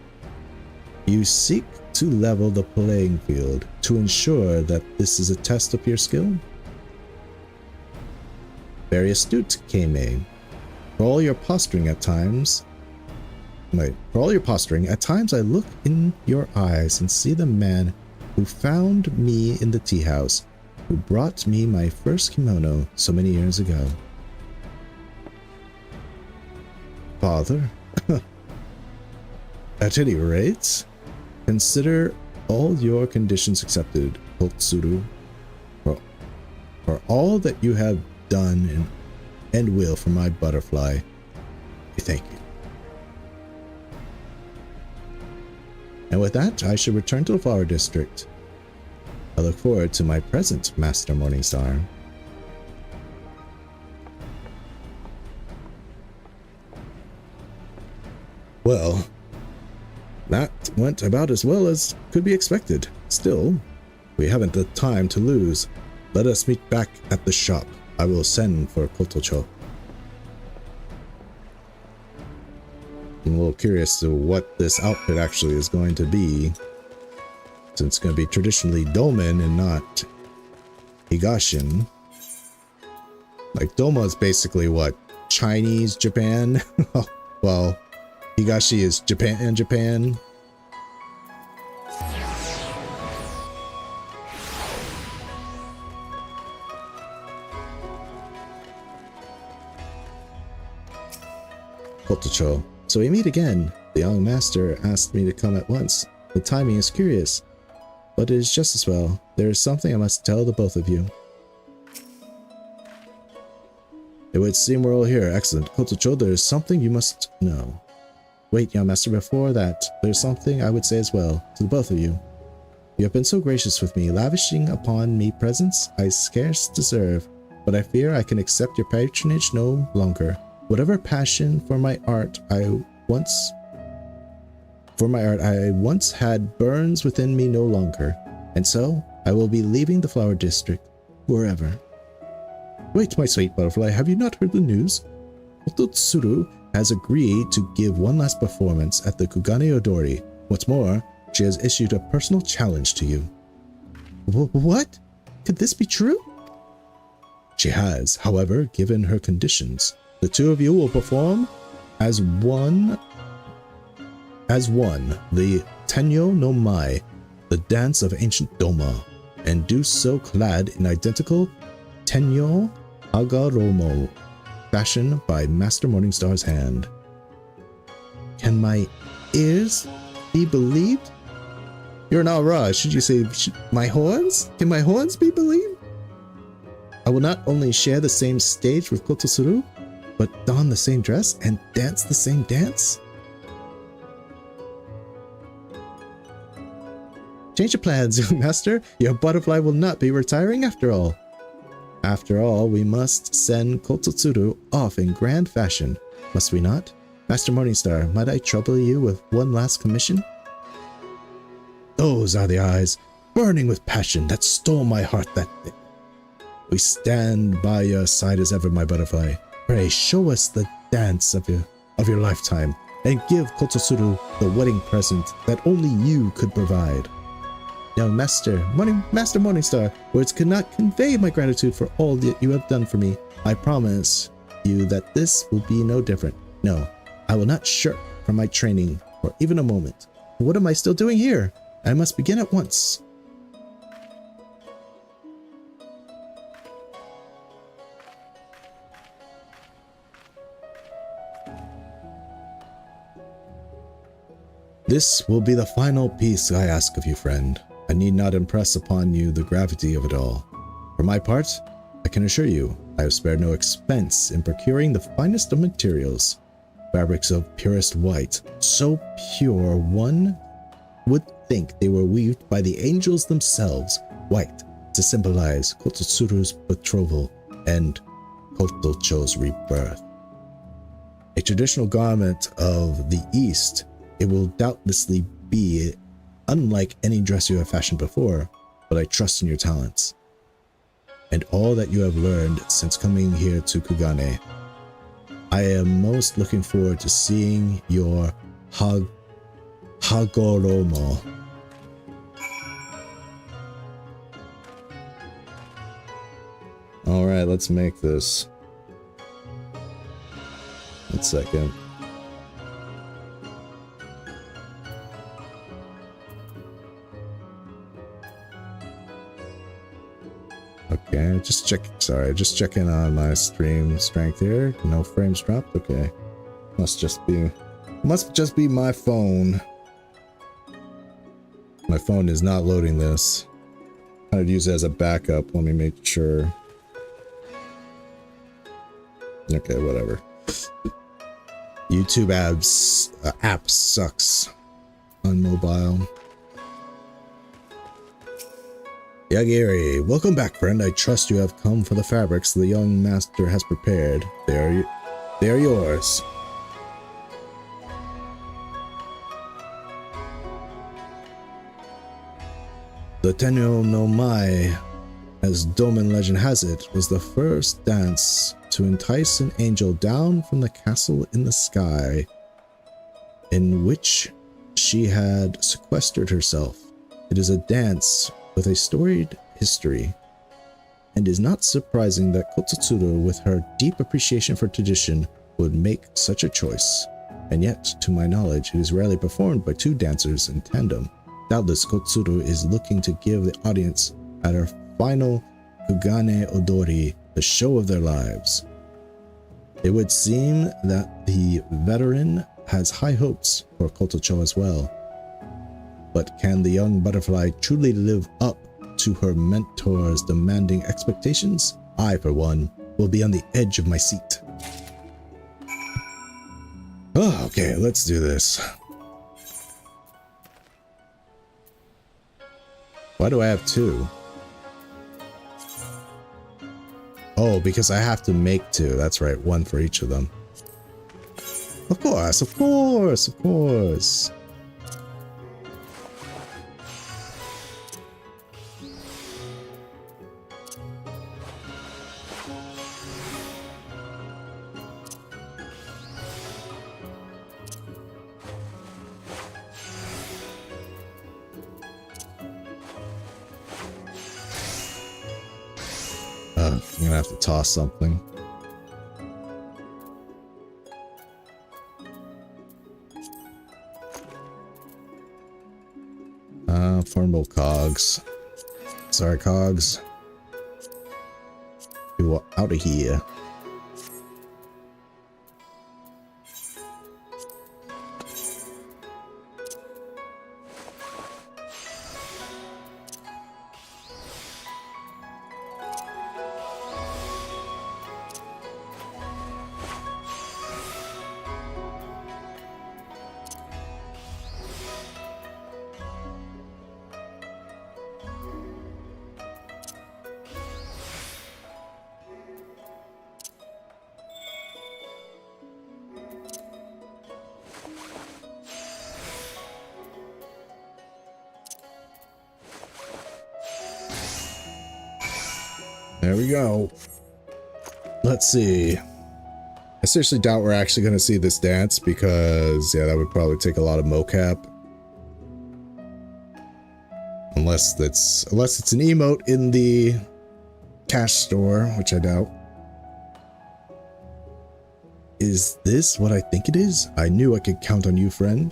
You seek to level the playing field to ensure that this is a test of your skill? Very astute, Kei-mei. For all your posturing, at times I look in your eyes and see the man who found me in the tea house, who brought me my first kimono so many years ago. Father? At any rate, consider all your conditions accepted, Kotsuru, for all that you have done and will for my butterfly. We thank you. And with that, I shall return to the Flower District. I look forward to my present, Master Morningstar. Well, that went about as well as could be expected. Still, we haven't the time to lose. Let us meet back at the shop. I will send for Kotocho. I'm a little curious to what this outfit actually is going to be, since it's going to be traditionally Doman and not Higashin. Like, Doma is basically what? Chinese Japan? Well, Higashi is Japan. Kotocho. So we meet again. The young master asked me to come at once. The timing is curious, but it is just as well. There is something I must tell the both of you. It would seem we're all here. Excellent. Kotocho, there is something you must know. Wait, young master, before that, there's something I would say as well, to the both of you. You have been so gracious with me, lavishing upon me presents I scarce deserve, but I fear I can accept your patronage no longer. Whatever passion for my art I once had burns within me no longer, and so I will be leaving the Flower District forever. Wait, my sweet butterfly, have you not heard the news? Ototsuru has agreed to give one last performance at the Kugane Odori. What's more, she has issued a personal challenge to you. What? Could this be true? She has, however, given her conditions. The two of you will perform as one, the Tenyo no Mai, the dance of ancient Doma, and do so clad in identical Tenyo Hagaromo, fashioned by Master Morningstar's hand. Can my ears be believed? You're an Ara. Should you say my horns? Can my horns be believed? I will not only share the same stage with Kototsuru, but don the same dress and dance the same dance? Change of plans, Master. Your butterfly will not be retiring after all. After all, we must send Kototsuru off in grand fashion, must we not? Master Morningstar, might I trouble you with one last commission? Those are the eyes, burning with passion, that stole my heart that day. We stand by your side as ever, my butterfly. Pray, show us the dance of your lifetime, and give Kototsuru the wedding present that only you could provide. Now, Master Morningstar, words cannot convey my gratitude for all that you have done for me. I promise you that this will be no different. No, I will not shirk from my training for even a moment. What am I still doing here? I must begin at once. This will be the final piece I ask of you, friend. I need not impress upon you the gravity of it all. For my part, I can assure you, I have spared no expense in procuring the finest of materials. Fabrics of purest white, so pure one would think they were weaved by the angels themselves. White to symbolize Kototsuru's betrothal and Kotocho's rebirth. A traditional garment of the East, it will doubtlessly be unlike any dress you have fashioned before, but I trust in your talents and all that you have learned since coming here to Kugane. I am most looking forward to seeing your Hagoromo. All right, let's make this. 1 second. Okay, just checking on my stream strength here. No frames dropped. Okay, must just be my phone. My phone is not loading this. I'd use it as a backup. Let me make sure. Okay, whatever. YouTube app sucks on mobile. Yagiri, welcome back, friend. I trust you have come for the fabrics the young master has prepared. They are yours. The Tenyo no Mai, as Doman legend has it, was the first dance to entice an angel down from the castle in the sky, in which she had sequestered herself. It is a dance with a storied history, and is not surprising that Kototsuru, with her deep appreciation for tradition, would make such a choice. And yet, to my knowledge, it is rarely performed by two dancers in tandem. Doubtless Kototsuru is looking to give the audience at her final Kugane Odori the show of their lives. It would seem that the veteran has high hopes for Kotocho as well. But can the young butterfly truly live up to her mentor's demanding expectations? I, for one, will be on the edge of my seat. Oh, okay, let's do this. Why do I have two? Oh, because I have to make two. That's right, one for each of them. Of course, of course, of course. I'm gonna have to toss something. Formable cogs. Sorry, cogs. You are out of here. There we go. Let's see. I seriously doubt we're actually going to see this dance because, yeah, that would probably take a lot of mocap. Unless it's an emote in the cash store, which I doubt. Is this what I think it is? I knew I could count on you, friend.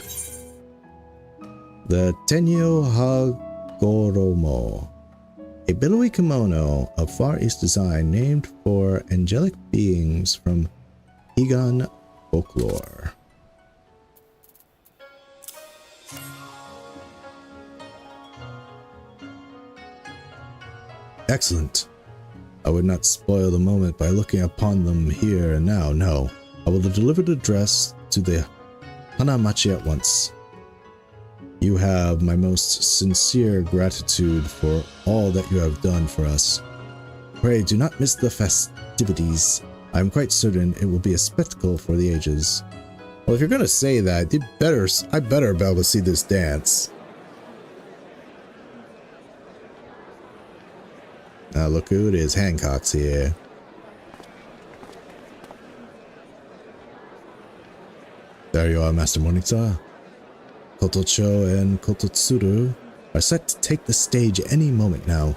The Tenyo Hagoromo. A billowy kimono of Far East design named for angelic beings from Egon folklore. Excellent. I would not spoil the moment by looking upon them here and now. No, I will deliver the dress to the Hanamachi at once. You have my most sincere gratitude for all that you have done for us. Pray do not miss the festivities. I am quite certain it will be a spectacle for the ages. Well, if you're gonna say that, I better be able to see this dance. Now look who it is, Hancock's here. There you are, Master Morningstar. Kotocho and Kototsuru are set to take the stage any moment now.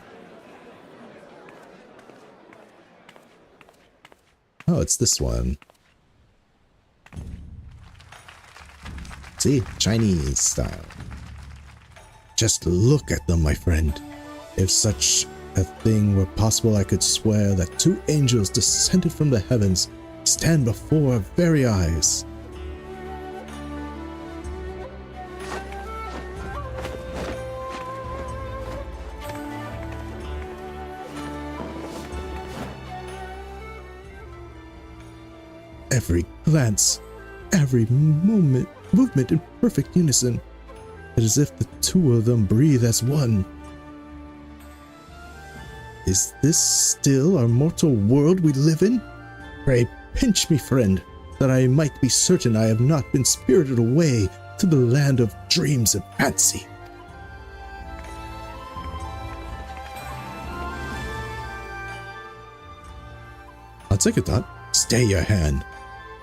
Oh, it's this one. See, Chinese style. Just look at them, my friend. If such a thing were possible, I could swear that two angels descended from the heavens stand before our very eyes. Every glance, every movement in perfect unison. It is as if the two of them breathe as one. Is this still our mortal world we live in? Pray pinch me, friend, that I might be certain I have not been spirited away to the land of dreams and fancy. I'll take it, Dot. Stay your hand.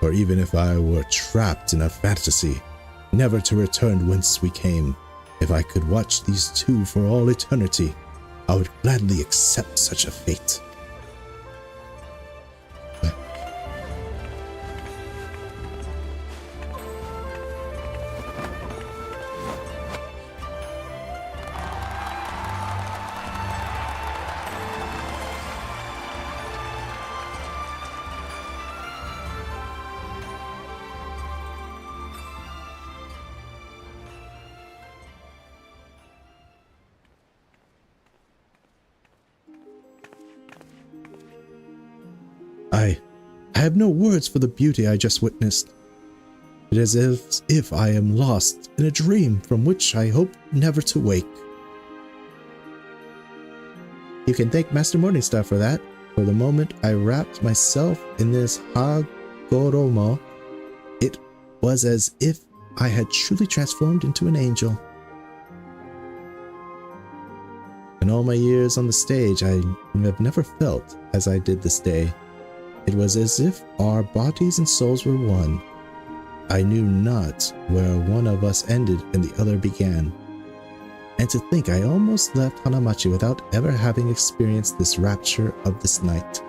For even if I were trapped in a fantasy, never to return whence we came, if I could watch these two for all eternity, I would gladly accept such a fate. I have no words for the beauty I just witnessed. It is as if I am lost in a dream from which I hope never to wake. You can thank Master Morningstar for that. For the moment I wrapped myself in this Hagoromo, it was as if I had truly transformed into an angel. In all my years on the stage, I have never felt as I did this day. It was as if our bodies and souls were one. I knew not where one of us ended and the other began. And to think I almost left Hanamachi without ever having experienced this rapture of this night.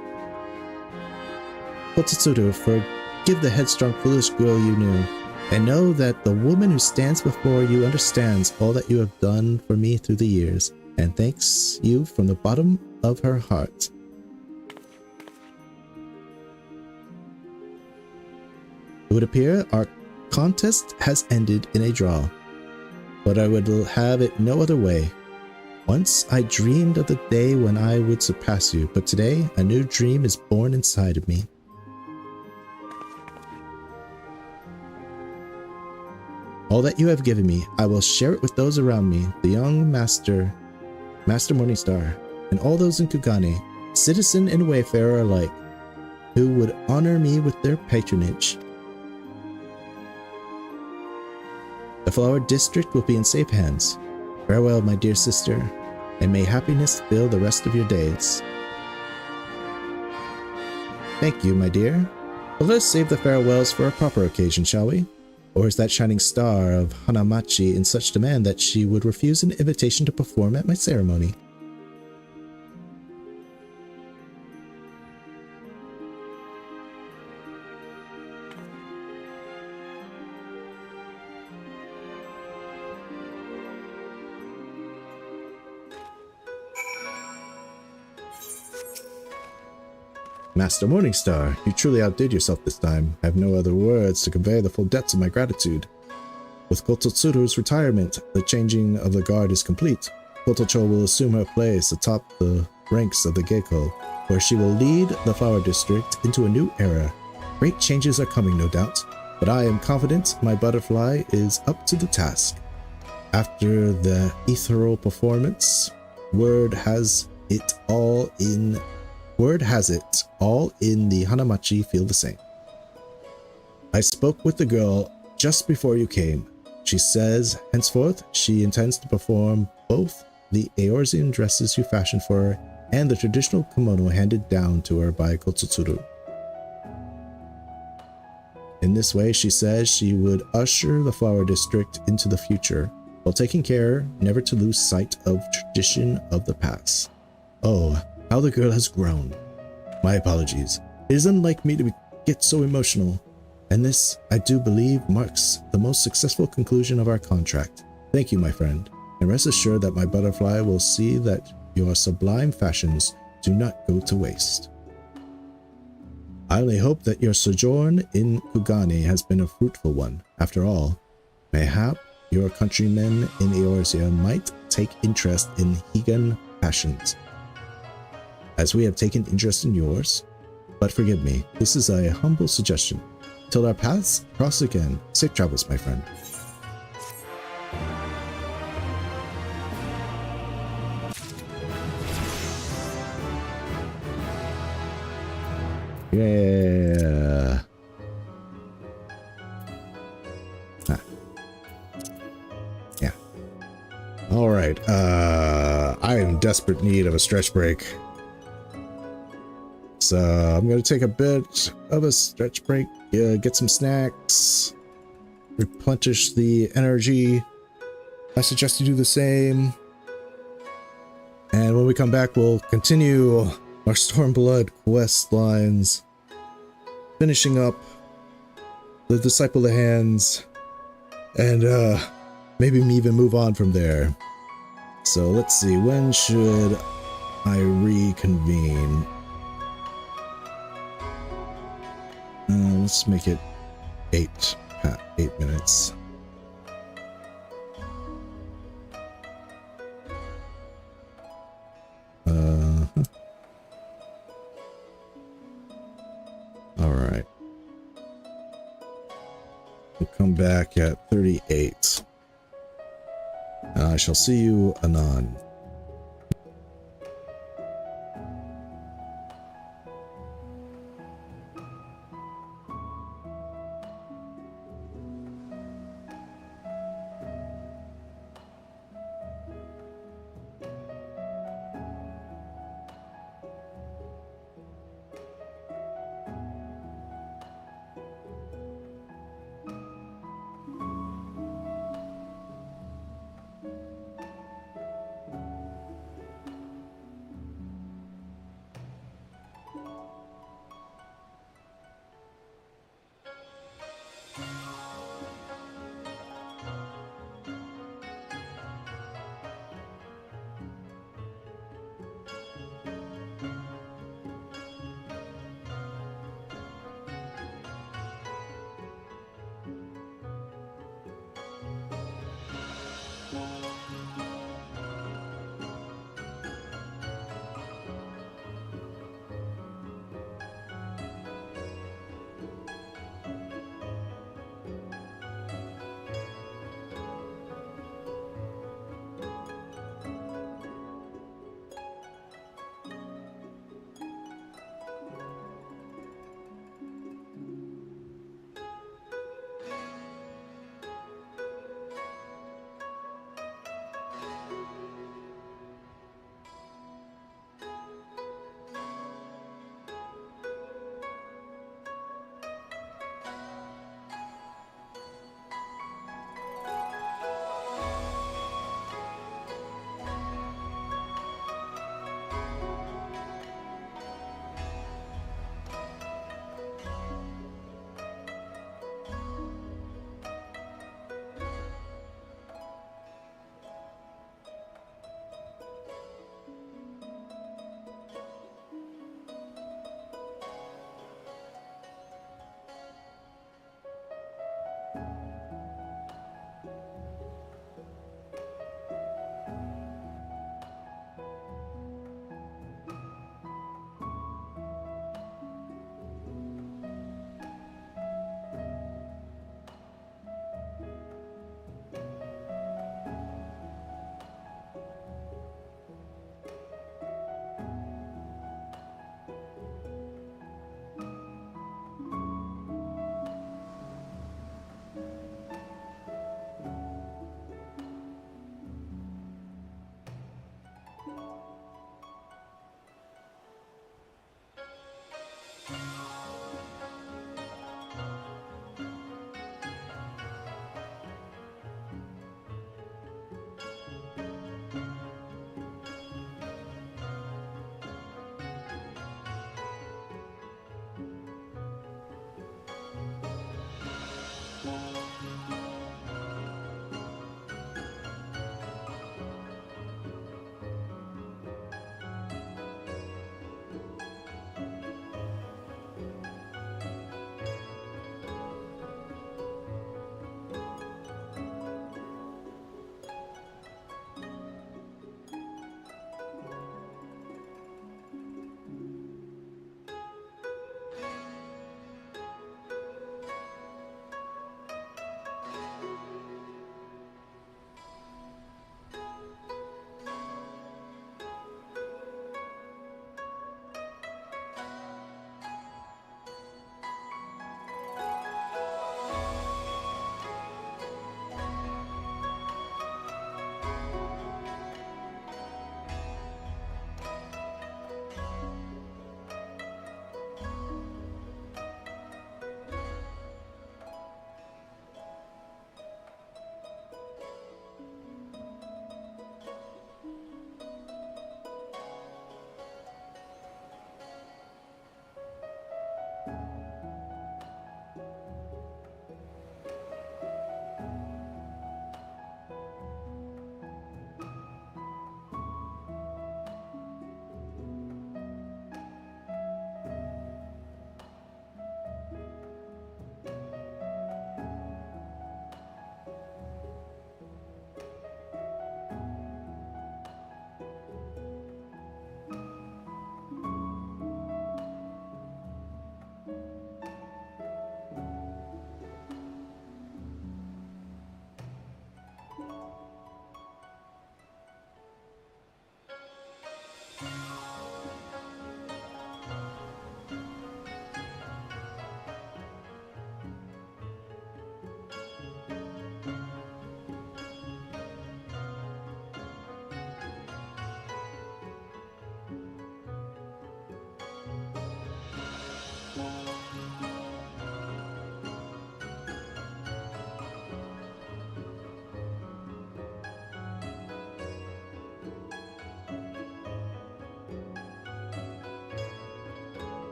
Kotsutsu, forgive the headstrong, foolish girl you knew, and know that the woman who stands before you understands all that you have done for me through the years, and thanks you from the bottom of her heart. It would appear our contest has ended in a draw, but I would have it no other way. Once I dreamed of the day when I would surpass you, but today a new dream is born inside of me. All that you have given me, I will share it with those around me, the young Master Morningstar, and all those in Kugane, citizen and wayfarer alike, who would honor me with their patronage. The Flower District will be in safe hands. Farewell, my dear sister, and may happiness fill the rest of your days. Thank you, my dear. But let us save the farewells for a proper occasion, shall we? Or is that shining star of Hanamachi in such demand that she would refuse an invitation to perform at my ceremony? Master Morningstar, you truly outdid yourself this time. I have no other words to convey the full depths of my gratitude. With Kototsuru's retirement, the changing of the guard is complete. Kotocho will assume her place atop the ranks of the Geiko, where she will lead the Flower District into a new era. Great changes are coming, no doubt, but I am confident my butterfly is up to the task. After the ethereal performance, word has it all in the Hanamachi feel the same. I spoke with the girl just before you came. She says henceforth she intends to perform both the Eorzean dresses you fashioned for her and the traditional kimono handed down to her by Kotsutsuru. In this way, she says she would usher the Flower District into the future, while taking care never to lose sight of tradition of the past. Oh, how the girl has grown. My apologies. It is unlike me to get so emotional, and this, I do believe, marks the most successful conclusion of our contract. Thank you, my friend, and rest assured that my butterfly will see that your sublime fashions do not go to waste. I only hope that your sojourn in Kugane has been a fruitful one. After all, mayhap your countrymen in Eorzea might take interest in Higan fashions, as we have taken interest in yours. But forgive me, this is a humble suggestion. Till our paths cross again, safe travels, my friend. Yeah. Huh. Yeah. All right. I am in desperate need of a stretch break. So I'm going to take a bit of a stretch break, get some snacks, replenish the energy. I suggest you do the same. And when we come back, we'll continue our Stormblood quest lines, finishing up the Disciple of the Hands, and maybe even move on from there. So let's see, when should I reconvene? Let's make it 8 minutes. All right. We'll come back at 38. I shall see you anon.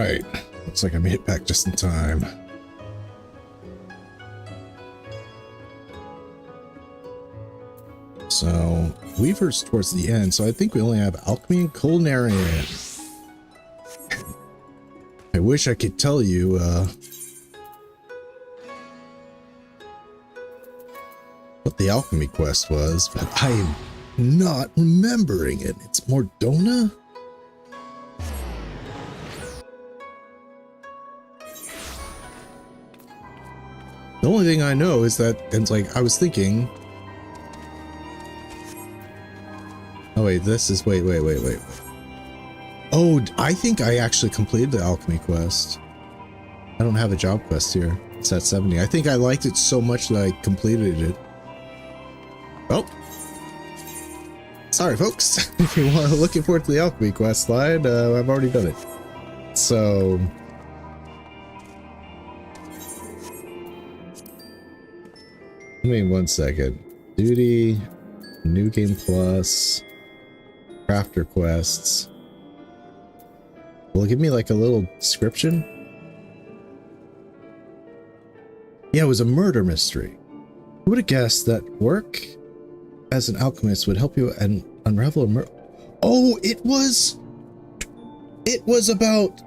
right. Looks like I made it back just in time. So, Weaver's towards the end, so I think we only have Alchemy and Culinary. I wish I could tell you, what the alchemy quest was, but I am not remembering it. It's Mordona? The only thing I know is that it's like I was thinking. Oh wait, this is wait. Oh, I think I actually completed the alchemy quest. I don't have a job quest here. It's at 70. I think I liked it so much that I completed it. Oh. Sorry folks. If you want looking forward to the alchemy quest slide, I've already done it. So give me 1 second. Duty, New Game Plus, Crafter Quests. Will it give me like a little description? Yeah, it was a murder mystery. Who would have guessed that work as an alchemist would help you and unravel a murder? Oh, it was about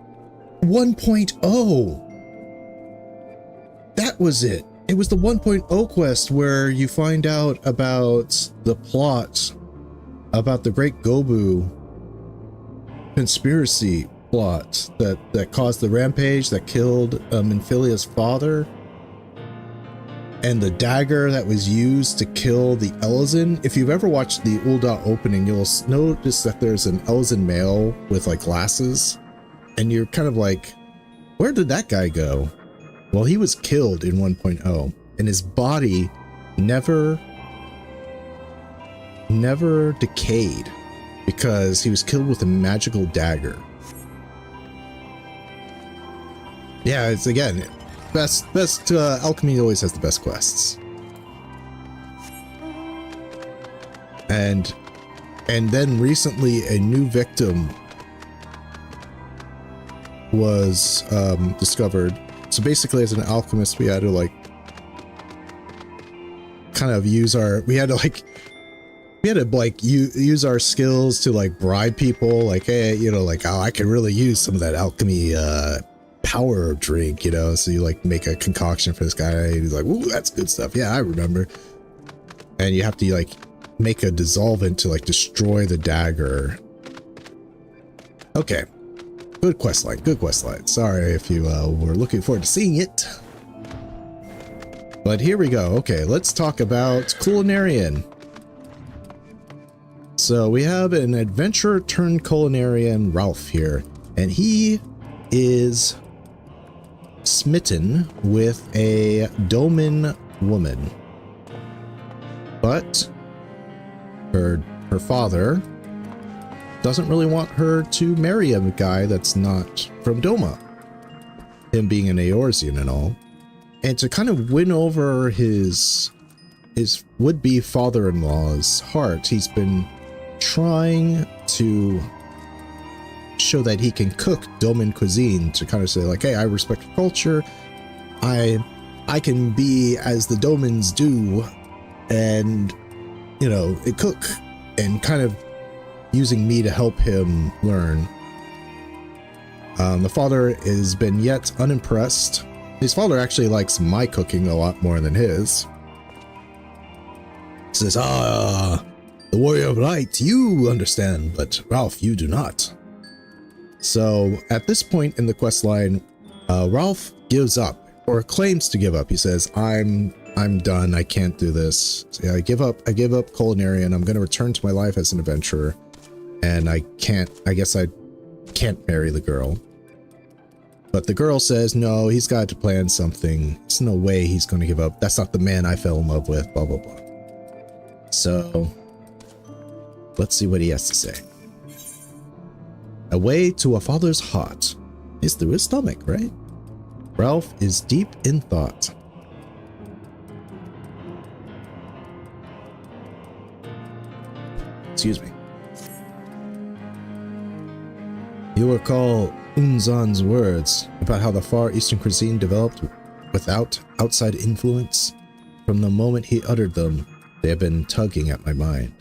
1.0. That was it. It was the 1.0 quest where you find out about the plot about the Great Gobu conspiracy plot that caused the rampage that killed Minfilia's father, and the dagger that was used to kill the Elizin. If you've ever watched the Ul'dah opening, you'll notice that there's an Elizin male with like glasses, and you're kind of like, where did that guy go? Well, he was killed in 1.0, and his body never decayed because he was killed with a magical dagger. Yeah, it's again, best alchemy always has the best quests. And then recently a new victim was discovered. So basically, as an alchemist, we had to like kind of use our use our skills to like bribe people, like, hey, you know, like, oh, I could really use some of that alchemy power drink, you know. So you like make a concoction for this guy, and he's like, ooh, that's good stuff. Yeah, I remember. And you have to like make a dissolvent to like destroy the dagger. Okay. Good questline, good questline. Sorry if you were looking forward to seeing it. But here we go. Okay, let's talk about Culinarian. So we have an adventurer turned culinarian, Ralph, here. And he is smitten with a Domin woman. But her father doesn't really want her to marry a guy that's not from Doma, him being an Eorzean and all. And to kind of win over his would-be father-in-law's heart, he's been trying to show that he can cook Domin cuisine, to kind of say like, hey, I respect your culture, I can be as the Domins do, and, you know, cook, and kind of using me to help him learn. The father has been yet unimpressed. His father actually likes my cooking a lot more than his. He says, the warrior of light, you understand, but Ralph, you do not. So at this point in the quest line, Ralph gives up, or claims to give up. He says, I'm done, I can't do this. So yeah, I give up Culinarian. I'm going to return to my life as an adventurer. And I guess I can't marry the girl. But the girl says, no, he's got to plan something. There's no way he's going to give up. That's not the man I fell in love with, blah, blah, blah. So, let's see what he has to say. A way to a father's heart is through his stomach, right? Ralph is deep in thought. Excuse me. You Unzan's words about how the Far Eastern cuisine developed without outside influence. From the moment he uttered them, they have been tugging at my mind.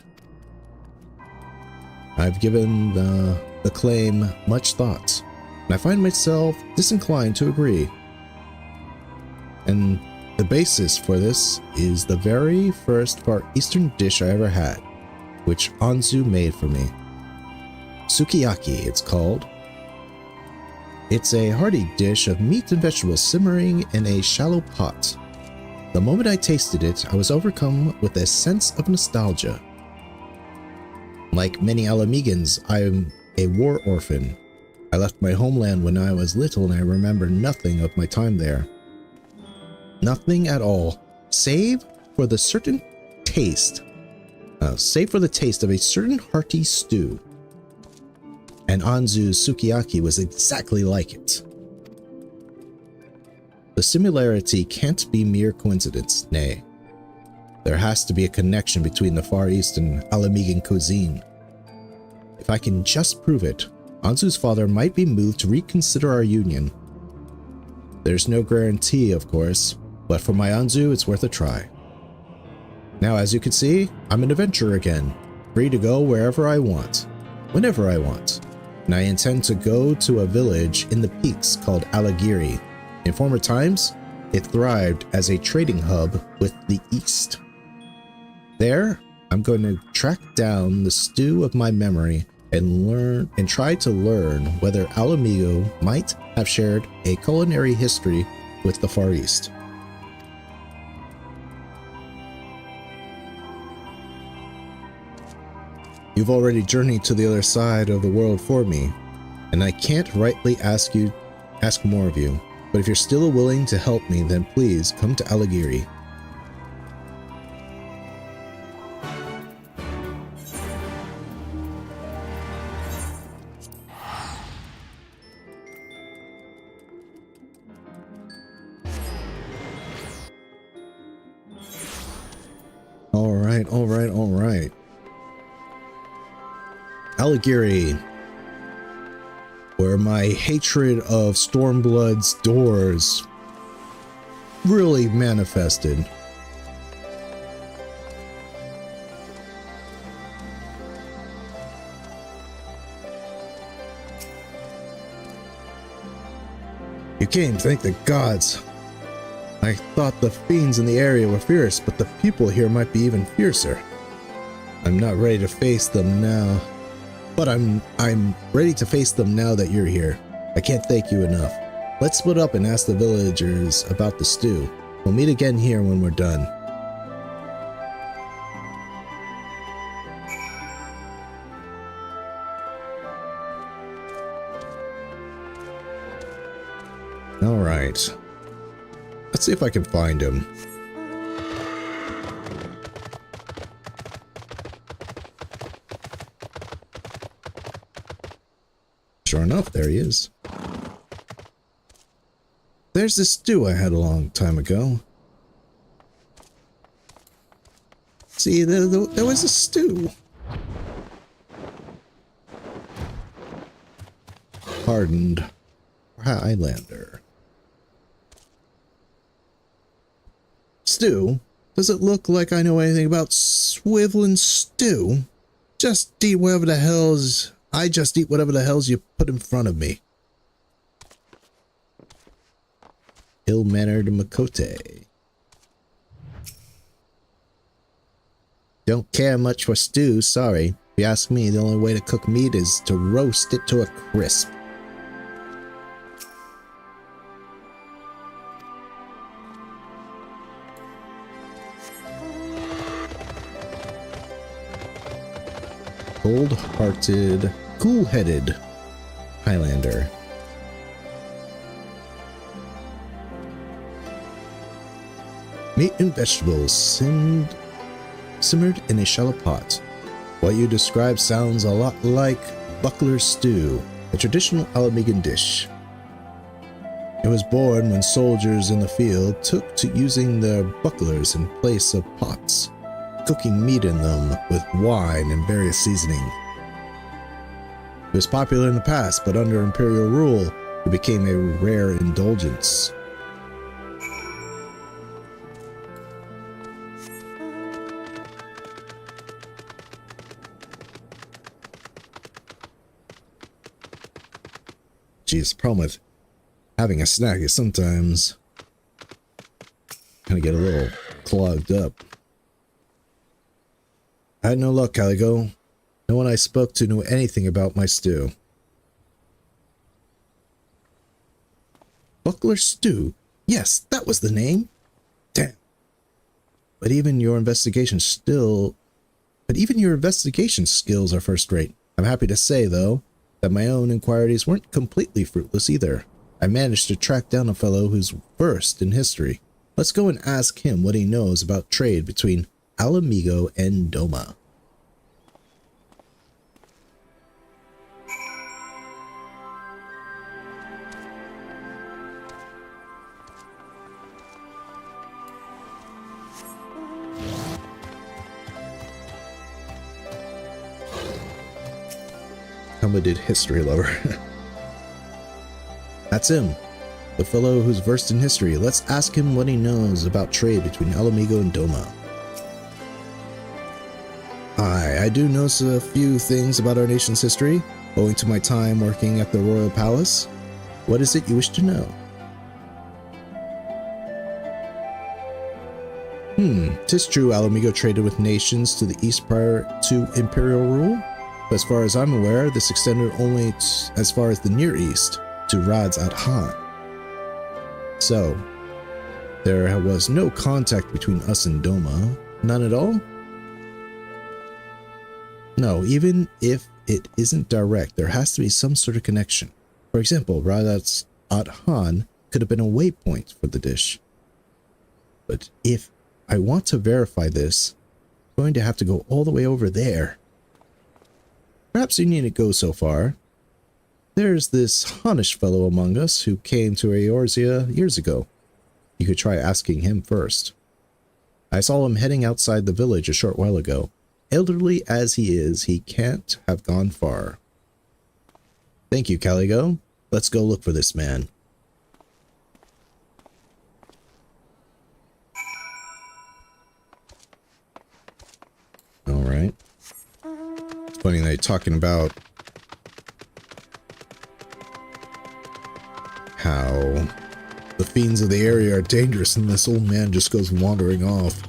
I've given the claim much thought, and I find myself disinclined to agree. And the basis for this is the very first Far Eastern dish I ever had, which Anzu made for me. Sukiyaki, it's called. It's a hearty dish of meat and vegetables simmering in a shallow pot. The moment I tasted it, I was overcome with a sense of nostalgia. Like many Alamegans, I am a war orphan. I left my homeland when I was little and I remember nothing of my time there. Nothing at all, save for the taste of a certain hearty stew. And Anzu's sukiyaki was exactly like it. The similarity can't be mere coincidence, nay. There has to be a connection between the Far East and Alamegan cuisine. If I can just prove it, Anzu's father might be moved to reconsider our union. There's no guarantee, of course, but for my Anzu, it's worth a try. Now, as you can see, I'm an adventurer again, free to go wherever I want, whenever I want. And I intend to go to a village in the peaks called Alagiri. In former times, it thrived as a trading hub with the East. There, I'm going to track down the stew of my memory and try to learn whether Alamego might have shared a culinary history with the Far East. You've already journeyed to the other side of the world for me, and I can't rightly ask more of you, but if you're still willing to help me, then please come to Alagiri. All right. Alagiri, where my hatred of Stormblood's doors really manifested. You came, thank the gods. I thought the fiends in the area were fierce, but the people here might be even fiercer. I'm not ready to face them now, but I'm ready to face them now that you're here. I can't thank you enough. Let's split up and ask the villagers about the stew. We'll meet again here when we're done. All right. Let's see if I can find him. Sure enough, there he is. There's this stew I had a long time ago. See, there was a stew. Hardened Highlander. Stew? Does it look like I know anything about swiveling stew? Just eat whatever the hell's... I just eat whatever the hell's you put in front of me. Ill-mannered Makote. Don't care much for stew, sorry. If you ask me, the only way to cook meat is to roast it to a crisp. Cold-hearted, cool-headed Highlander. Meat and vegetables simmered in a shallow pot. What you describe sounds a lot like buckler stew, a traditional Alamegan dish. It was born when soldiers in the field took to using their bucklers in place of pots, cooking meat in them with wine and various seasoning. It was popular in the past, but under Imperial rule, it became a rare indulgence. Geez, the problem with having a snack is sometimes kind of get a little clogged up. I had no luck, Caligo. No one I spoke to knew anything about my stew. Buckler Stew? Yes, that was the name. Damn. But even your investigation skills are first rate. I'm happy to say, though, that my own inquiries weren't completely fruitless either. I managed to track down a fellow who's versed in history. Let's go and ask him what he knows about trade between Alamigo and Doma. Helmeted history lover. That's him. The fellow who's versed in history. Let's ask him what he knows about trade between Alamigo and Doma. Hi, I do know a few things about our nation's history, owing to my time working at the Royal Palace. What is it you wish to know? Tis true Alamigo traded with nations to the east prior to Imperial rule. But as far as I'm aware, this extended only as far as the Near East, to Rads at Han. So, there was no contact between us and Doma? None at all? No, even if it isn't direct, there has to be some sort of connection. For example, Rads at Han could have been a waypoint for the dish. But if I want to verify this, I'm going to have to go all the way over there. Perhaps you needn't go so far. There's this Hanish fellow among us who came to Eorzea years ago. You could try asking him first. I saw him heading outside the village a short while ago. Elderly as he is, he can't have gone far. Thank you, Caligo. Let's go look for this man. Alright. It's funny they're talking about how the fiends of the area are dangerous and this old man just goes wandering off.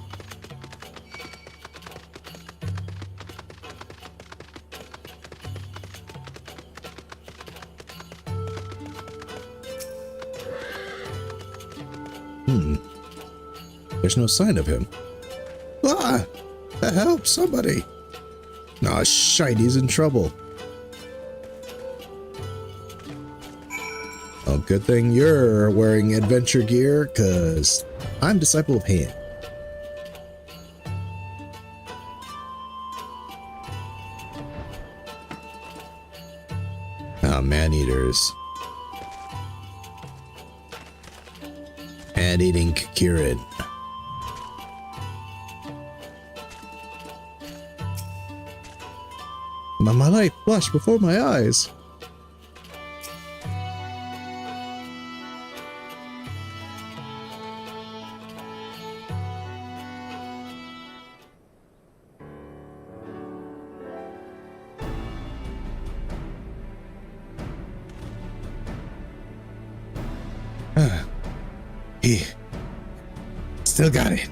There's no sign of him. Ah! Help, somebody! Aw, shite, he's in trouble. Oh, good thing you're wearing adventure gear, cause I'm Disciple of Han. Ah, man-eaters. Man-eating Kirin. My life flashed before my eyes. He still got it.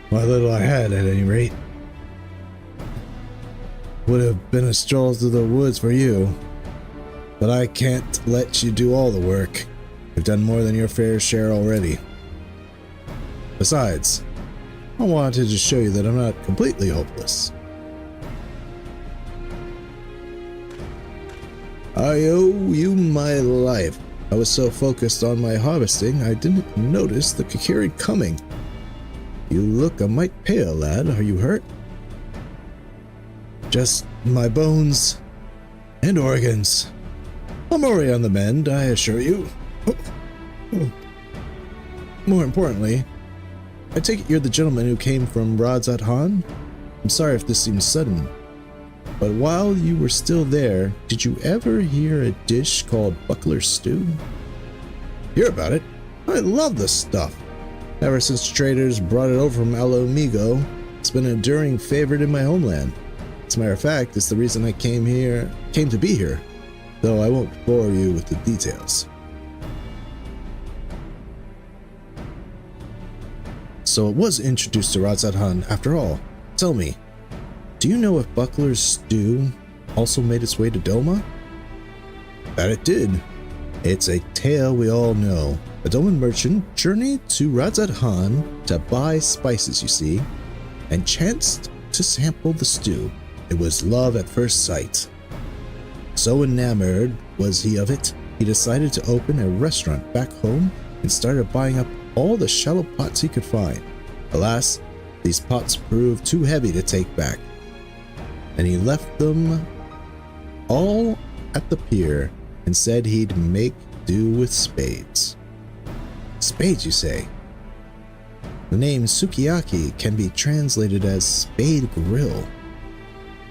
What little I had, at any rate. Would have been a stroll through the woods for you, but I can't let you do all the work. You've done more than your fair share already. Besides, I wanted to show you that I'm not completely hopeless. I owe you my life. I was so focused on my harvesting, I didn't notice the Kirin coming. You look a mite pale, lad. Are you hurt? Just my bones and organs. I'm already on the mend, I assure you. More importantly, I take it you're the gentleman who came from Rads at Han? I'm sorry if this seems sudden. But while you were still there, did you ever hear a dish called buckler stew? Hear about it? I love this stuff. Ever since traders brought it over from Alomigo, it's been an enduring favorite in my homeland. As a matter of fact, it's the reason I came to be here, though I won't bore you with the details. So it was introduced to Razadhan after all. Tell me, do you know if Buckler's stew also made its way to Doma? That it did. It's a tale we all know. A Doman merchant journeyed to Razadhan to buy spices, you see, and chanced to sample the stew. It was love at first sight. So enamored was he of it, he decided to open a restaurant back home and started buying up all the shallow pots he could find. Alas, these pots proved too heavy to take back, and he left them all at the pier and said he'd make do with spades. Spades, you say? The name sukiyaki can be translated as spade grill,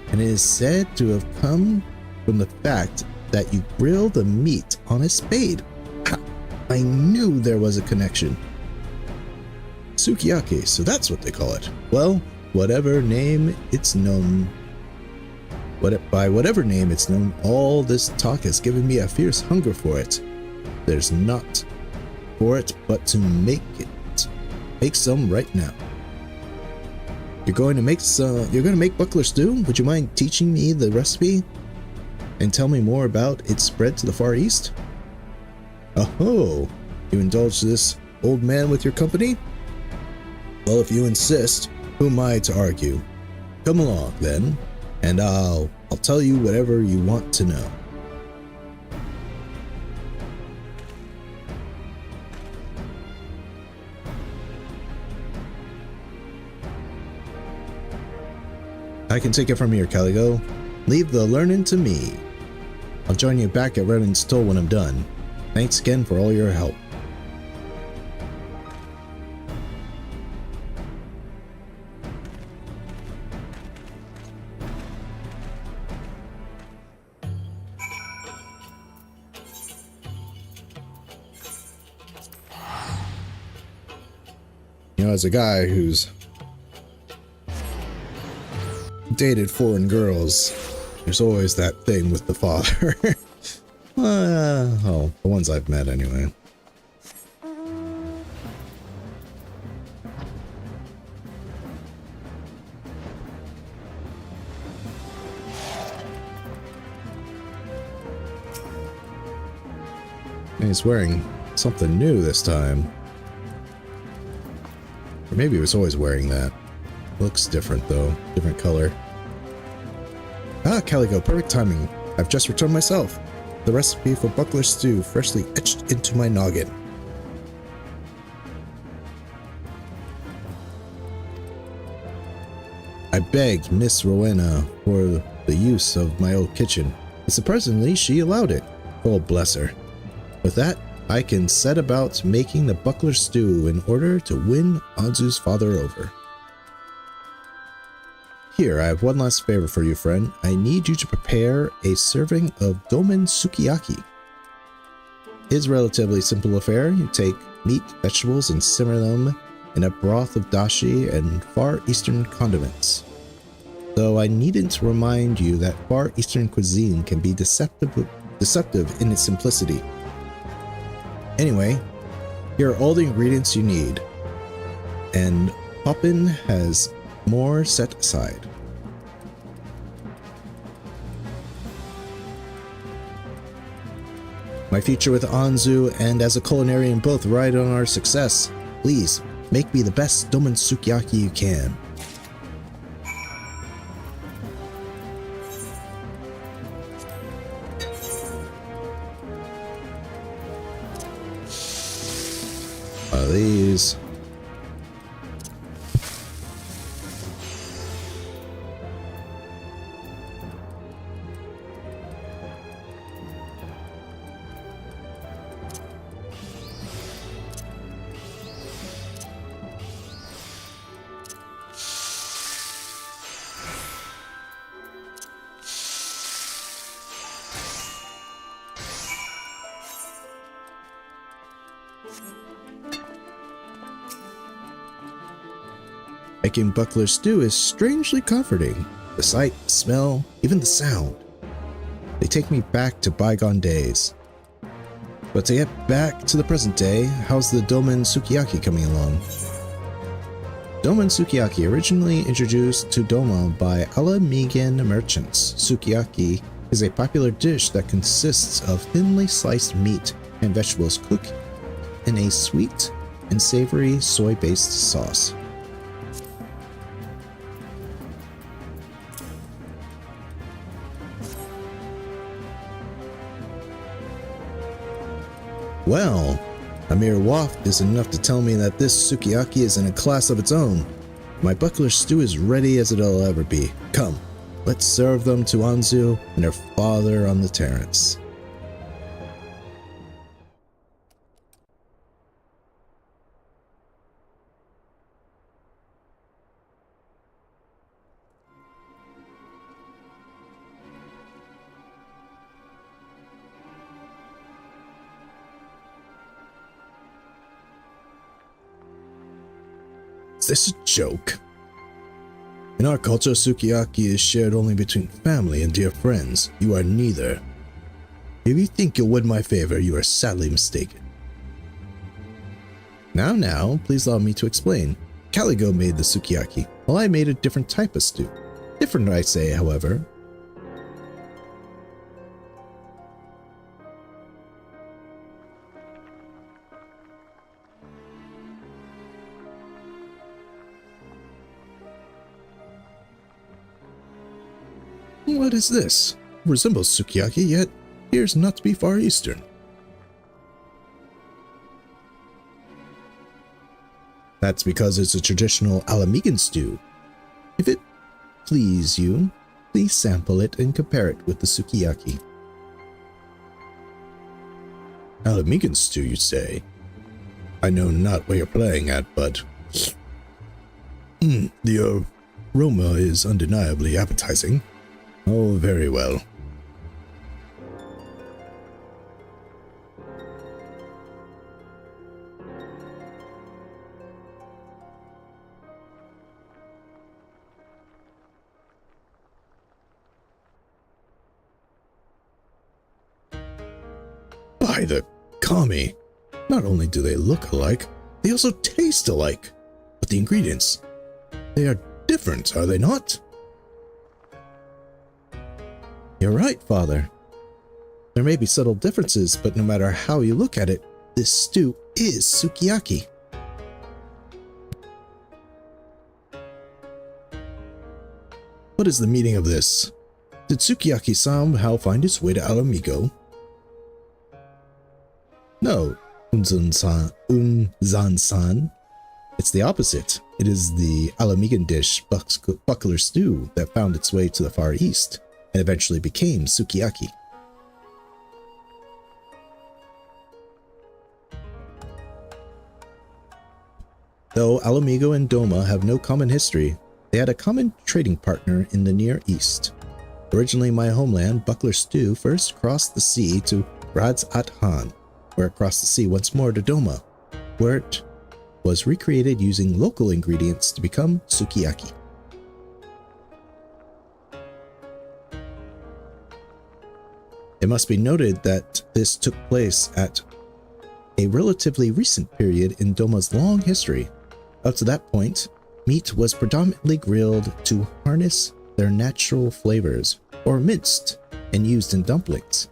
and it is said to have come from the fact that you grill the meat on a spade. I knew there was a connection. Sukiyaki, so that's what they call it. Well, whatever name it's known, by whatever name it's known, all this talk has given me a fierce hunger for it. There's not for it but to make it. Make some right now. You're going to make buckler stew? Would you mind teaching me the recipe and tell me more about its spread to the Far East? Oh, you indulge this old man with your company? Well, if you insist, who am I to argue? Come along, then, and I'll tell you whatever you want to know. I can take it from here, Caligo. Leave the learning to me. I'll join you back at Renan's Toll when I'm done. Thanks again for all your help. You know, as a guy who's dated foreign girls, there's always that thing with the father. Oh, the ones I've met anyway. And he's wearing something new this time. Or maybe he was always wearing that. Looks different though, different color. Ah, Caligo, perfect timing. I've just returned myself. The recipe for buckler stew freshly etched into my noggin. I begged Miss Rowena for the use of my old kitchen, and surprisingly she allowed it. Oh, bless her. With that, I can set about making the buckler stew in order to win Anzu's father over. Here, I have one last favor for you, friend. I need you to prepare a serving of Domen Sukiyaki. It's a relatively simple affair. You take meat, vegetables, and simmer them in a broth of dashi and Far Eastern condiments. Though I needn't remind you that Far Eastern cuisine can be deceptive in its simplicity. Anyway, here are all the ingredients you need, and Poppin has more set aside. My future with Anzu and as a culinarian both ride on our success. Please, make me the best Domen Sukiyaki you can. These. Making buckler stew is strangely comforting. The sight, the smell, even the sound. They take me back to bygone days. But to get back to the present day, how's the Domen Sukiyaki coming along? Domen Sukiyaki, originally introduced to Doma by Alamigan merchants. Sukiyaki is a popular dish that consists of thinly sliced meat and vegetables cooked in a sweet and savory soy-based sauce. Well, a mere waft is enough to tell me that this sukiyaki is in a class of its own. My buckler stew is ready as it'll ever be. Come, let's serve them to Anzu and her father on the terrace. Is this a joke? In our culture, sukiyaki is shared only between family and dear friends. You are neither. If you think you'll win my favor, you are sadly mistaken. Now, please allow me to explain. Caligo made the sukiyaki, while I made a different type of stew. Different, I say, however. What is this? It resembles sukiyaki, yet appears not to be Far Eastern. That's because it's a traditional Alamigan stew. If it please you, please sample it and compare it with the sukiyaki. Alamigan stew, you say? I know not what you're playing at, but the aroma is undeniably appetizing. Oh, very well. By the kami, not only do they look alike, they also taste alike. But the ingredients, they are different, are they not? You're right, Father. There may be subtle differences, but no matter how you look at it, this stew is sukiyaki. What is the meaning of this? Did sukiyaki somehow find its way to Alamigo? No, Unzan-san. It's the opposite. It is the Alamigan dish, buckler stew, that found its way to the Far East and eventually became sukiyaki. Though Alamigo and Doma have no common history, they had a common trading partner in the Near East. Originally my homeland, buckler stew first crossed the sea to Radz-at-Han, where it crossed the sea once more to Doma, where it was recreated using local ingredients to become sukiyaki. It must be noted that this took place at a relatively recent period in Doma's long history. Up to that point, meat was predominantly grilled to harness their natural flavors, or minced and used in dumplings.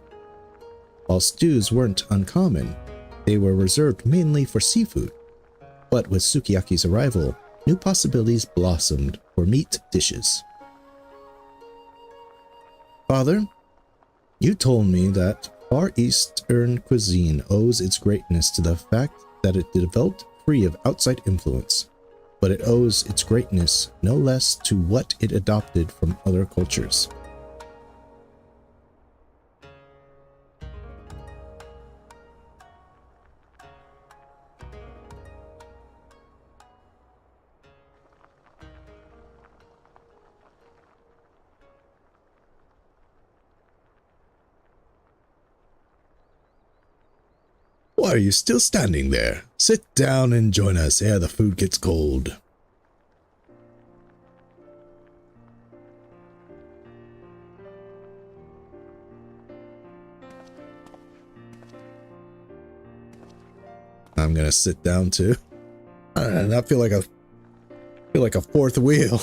While stews weren't uncommon, they were reserved mainly for seafood. But with sukiyaki's arrival, new possibilities blossomed for meat dishes. Father, you told me that Far Eastern cuisine owes its greatness to the fact that it developed free of outside influence, but it owes its greatness no less to what it adopted from other cultures. are you still standing there? Sit down and join us ere the food gets cold. I'm gonna sit down too. And I feel like a fourth wheel.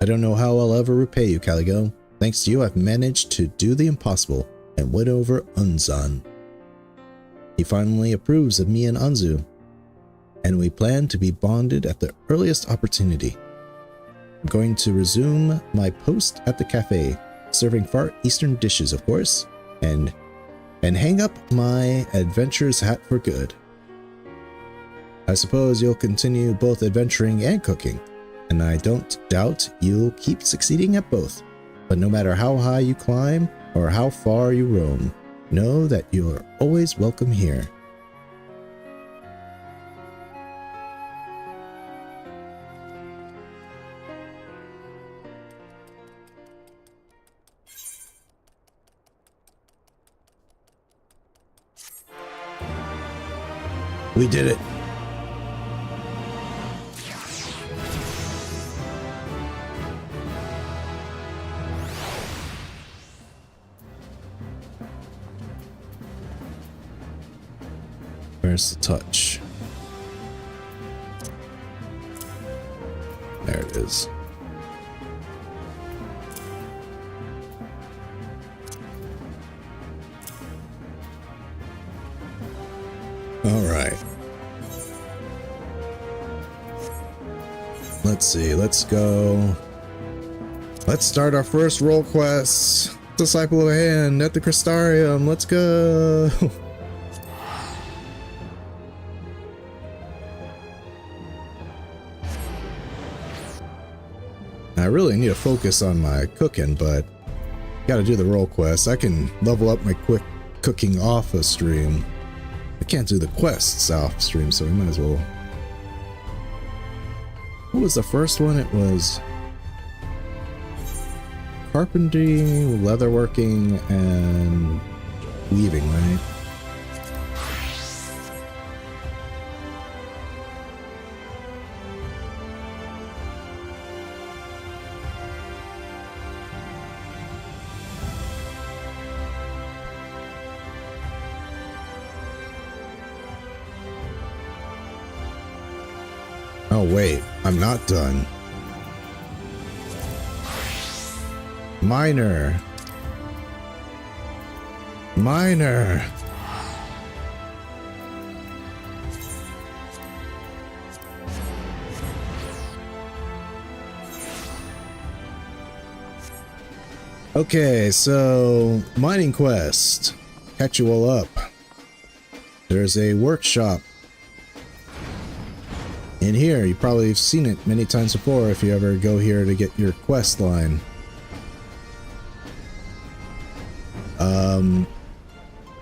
I don't know how I'll ever repay you, Caligo. Thanks to you, I've managed to do the impossible and win over Unzan. He finally approves of me and Anzu, and we plan to be bonded at the earliest opportunity. I'm going to resume my post at the cafe, serving Far Eastern dishes, of course, and hang up my adventurer's hat for good. I suppose you'll continue both adventuring and cooking, and I don't doubt you'll keep succeeding at both. But no matter how high you climb or how far you roam, know that you are always welcome here. We did it. Where's the touch? There it is. All right. Let's see. Let's go. Let's start our first role quest. Disciple of Hand at the Crystarium. Let's go. I really need to focus on my cooking, but gotta do the role quest. I can level up my quick cooking off a stream. I can't do the quests off stream, so we might as well. What was the first one? It was carpentry, leatherworking, and weaving, right? Oh wait, I'm not done. Miner. Okay, so mining quest. Catch you all up. There's a workshop in here. You probably have seen it many times before if you ever go here to get your quest line.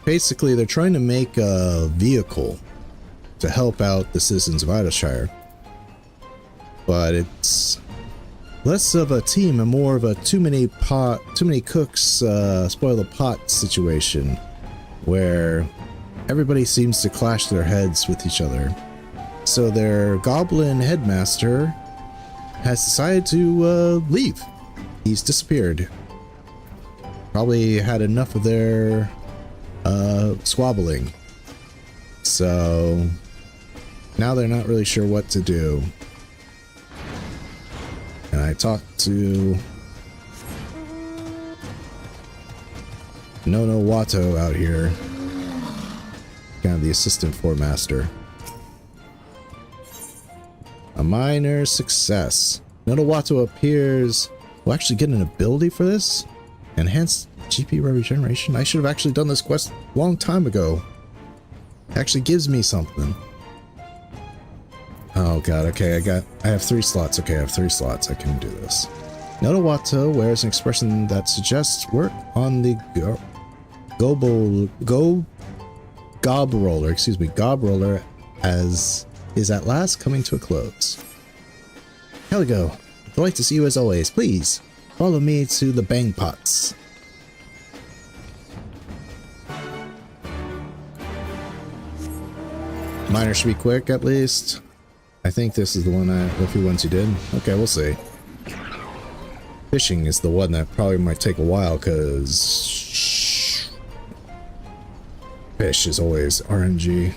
Basically, they're trying to make a vehicle to help out the citizens of Idleshire. But it's less of a team and more of a too many cooks spoil the pot situation, where everybody seems to clash their heads with each other. So their goblin headmaster has decided to leave. He's disappeared. Probably had enough of their squabbling. So now they're not really sure what to do. And I talked to Nono Watto out here, kind of the assistant fortmaster. A minor success. Nono Watto appears. We'll actually get an ability for this. Enhanced GP regeneration. I should have actually done this quest a long time ago. It actually gives me something. Oh god, okay, I have 3 slots. Okay, I have 3 slots. I can do this. Notawato wears an expression that suggests work on the gob roller as is at last coming to a close. Caligo, delight to see you as always. Please follow me to the bang pots. Miner should be quick at least. I think this is the few ones you did. Okay, we'll see. Fishing is the one that probably might take a while because fish is always RNG.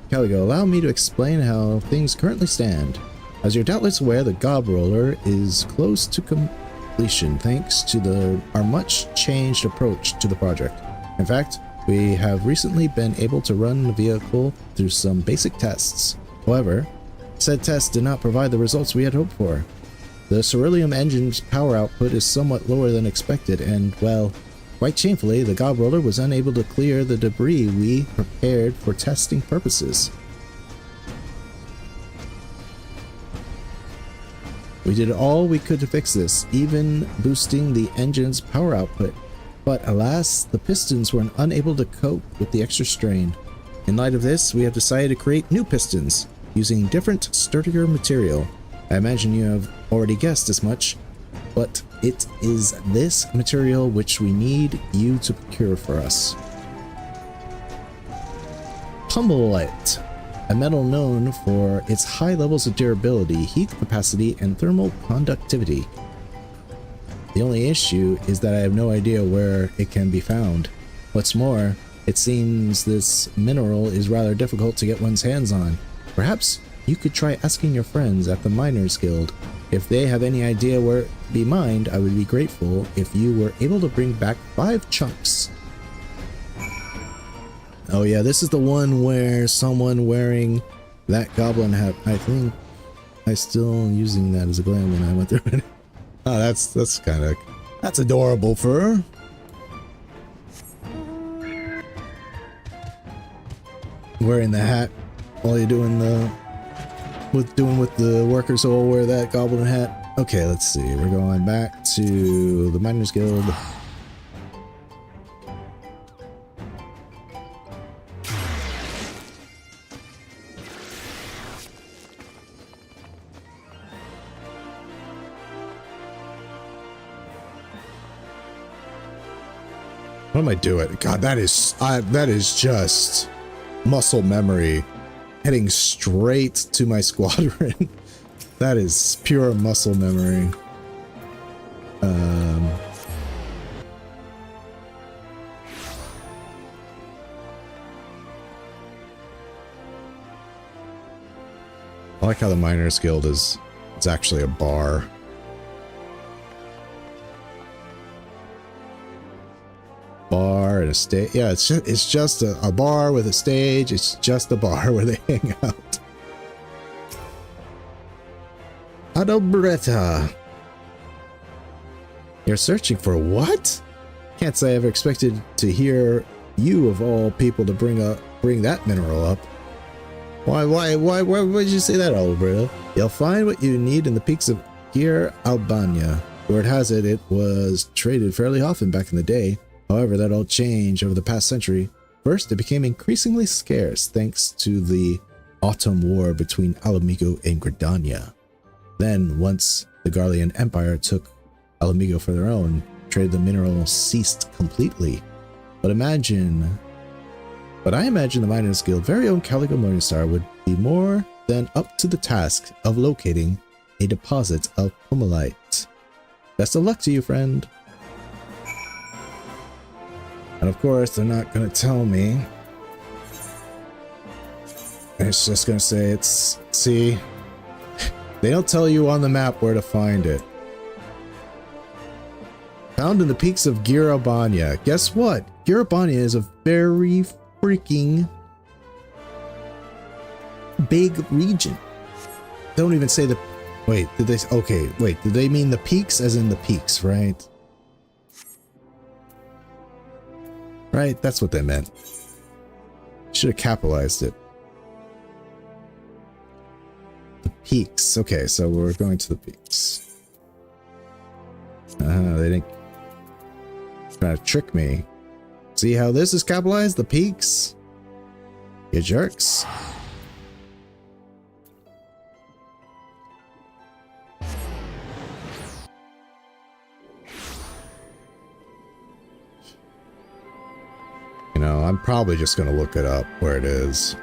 Caligo, allow me to explain how things currently stand. As you're doubtless aware, the gob roller is close to completion thanks to our much changed approach to the project. In fact, we have recently been able to run the vehicle through some basic tests. However, said tests did not provide the results we had hoped for. The Ceruleum engine's power output is somewhat lower than expected and, well, quite shamefully, the gob roller was unable to clear the debris we prepared for testing purposes. We did all we could to fix this, even boosting the engine's power output. But alas, the pistons were unable to cope with the extra strain. In light of this, we have decided to create new pistons, using different, sturdier material. I imagine you have already guessed as much, but it is this material which we need you to procure for us. Pummelite, a metal known for its high levels of durability, heat capacity, and thermal conductivity. The only issue is that I have no idea where it can be found. What's more, it seems this mineral is rather difficult to get one's hands on. Perhaps you could try asking your friends at the Miners Guild. If they have any idea where it can be mined, I would be grateful if you were able to bring back 5 chunks. Oh yeah, this is the one where someone wearing that goblin hat, I think I still using that as a glam when I went through it. Oh, that's adorable fur. Wearing the hat while you're doing with the workers who all wear that goblin hat. Okay, let's see. We're going back to the Miners Guild. What am I doing? God, that is just muscle memory heading straight to my squadron. That is pure muscle memory. I like how the Miners Guild it's actually a bar. Bar and a stage. Yeah, it's just a bar with a stage. It's just a bar where they hang out. Adobretta. You're searching for what? Can't say I ever expected to hear you of all people to bring that mineral up. Why would you say that, Adobretta? You'll find what you need in the peaks of Gir Albania. Word has it, it was traded fairly often back in the day. However, that all changed over the past century. First, it became increasingly scarce thanks to the Autumn War between Alamigo and Gridania. Then, once the Garlean Empire took Alamigo for their own, trade of the mineral ceased completely. But I imagine the Miners Guild very own Caligo Morningstar would be more than up to the task of locating a deposit of pummelite. Best of luck to you, friend. And of course, they're not going to tell me. It's just going to say see, they don't tell you on the map where to find it. Found in the peaks of Gir Albania. Guess what? Gir Albania is a very freaking big region. Don't even say the... Wait, did they... Okay, wait, did they mean the peaks as in the peaks, right? Right, that's what they meant. Should have capitalized it. The peaks. Okay, so we're going to the peaks. They didn't try to trick me. See how this is capitalized? The peaks? You jerks. You know, I'm probably just going to look it up where it is.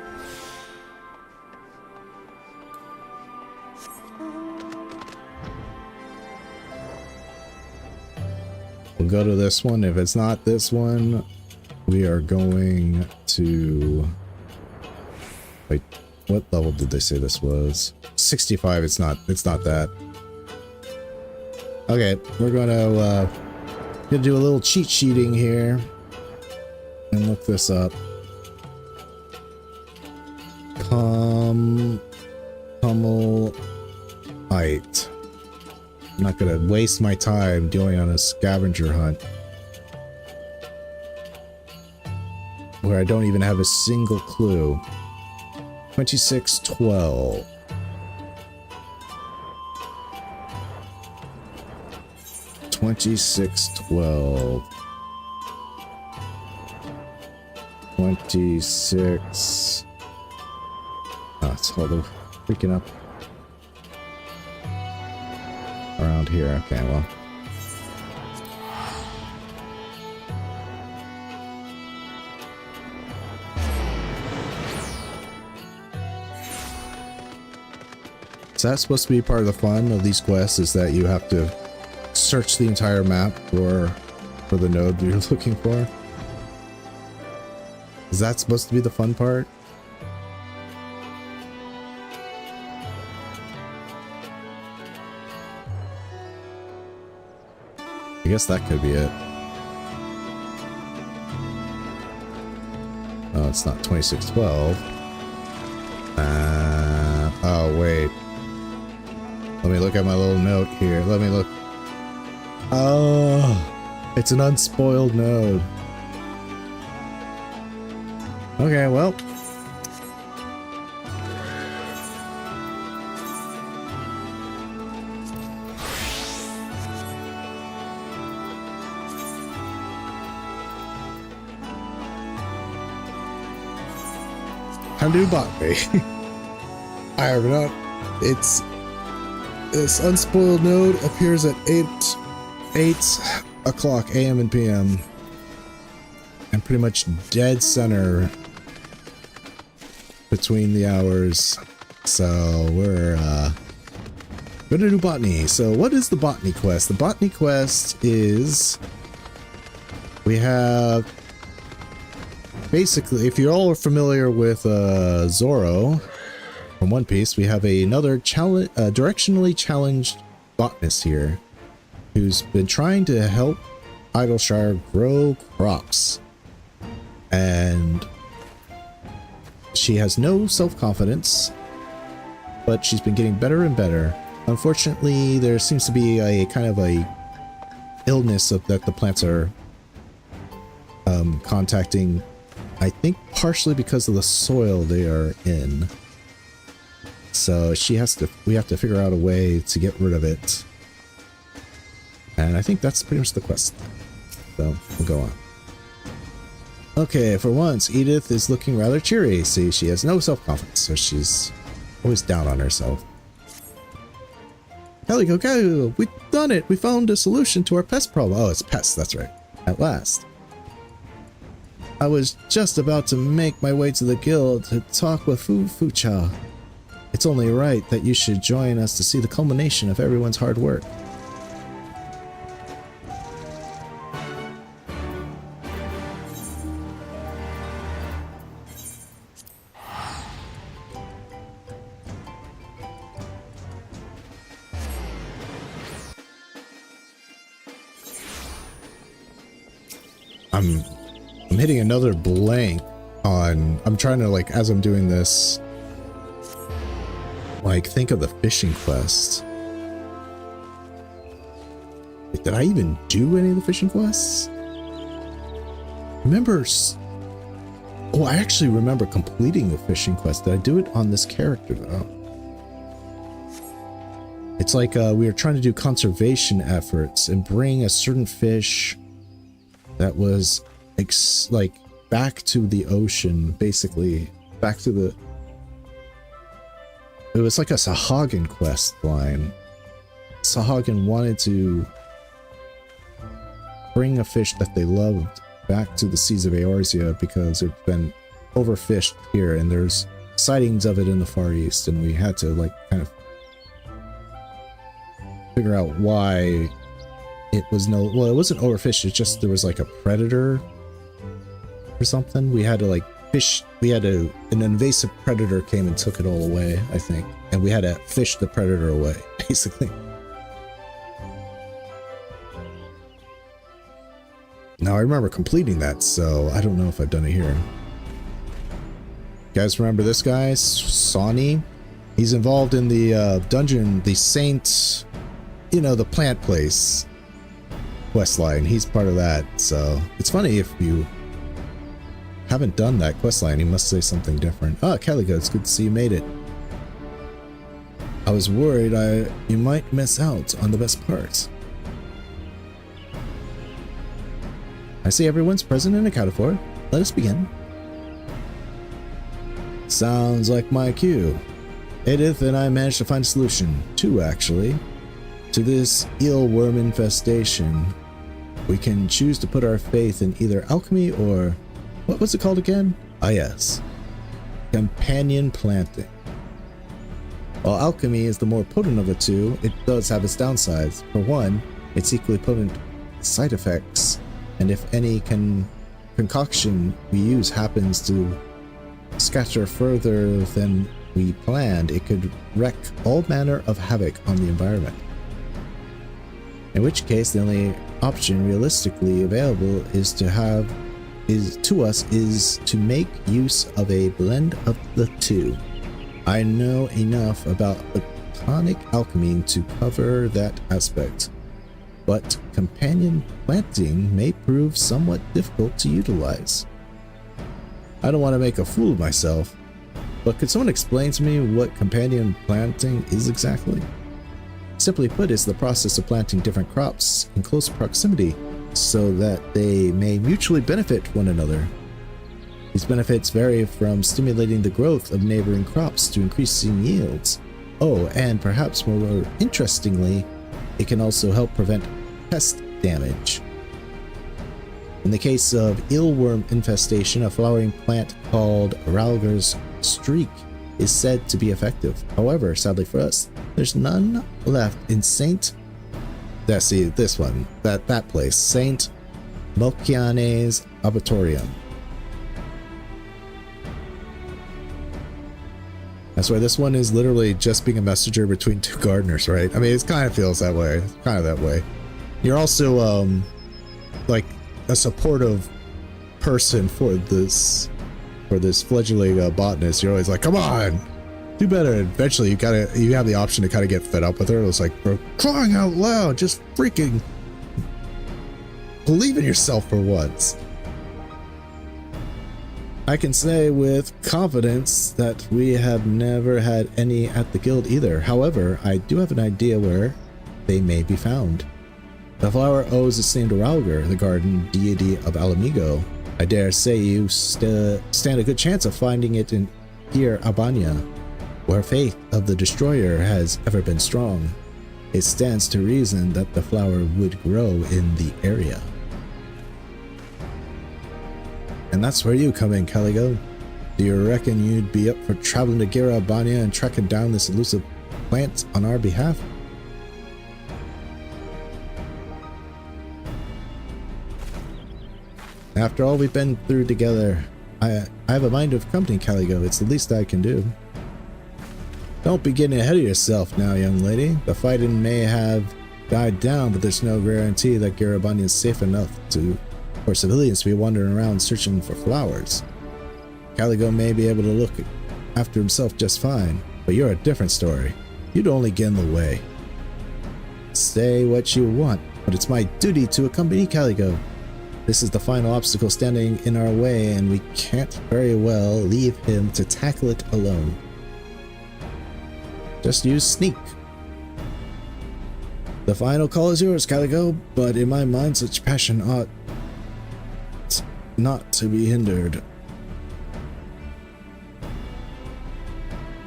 We'll go to this one. If it's not this one, we are going to... Wait, what level did they say this was? 65. It's not that. Okay, we're gonna do a little cheat sheeting here and look this up. Pummel height. I'm not gonna waste my time doing on a scavenger hunt where I don't even have a single clue. 2612. $26.12. 26. Oh, it's all the freaking up around here. Okay, well. So that's supposed to be part of the fun of these quests, is that you have to search the entire map for the node you're looking for. Is that supposed to be the fun part? I guess that could be it. Oh, it's not 2612. Oh, wait. Let me look at my little note here. Let me look. Oh, it's an unspoiled node. Okay, well. Time to do botany. I have not. This unspoiled node appears at 8 o'clock a.m. and p.m. and pretty much dead center between the hours. So we're gonna do botany. So what is the botany quest? The botany quest is, we have basically, if you all are familiar with Zoro from One Piece, we have another directionally challenged botanist here who's been trying to help Idleshire grow crops, and she has no self-confidence, but she's been getting better and better. Unfortunately, there seems to be a kind of a illness that the plants are contacting, I think partially because of the soil they are in. So we have to figure out a way to get rid of it. And I think that's pretty much the quest. So we'll go on. Okay, for once, Edith is looking rather cheery. See, she has no self-confidence, so she's always down on herself. Calico, we've done it! We found a solution to our pest problem. Oh, it's pests, that's right. At last. I was just about to make my way to the guild to talk with Fucha. It's only right that you should join us to see the culmination of everyone's hard work. I'm hitting another blank on, I'm trying to, like, as I'm doing this, like, think of the fishing quest. Wait, did I even do any of the fishing quests? Remember, oh, I actually remember completing the fishing quest. Did I do it on this character though? It's like we were trying to do conservation efforts and bring a certain fish that was like back to the ocean, basically back to the. It was like a Sahagin quest line. Sahagin wanted to bring a fish that they loved back to the seas of Eorzea because it's been overfished here, and there's sightings of it in the Far East, and we had to like kind of figure out why it was well, it wasn't overfished, it's just there was like a predator or something. We had to like fish, an invasive predator came and took it all away, I think, and we had to fish the predator away, basically. Now I remember completing that, so I don't know if I've done it here. You guys remember this guy, Sawney? He's involved in the dungeon, the Saint, you know, the plant place questline. He's part of that, so it's funny if you haven't done that questline, you must say something different. Oh, Caligo, it's good to see you made it. I was worried you might miss out on the best part. I see everyone's present and accounted for. Let us begin. Sounds like my cue. Edith and I managed to find a solution, two actually, to this eelworm infestation. We can choose to put our faith in either alchemy or, what was it called again? Ah yes, companion planting. While alchemy is the more potent of the two, it does have its downsides. For one, its equally potent side effects, and if any concoction we use happens to scatter further than we planned, it could wreak all manner of havoc on the environment. In which case, the only option realistically available is to make use of a blend of the two. I know enough about platonic alchemy to cover that aspect, but companion planting may prove somewhat difficult to utilize. I don't want to make a fool of myself, but could someone explain to me what companion planting is exactly? Simply put, it's the process of planting different crops in close proximity so that they may mutually benefit one another. These benefits vary from stimulating the growth of neighboring crops to increasing yields. Oh, and perhaps more interestingly, it can also help prevent pest damage. In the case of eelworm infestation, a flowering plant called Ralger's Streak is said to be effective. However, sadly for us, there's none left in Saint Melchiane's Abatorium. That's why this one is literally just being a messenger between two gardeners, right? I mean, it kind of feels that way. It's kind of that way. You're also like a supportive person for this fledgling botanist. You're always like, come on, do better. And eventually you have the option to kind of get fed up with her. It's like, for crying out loud, just freaking believe in yourself for once. I can say with confidence that we have never had any at the guild either. However, I do have an idea where they may be found. The flower owes its name to Ralger, the garden deity of Alamigo. I dare say you stand a good chance of finding it in here, Albania, where faith of the destroyer has ever been strong. It stands to reason that the flower would grow in the area. And that's where you come in, Caligo. Do you reckon you'd be up for traveling to Gira Albania and tracking down this elusive plant on our behalf? After all we've been through together, I have a mind of company, Caligo. It's the least I can do. Don't be getting ahead of yourself now, young lady. The fighting may have died down, but there's no guarantee that Garabania is safe enough for civilians to be wandering around searching for flowers. Caligo may be able to look after himself just fine, but you're a different story. You'd only get in the way. Say what you want, but it's my duty to accompany Caligo. This is the final obstacle standing in our way, and we can't very well leave him to tackle it alone. Just use sneak. The final call is yours, Calico, but in my mind such passion ought not to be hindered.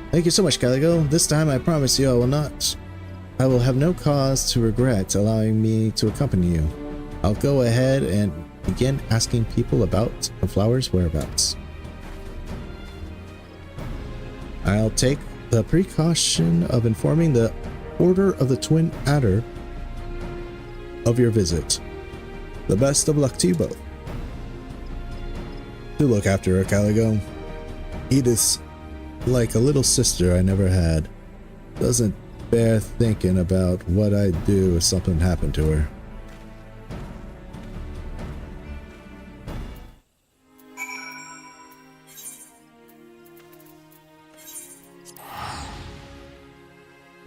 Thank you so much, Calico. This time I promise you I will have no cause to regret allowing me to accompany you. I'll go ahead and begin asking people about the flower's whereabouts. I'll take the precaution of informing the Order of the Twin Adder of your visit. The best of luck to you both. Do look after her, Calico. Edith's like a little sister I never had. Doesn't bear thinking about what I'd do if something happened to her.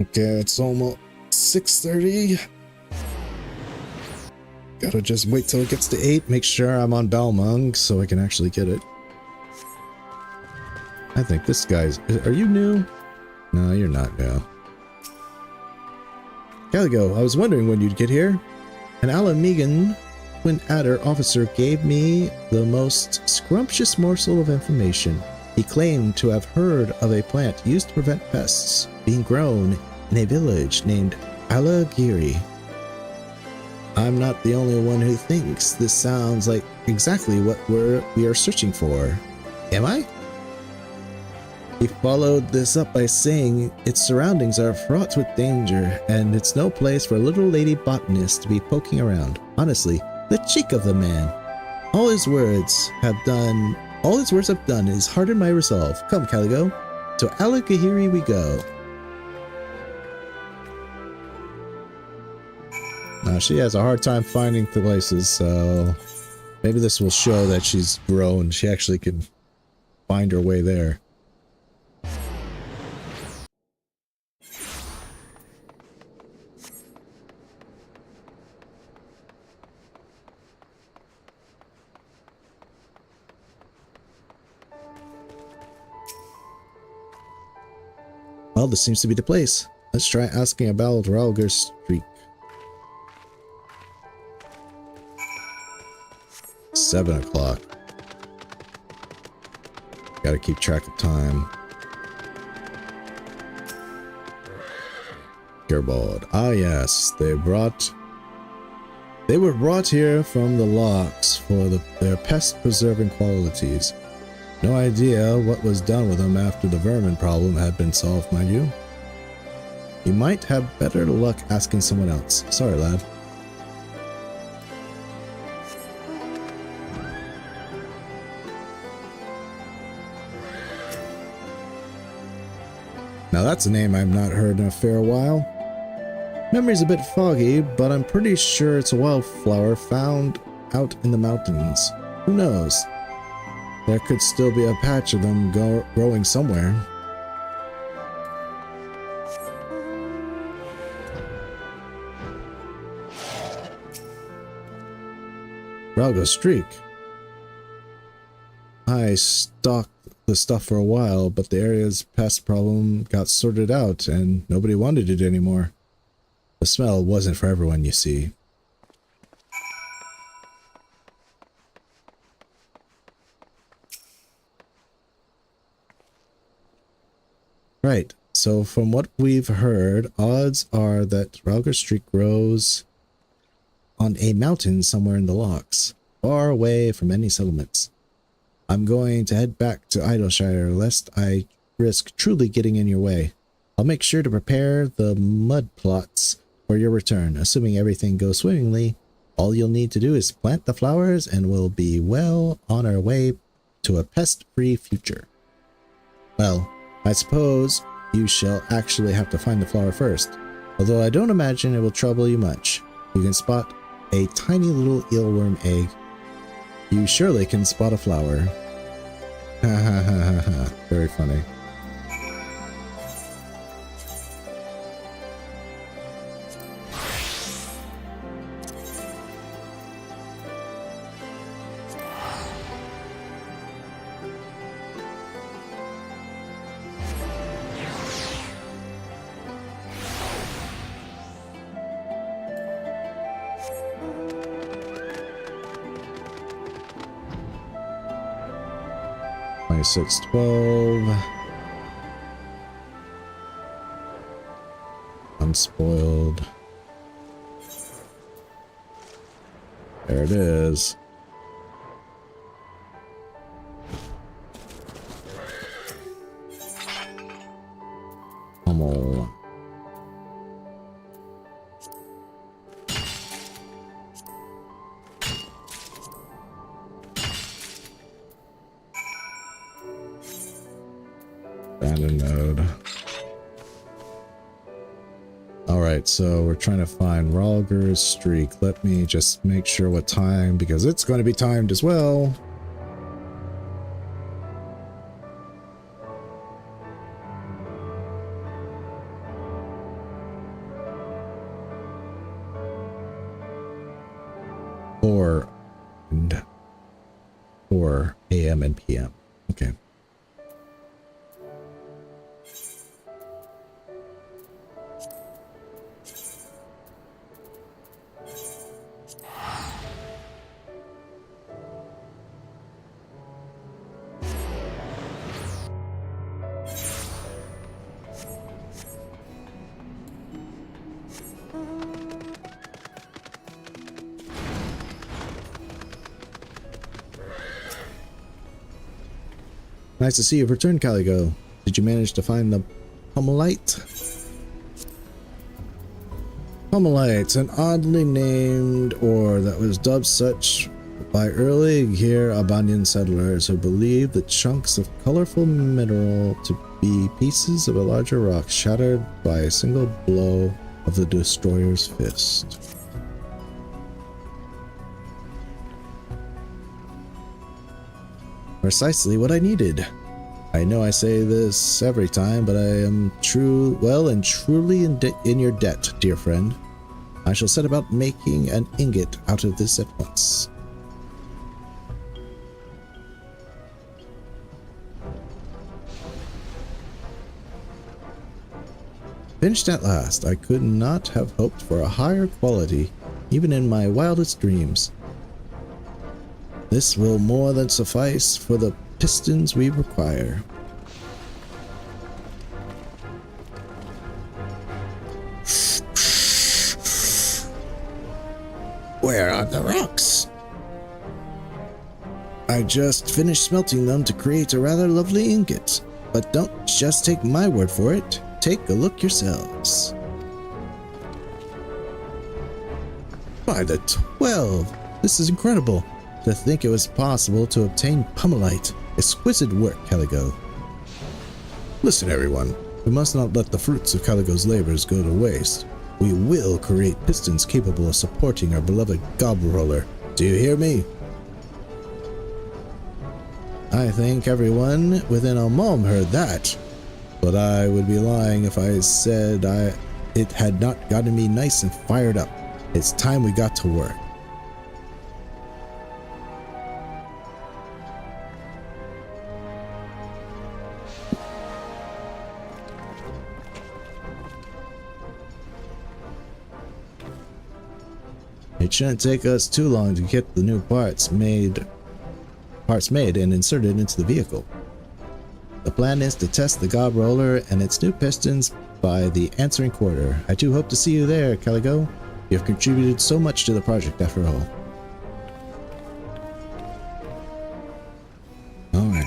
Okay, it's almost 6:30. Gotta just wait till it gets to 8, make sure I'm on Balmung so I can actually get it. I think this guy's... Are you new? No, you're not new. Calico, I was wondering when you'd get here. An Alamegan Twin Adder officer gave me the most scrumptious morsel of information. He claimed to have heard of a plant used to prevent pests being grown in a village named Alagiri. I'm not the only one who thinks this sounds like exactly what we are searching for. Am I? He followed this up by saying its surroundings are fraught with danger and it's no place for a little lady botanist to be poking around. Honestly, the cheek of the man. All his words have done is harden my resolve. Come, Calico, to Alagiri we go. Now she has a hard time finding places, so maybe this will show that she's grown. She actually can find her way there. Well, this seems to be the place. Let's try asking about Ralger Street. 7 o'clock. Gotta keep track of time. Gerbald. Ah yes, they were brought here from the locks for their pest-preserving qualities. No idea what was done with them after the vermin problem had been solved, mind you. You might have better luck asking someone else. Sorry, lad. Now that's a name I've not heard in a fair while. Memory's a bit foggy, but I'm pretty sure it's a wildflower found out in the mountains. Who knows? There could still be a patch of them growing somewhere. Ralgo Streak. I stocked the stuff for a while, but the area's pest problem got sorted out and nobody wanted it anymore. The smell wasn't for everyone, you see. Right, so from what we've heard, odds are that Ralger Streak grows on a mountain somewhere in the locks, far away from any settlements. I'm going to head back to Idleshire lest I risk truly getting in your way. I'll make sure to prepare the mud plots for your return. Assuming everything goes swimmingly, all you'll need to do is plant the flowers and we'll be well on our way to a pest-free future. Well, I suppose you shall actually have to find the flower first, although I don't imagine it will trouble you much. You can spot a tiny little eelworm egg. You surely can spot a flower. Ha ha ha ha ha. Very funny. 2612. Unspoiled. There it is. Pummel. Abandoned node. Alright, so we're trying to find Ralger's streak. Let me just make sure what time, because it's going to be timed as well. And 4 a.m. and p.m. Okay. Nice to see you've returned, Caligo. Did you manage to find the Pummelite? Pummelite, an oddly named ore that was dubbed such by early here Albanian settlers who believed the chunks of colorful mineral to be pieces of a larger rock shattered by a single blow of the destroyer's fist. Precisely what I needed. I know I say this every time, but I am truly in your debt, dear friend. I shall set about making an ingot out of this at once. Finished at last. I could not have hoped for a higher quality, even in my wildest dreams. This will more than suffice for the pistons we require. Where are the rocks? I just finished smelting them to create a rather lovely ingot. But don't just take my word for it. Take a look yourselves. By the 12! This is incredible. To think it was possible to obtain Pummelite. Exquisite work, Caligo. Listen, everyone. We must not let the fruits of Caligo's labors go to waste. We will create pistons capable of supporting our beloved gob roller. Do you hear me? I think everyone within Almom heard that. But I would be lying if I said it had not gotten me nice and fired up. It's time we got to work. It shouldn't take us too long to get the new parts made and inserted into the vehicle. The plan is to test the gob roller and its new pistons by the answering quarter. I do hope to see you there, Caligo. You have contributed so much to the project after all. Alright.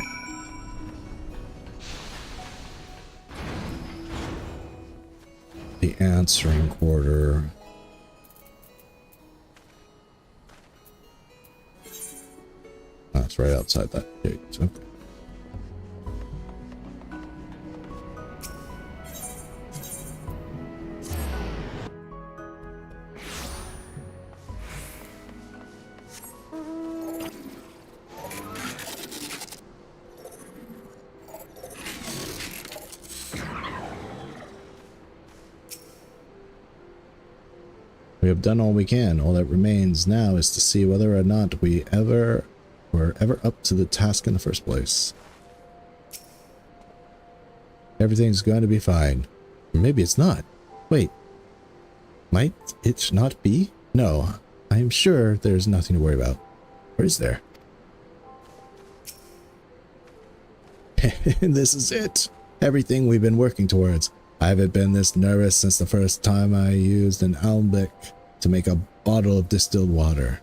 The answering quarter. That's right outside that gate. Okay. We have done all we can. All that remains now is to see whether or not we were ever up to the task in the first place. Everything's going to be fine. Or maybe it's not. Wait. Might it not be? No. I am sure there's nothing to worry about. Or is there? This is it. Everything we've been working towards. I haven't been this nervous since the first time I used an alembic to make a bottle of distilled water.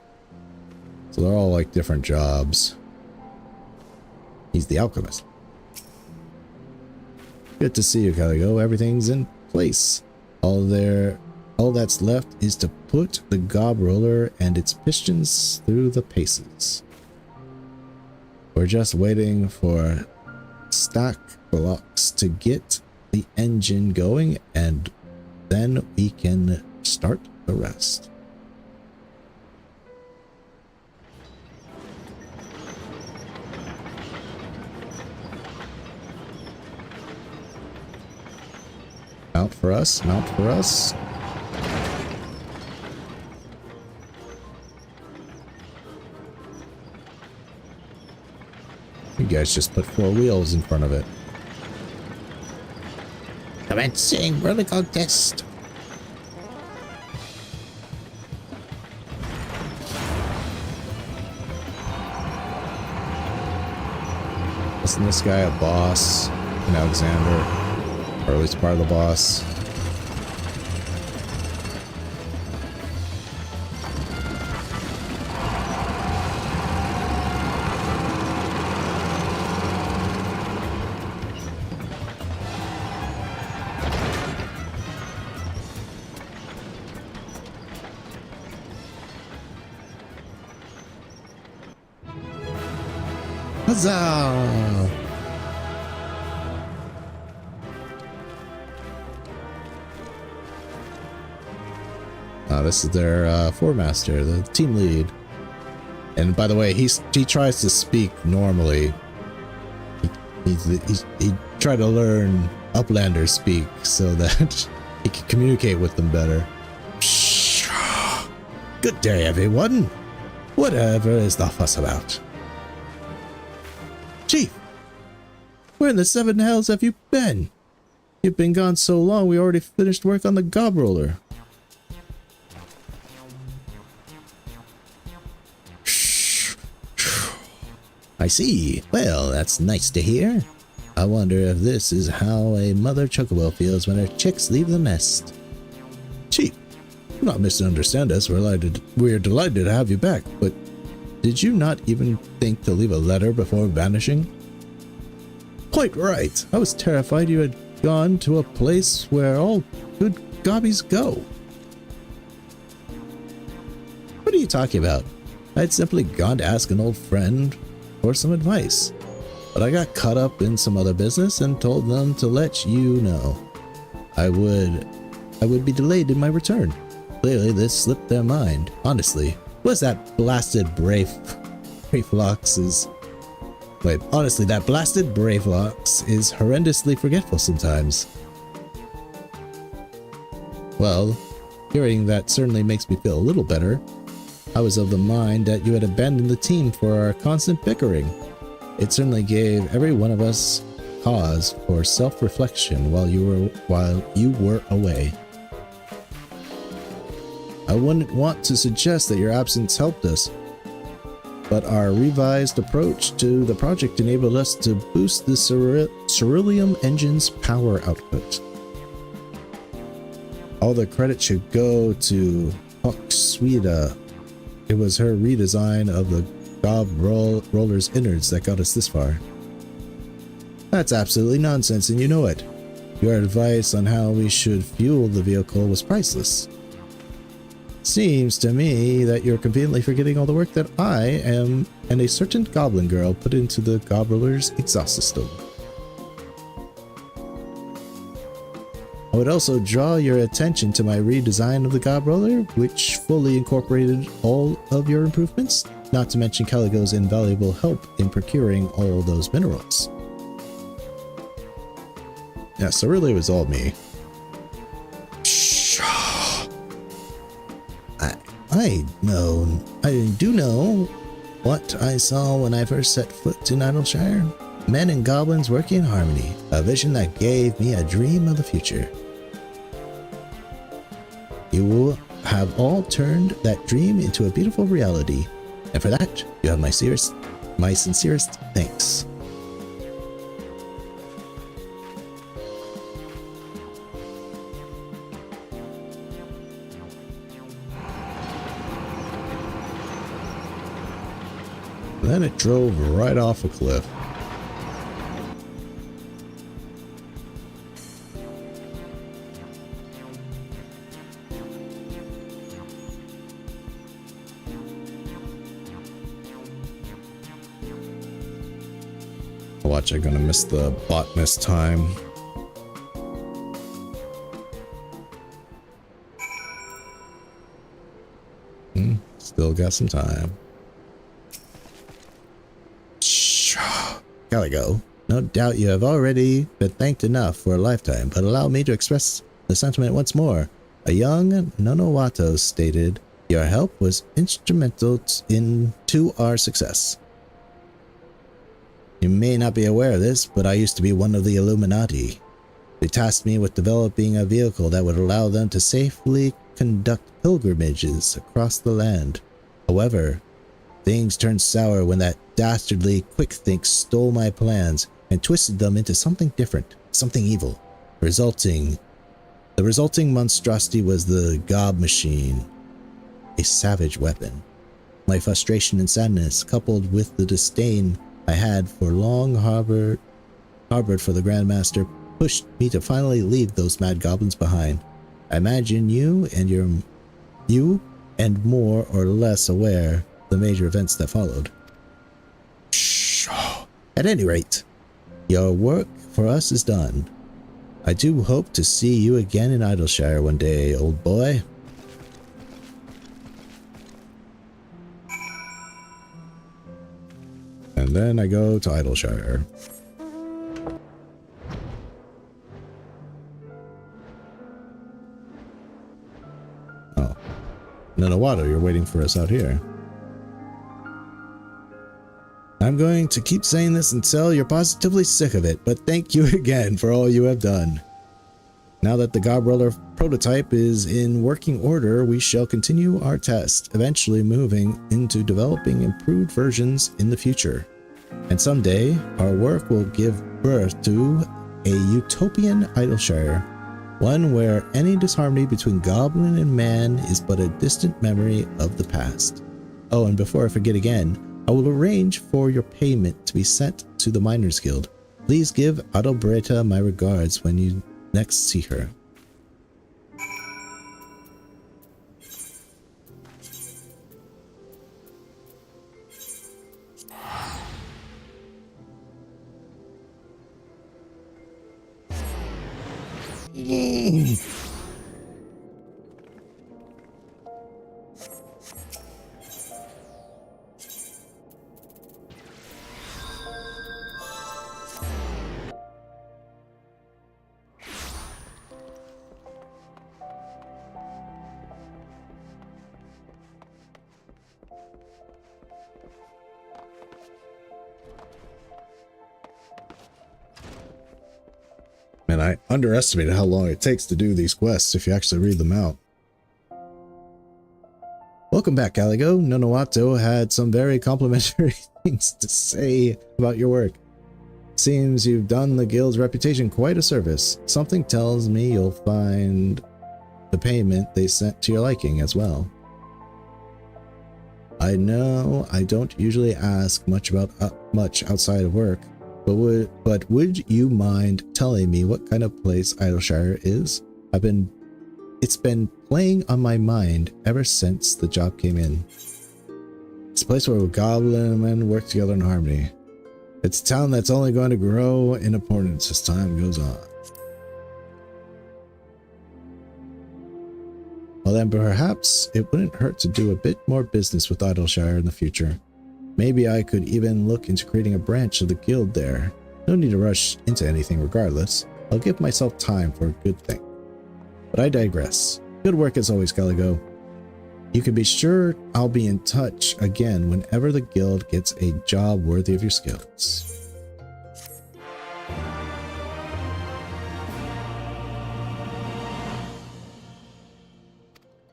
So they're all like different jobs. He's the alchemist. Good to see you, Caligo. Everything's in place. All that's left is to put the gob roller and its pistons through the paces. We're just waiting for stack blocks to get the engine going, and then we can start the rest. Mount for us, mount for us. You guys just put 4 wheels in front of it. Commencing roller contest. Isn't this guy a boss in Alexander? Or at least part of the boss? Huzzah! This is their foremaster, the team lead. And by the way, he tries to speak normally. He tried to learn Uplander speak so that he can communicate with them better. Good day, everyone. Whatever is the fuss about? Chief, where in the 7 hells have you been? You've been gone so long, we already finished work on the gob roller. I see. Well, that's nice to hear. I wonder if this is how a mother chocobo feels when her chicks leave the nest. Chief, do not misunderstand us. We're delighted to have you back, but did you not even think to leave a letter before vanishing? Quite right. I was terrified you had gone to a place where all good gobbies go. What are you talking about? I had simply gone to ask an old friend for some advice, but I got caught up in some other business and told them to let you know. I would be delayed in my return. Clearly this slipped their mind. Honestly, was that blasted Bravelox is... Wait, honestly, that blasted Bravelox is horrendously forgetful sometimes. Well, hearing that certainly makes me feel a little better. I was of the mind that you had abandoned the team for our constant bickering. It certainly gave every one of us cause for self-reflection while you were away. I wouldn't want to suggest that your absence helped us, but our revised approach to the project enabled us to boost the Ceruleum engine's power output. All the credit should go to Hoxwida. It was her redesign of the gob roller's innards that got us this far. That's absolutely nonsense, and you know it. Your advice on how we should fuel the vehicle was priceless. Seems to me that you're conveniently forgetting all the work that I am and a certain goblin girl put into the gob roller's exhaust system. I would also draw your attention to my redesign of the gob roller, which fully incorporated all of your improvements, not to mention Caligo's invaluable help in procuring all those minerals. Yeah, so really it was all me. I do know what I saw when I first set foot in Idleshire. Men and goblins working in harmony, a vision that gave me a dream of the future. You will have all turned that dream into a beautiful reality, and for that, you have my sincerest thanks. Then it drove right off a cliff. Watch, I'm gonna miss the botanist time. Still got some time. Caligo, no doubt you have already been thanked enough for a lifetime, but allow me to express the sentiment once more. A young Nonowato stated, your help was instrumental to our success. You may not be aware of this, but I used to be one of the Illuminati. They tasked me with developing a vehicle that would allow them to safely conduct pilgrimages across the land. However, things turned sour when that dastardly Quick-Think stole my plans and twisted them into something different, something evil. The resulting monstrosity was the Gob Machine, a savage weapon. My frustration and sadness, coupled with the disdain I had for long harbored for the Grandmaster, pushed me to finally leave those mad goblins behind. I imagine you and more or less aware the major events that followed. At any rate, your work for us is done. I do hope to see you again in Idleshire one day, old boy. And then I go to Idleshire. Oh. Nonowato, you're waiting for us out here. I'm going to keep saying this until you're positively sick of it, but thank you again for all you have done. Now that the Gobroller prototype is in working order, we shall continue our test, eventually moving into developing improved versions in the future. And someday, our work will give birth to a utopian Idleshire, one where any disharmony between goblin and man is but a distant memory of the past. Oh, and before I forget again, I will arrange for your payment to be sent to the Miners Guild. Please give Adalberta my regards when you next see her. Man, I underestimated how long it takes to do these quests if you actually read them out. Welcome back, Caligo. Nonowato had some very complimentary things to say about your work. Seems you've done the guild's reputation quite a service. Something tells me you'll find the payment they sent to your liking as well. I know I don't usually ask much outside of work, but would you mind telling me what kind of place Idleshire is? It's been playing on my mind ever since the job came in. It's a place where goblin and men work together in harmony. It's a town that's only going to grow in importance as time goes on. Well then, perhaps it wouldn't hurt to do a bit more business with Idleshire in the future. Maybe I could even look into creating a branch of the guild there. No need to rush into anything regardless. I'll give myself time for a good thing. But I digress. Good work as always, Caligo. You can be sure I'll be in touch again whenever the guild gets a job worthy of your skills.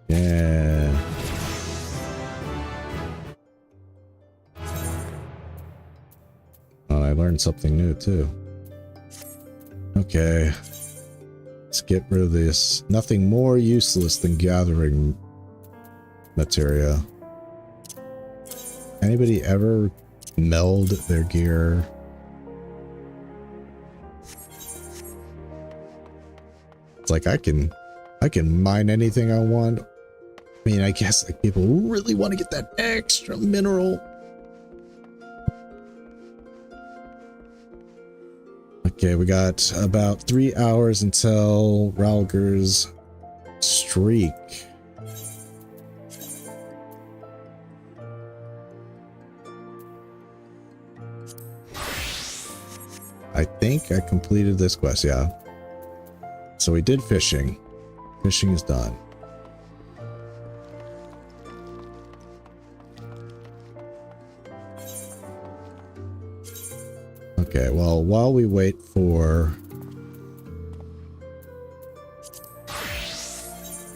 Yeah. Oh, I learned something new too. Okay. Let's get rid of this. Nothing more useless than gathering materia. Anybody ever meld their gear. It's like I can mine anything I want. I mean, I guess like people really want to get that extra mineral. Okay, we got about 3 hours until Ralger's streak. I think I completed this quest, yeah. So we did fishing. Fishing is done. Okay, well, while we wait for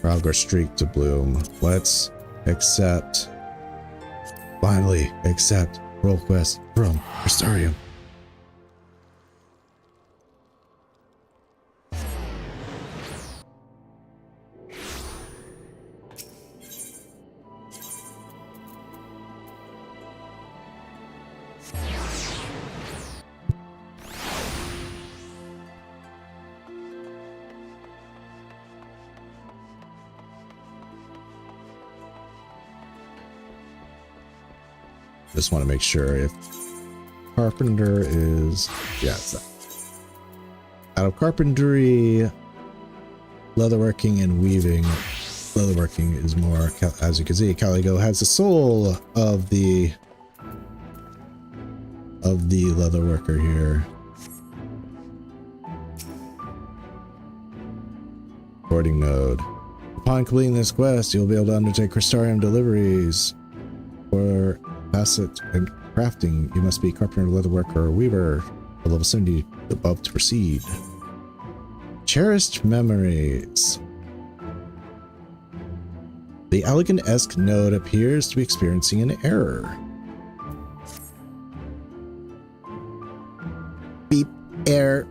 Ralger's streak to bloom, let's finally accept role quest from Restarium. Just want to make sure if carpenter is, yeah, it's that. Out of carpentry, leatherworking and weaving, leatherworking is more, as you can see, Caligo has the soul of the leatherworker here. Sorting node. Upon completing this quest, you'll be able to undertake Crystarium deliveries for facet and crafting. You must be carpenter, leatherworker, or weaver at level 70 above to proceed. Cherished memories. The Elegant-esque node appears to be experiencing an error. Beep. Error.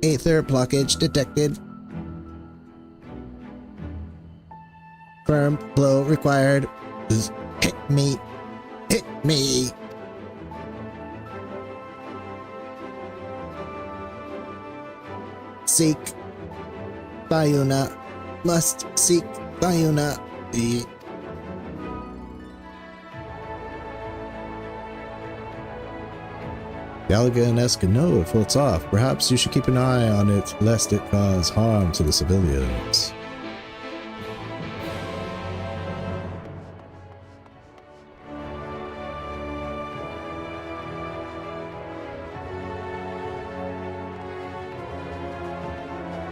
Aether blockage detected. Firm blow required. Hit me. Hit me. Seek Bayuna. Must seek Bayuna. The Elegant-esque node floats off. Perhaps you should keep an eye on it lest it cause harm to the civilians.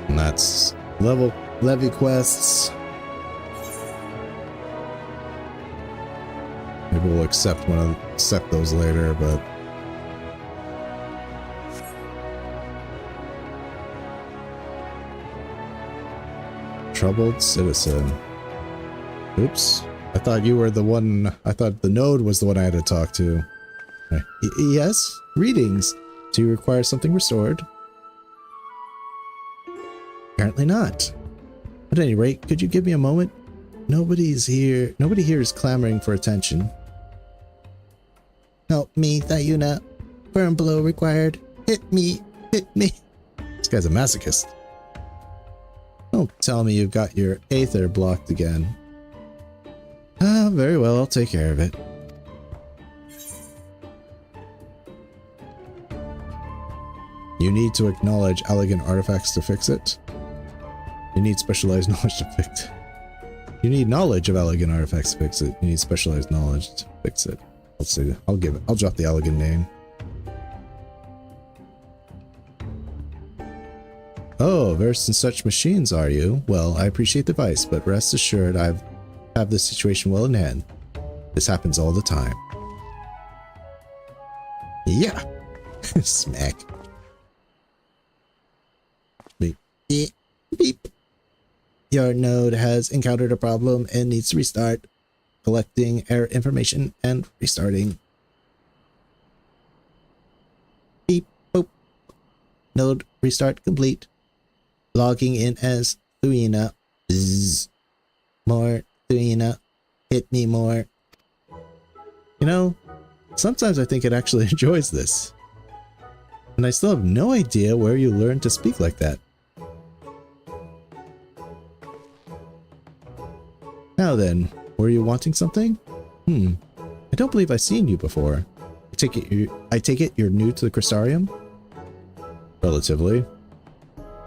And that's levy quests. Maybe we'll accept those later, but troubled citizen. Oops. I thought you were the one. I thought the node was the one I had to talk to. Yes? Greetings. Do you require something restored? Apparently not. At any rate, could you give me a moment? Nobody's here. Nobody here is clamoring for attention. Help me, Thayuna. Firm blow required. Hit me. Hit me. This guy's a masochist. Don't tell me you've got your Aether blocked again. Ah, very well, I'll take care of it. You need to acknowledge elegant artifacts to fix it. You need specialized knowledge to fix it. You need knowledge of elegant artifacts to fix it. You need specialized knowledge to fix it. Let's see. I'll drop the elegant name. Oh, versed in such machines, are you? Well, I appreciate the advice, but rest assured I have this situation well in hand. This happens all the time. Yeah. Smack. Beep. Beep. Beep. Your node has encountered a problem and needs to restart. Collecting error information and restarting. Beep. Boop. Node restart complete. Logging in as Thuina. Bzz. More Thuina. Hit me more. You know, Sometimes I think it actually enjoys this. And I still have no idea where you learned to speak like that. Now then, were you wanting something? I don't believe I've seen you before. I take it you're new to the Crystarium? Relatively.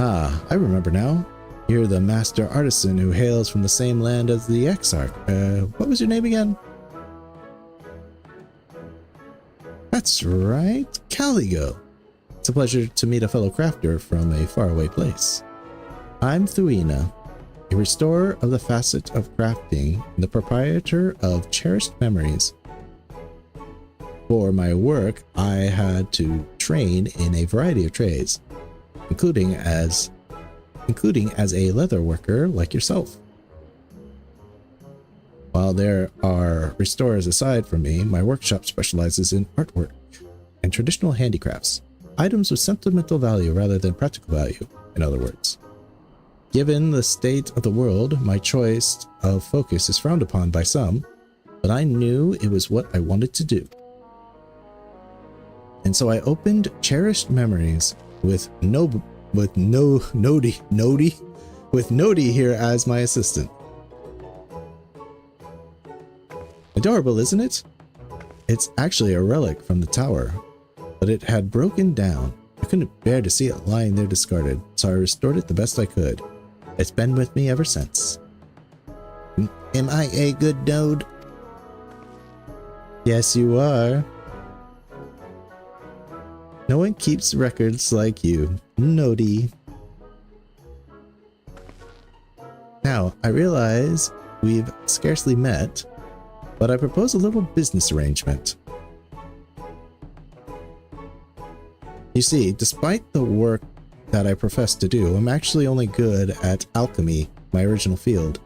Ah, I remember now. You're the master artisan who hails from the same land as the Exarch. What was your name again? That's right, Caligo. It's a pleasure to meet a fellow crafter from a faraway place. I'm Thuina, a restorer of the facet of crafting and the proprietor of Cherished Memories. For my work, I had to train in a variety of trades, including as a leather worker like yourself. While there are restorers aside from me, my workshop specializes in artwork and traditional handicrafts, items with sentimental value rather than practical value, in other words. Given the state of the world, my choice of focus is frowned upon by some, but I knew it was what I wanted to do. And so I opened Cherished Memories with Nodi here as my assistant. Adorable, isn't it? It's actually a relic from the tower, but it had broken down. I couldn't bear to see it lying there discarded, so I restored it the best I could. It's been with me ever since. Am I a good node? Yes, you are. No one keeps records like you, Nodi. Now, I realize we've scarcely met, but I propose a little business arrangement. You see, despite the work that I profess to do, I'm actually only good at alchemy, my original field.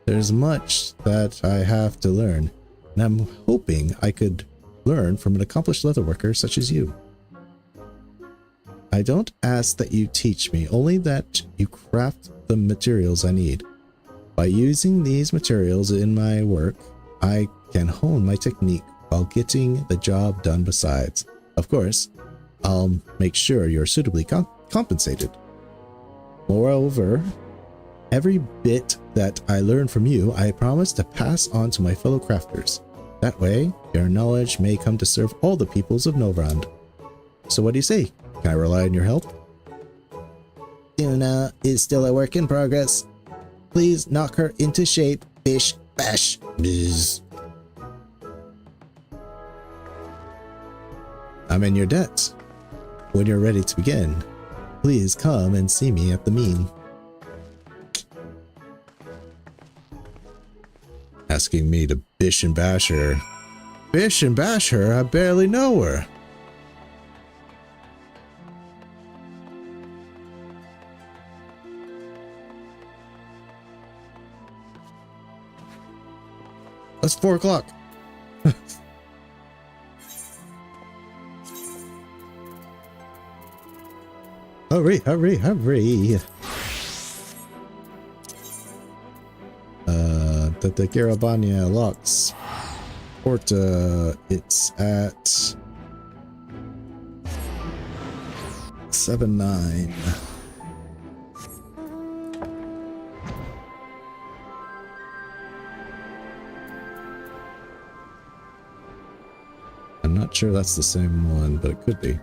There's much that I have to learn, and I'm hoping I could learn from an accomplished leatherworker such as you. I don't ask that you teach me, only that you craft the materials I need. By using these materials in my work, I can hone my technique while getting the job done besides. Of course, I'll make sure you're suitably compensated. Moreover, every bit that I learn from you, I promise to pass on to my fellow crafters. That way, your knowledge may come to serve all the peoples of Novrand. So what do you say? Can I rely on your help? Tuna is still a work in progress. Please knock her into shape. Bish, bash, bzz. I'm in your debt. When you're ready to begin, please come and see me at the mean. Asking me to bish and bash her. Bish and bash her? I barely know her. That's 4 o'clock. Hurry, hurry, hurry. The Garabania locks. Porta, it's at 7-9. I'm not sure that's the same one, but it could be.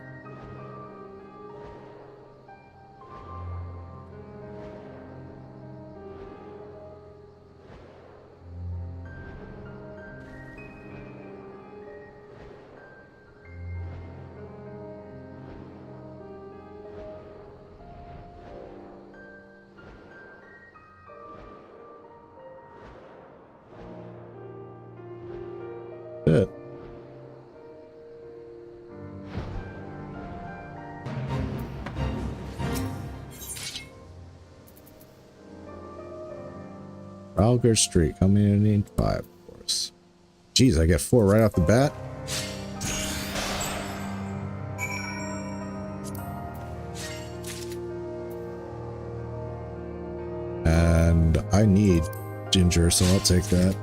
Good. Trafalgar Street, how many do I need? 5, of course. Jeez, I get 4 right off the bat. And I need ginger, so I'll take that.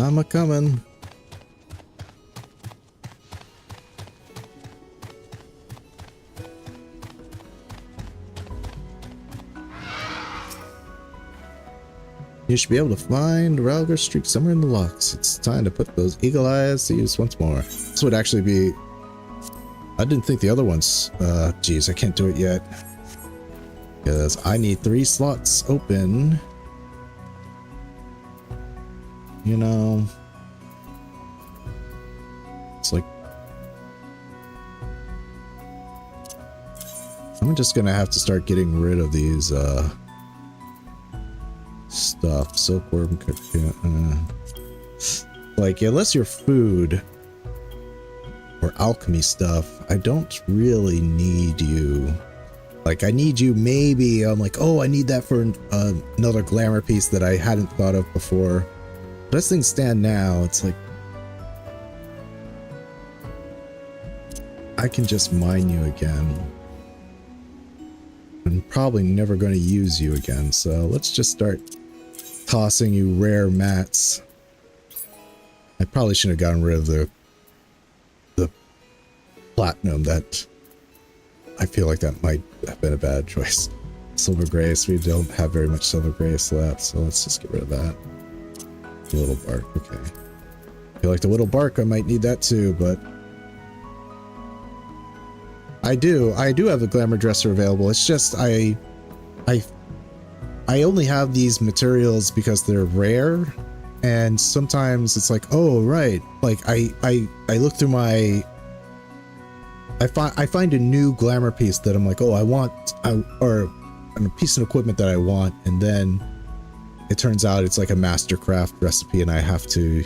I'm a coming. You should be able to find Ralgar Streak somewhere in the locks. It's time to put those eagle eyes to use once more. This would actually be... I didn't think the other ones... geez, I can't do it yet. Because I need 3 slots open. You know... It's like... I'm just gonna have to start getting rid of these, stuff. Silkworm cocoon. Like, unless you're food or alchemy stuff, I don't really need you. Like, I need you maybe, I'm like, oh, I need that for another glamour piece that I hadn't thought of before. But as things stand now, it's like, I can just mine you again. I'm probably never going to use you again, so let's just start tossing you rare mats. I probably should have gotten rid of the platinum. That I feel like that might have been a bad choice. Silver grace, we don't have very much silver grace left, so let's just get rid of that. The little bark, okay. I feel like the little bark, I might need that too, but I do have a glamour dresser available. It's just I only have these materials because they're rare, and sometimes it's like, oh right, like I look through my, I find a new glamour piece that I'm like, oh, or a piece of equipment that I want, and then it turns out it's like a mastercraft recipe and I have to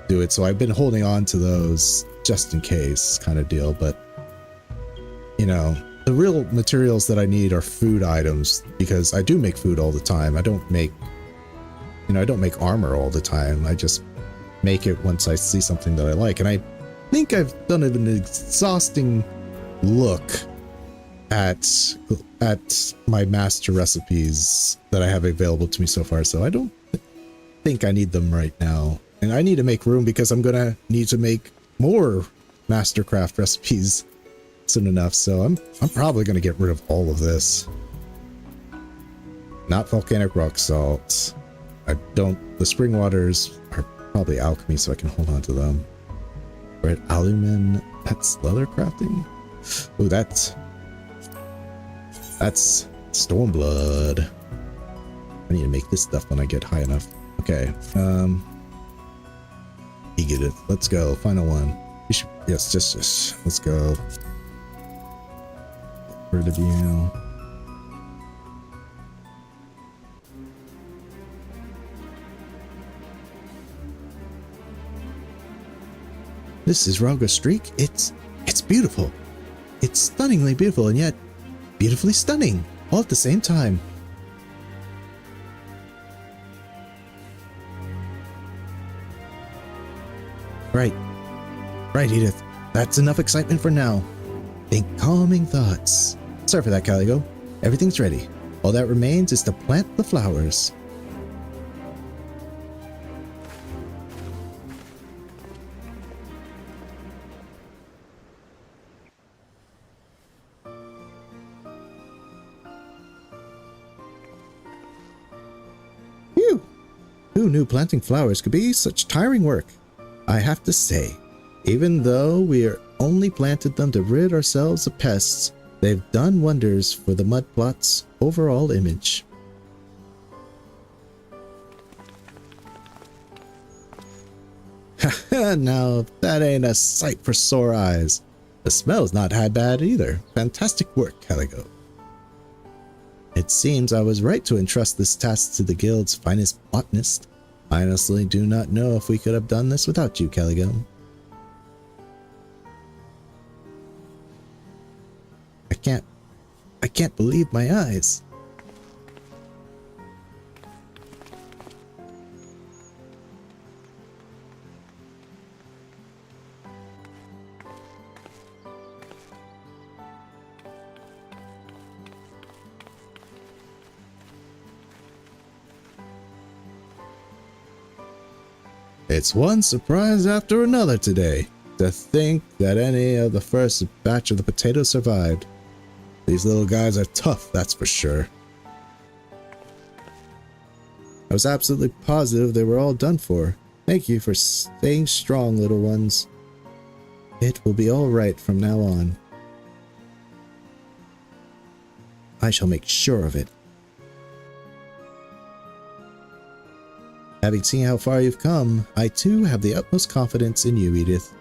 do it. So I've been holding on to those just in case kind of deal, but you know, the real materials that I need are food items, because I do make food all the time. I don't make, you know, I don't make armor all the time. I just make it once I see something that I like. And I think I've done an exhausting look at my master recipes that I have available to me so far. So I don't think I need them right now. And I need to make room because I'm going to need to make more mastercraft recipes soon enough, so I'm probably going to get rid of all of this. Not volcanic rock salt. The spring waters are probably alchemy, so I can hold on to them. Red alumin, that's leather crafting. Ooh, that's Stormblood. I need to make this stuff when I get high enough. Okay, you get it. Let's go. Final one. Yes, just let's go. Rid of you. This is Ralgar Streak. It's beautiful. It's stunningly beautiful, and yet beautifully stunning all at the same time. Right, Edith. That's enough excitement for now. Think calming thoughts. Sorry for that, Caligo. Everything's ready. All that remains is to plant the flowers. Phew! Who knew planting flowers could be such tiring work? I have to say, even though we only planted them to rid ourselves of pests, they've done wonders for the mud plot's overall image. Haha, now that ain't a sight for sore eyes. The smell's not half bad either. Fantastic work, Caligo. It seems I was right to entrust this task to the guild's finest botanist. I honestly do not know if we could have done this without you, Caligo. I can't believe my eyes. It's one surprise after another today. To think that any of the first batch of the potatoes survived. These little guys are tough, that's for sure. I was absolutely positive they were all done for. Thank you for staying strong, little ones. It will be all right from now on. I shall make sure of it. Having seen how far you've come, I too have the utmost confidence in you, Edith.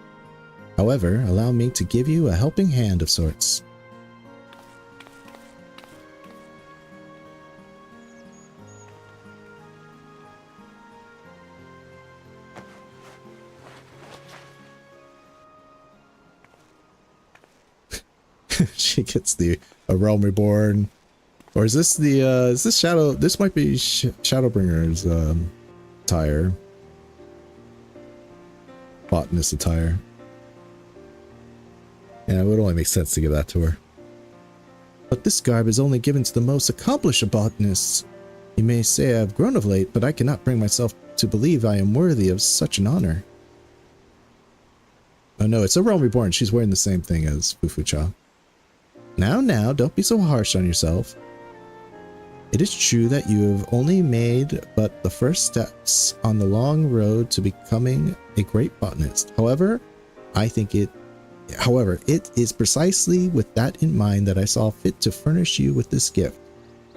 However, allow me to give you a helping hand of sorts. She gets the A Realm Reborn. Or is this the is this Shadow? This might be Shadowbringers attire. Botanist attire. Yeah, it would only make sense to give that to her. But this garb is only given to the most accomplished of botanists. You may say I've grown of late, but I cannot bring myself to believe I am worthy of such an honor. Oh no, it's A Realm Reborn. She's wearing the same thing as Fufu-cha. Now, don't be so harsh on yourself. It is true that you have only made but the first steps on the long road to becoming a great botanist. However, it is precisely with that in mind that I saw fit to furnish you with this gift.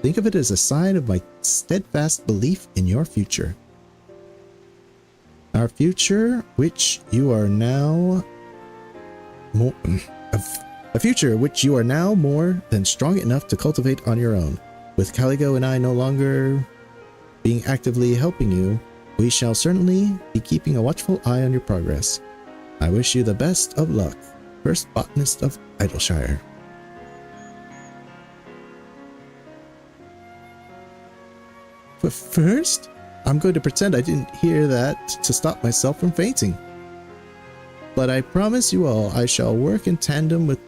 Think of it as a sign of my steadfast belief in your future. Our future, which you are now a future which you are now more than strong enough to cultivate on your own. With Caligo and I no longer being actively helping you, we shall certainly be keeping a watchful eye on your progress. I wish you the best of luck, first botanist of Idleshire. But first, I'm going to pretend I didn't hear that to stop myself from fainting. But I promise you all, I shall work in tandem with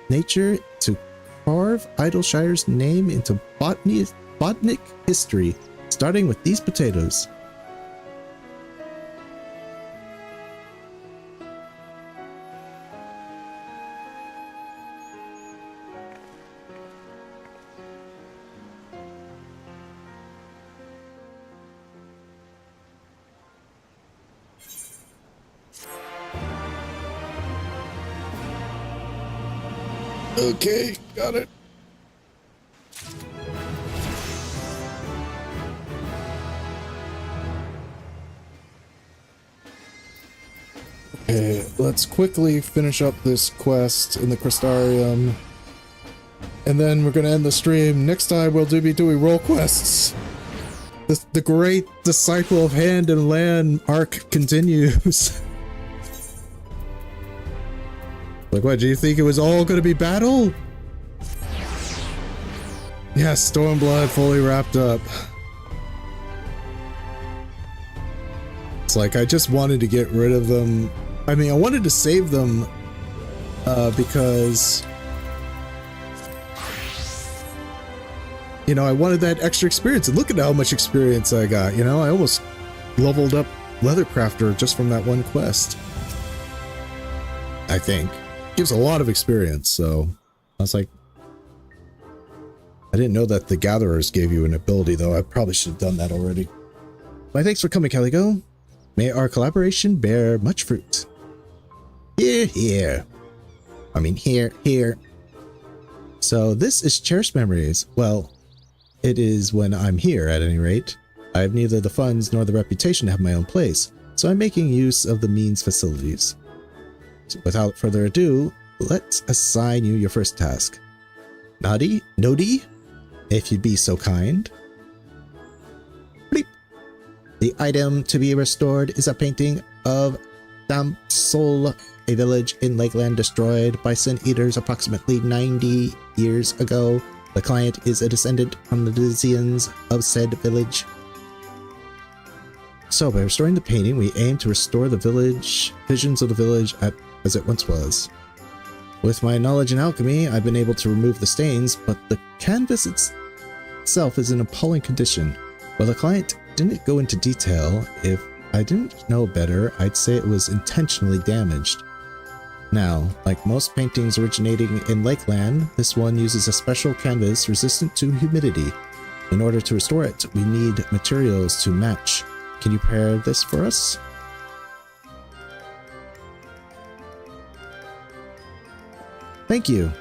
nature to carve Idleshire's name into botanic history, starting with these potatoes. Okay, got it. Okay, let's quickly finish up this quest in the Crystarium. And then we're gonna end the stream. Next time we'll be doing role quests. The great Disciple of Hand and Land arc continues. Like, what, do you think it was all gonna be battle? Yeah, Stormblood fully wrapped up. It's like, I just wanted to get rid of them. I mean, I wanted to save them, because, you know, I wanted that extra experience, and look at how much experience I got, you know? I almost leveled up Leathercrafter just from that one quest. I think. Gives a lot of experience, so I was like, I didn't know that the Gatherers gave you an ability, though. I probably should have done that already. Why, thanks for coming, Caligo. May our collaboration bear much fruit. Here. I mean, here. So this is Cherished Memories. Well, it is when I'm here, at any rate. I have neither the funds nor the reputation to have my own place, so I'm making use of the means facilities. So without further ado, let's assign you your first task. Nodi, if you'd be so kind. Bleep. The item to be restored is a painting of Damsol, a village in Lakeland destroyed by Sin Eaters approximately 90 years ago. The client is a descendant from the Lysians of said village. So by restoring the painting, we aim to restore the visions of the village as it once was. With my knowledge in alchemy, I've been able to remove the stains, but the canvas itself is in appalling condition. While the client didn't go into detail, if I didn't know better, I'd say it was intentionally damaged. Now, like most paintings originating in Lakeland, this one uses a special canvas resistant to humidity. In order to restore it, we need materials to match. Can you prepare this for us? Thank you.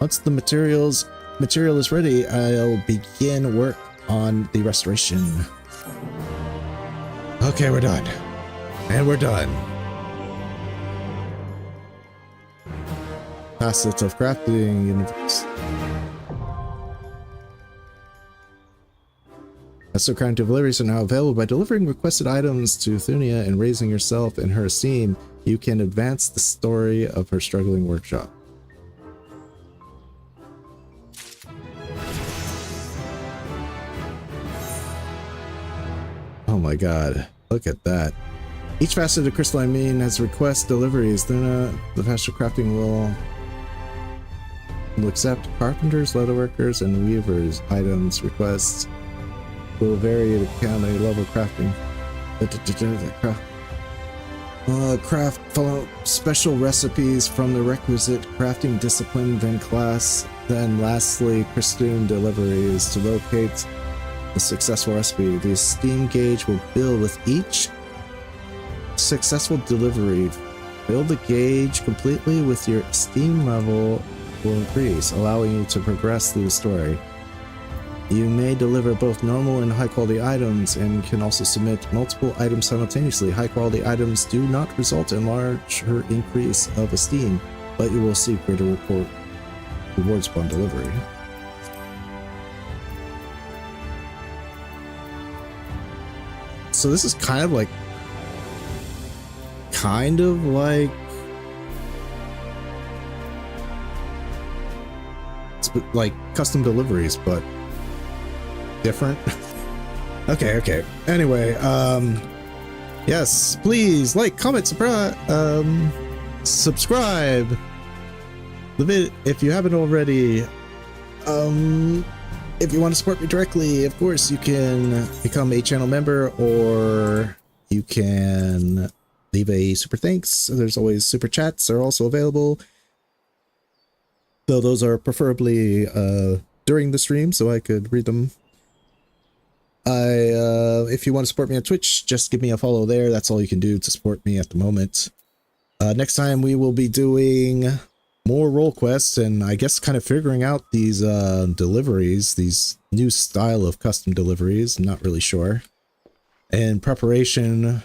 Once the material is ready, I'll begin work on the restoration. Okay, we're done. And we're done. Facets of crafting universe. Astrocrine deliveries are now available. By delivering requested items to Thunia and raising yourself in her esteem, you can advance the story of her struggling workshop. Oh my god, look at that. Each facet of crystalline mean has request deliveries. Thuna, the faster crafting will accept carpenters, leatherworkers, and weavers items requests. Will vary to count a level crafting. Craft follow special recipes from the requisite crafting discipline, then class. Then lastly, Christine deliveries to locate the successful recipe. The esteem gauge will build with each successful delivery. Fill the gauge completely with your esteem level will increase, allowing you to progress through the story. You may deliver both normal and high quality items and can also submit multiple items simultaneously. High quality items do not result in larger increase of esteem, but you will see greater rewards upon delivery. So this is kind of like it's like custom deliveries, but different. Okay. Anyway, yes, please like, comment, subscribe the vid if you haven't already. If you want to support me directly, of course, you can become a channel member, or you can leave a super thanks. There's always super chats are also available, though those are preferably during the stream so I could read them. If you want to support me on Twitch, just give me a follow there. That's all you can do to support me at the moment. Next time we will be doing more role quests, and I guess kind of figuring out these deliveries, these new style of custom deliveries. I'm not really sure. In preparation,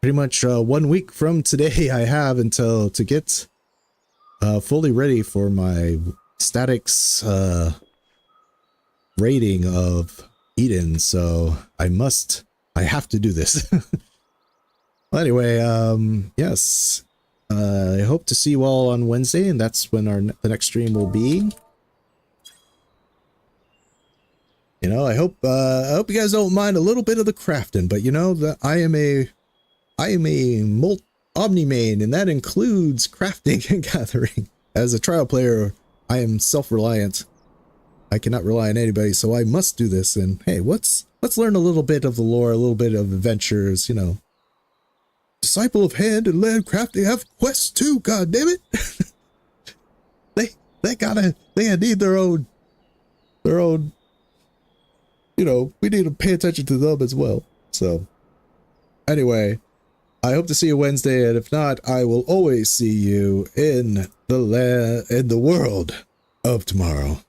pretty much 1 week from today, I have until to get fully ready for my statics rating of Eden, so I have to do this. Well, anyway, yes, I hope to see you all on Wednesday, and that's when the next stream will be. You know, I hope you guys don't mind a little bit of the crafting, but you know that I am a omni main, and that includes crafting and gathering. As a trial player, I am self-reliant. I cannot rely on anybody, so I must do this. And hey, let's learn a little bit of the lore, a little bit of adventures, you know. Disciple of Hand and Land Crafting have quests too, god damn it. they need their own, you know, we need to pay attention to them as well. So anyway, I hope to see you Wednesday, and if not, I will always see you in the world of tomorrow.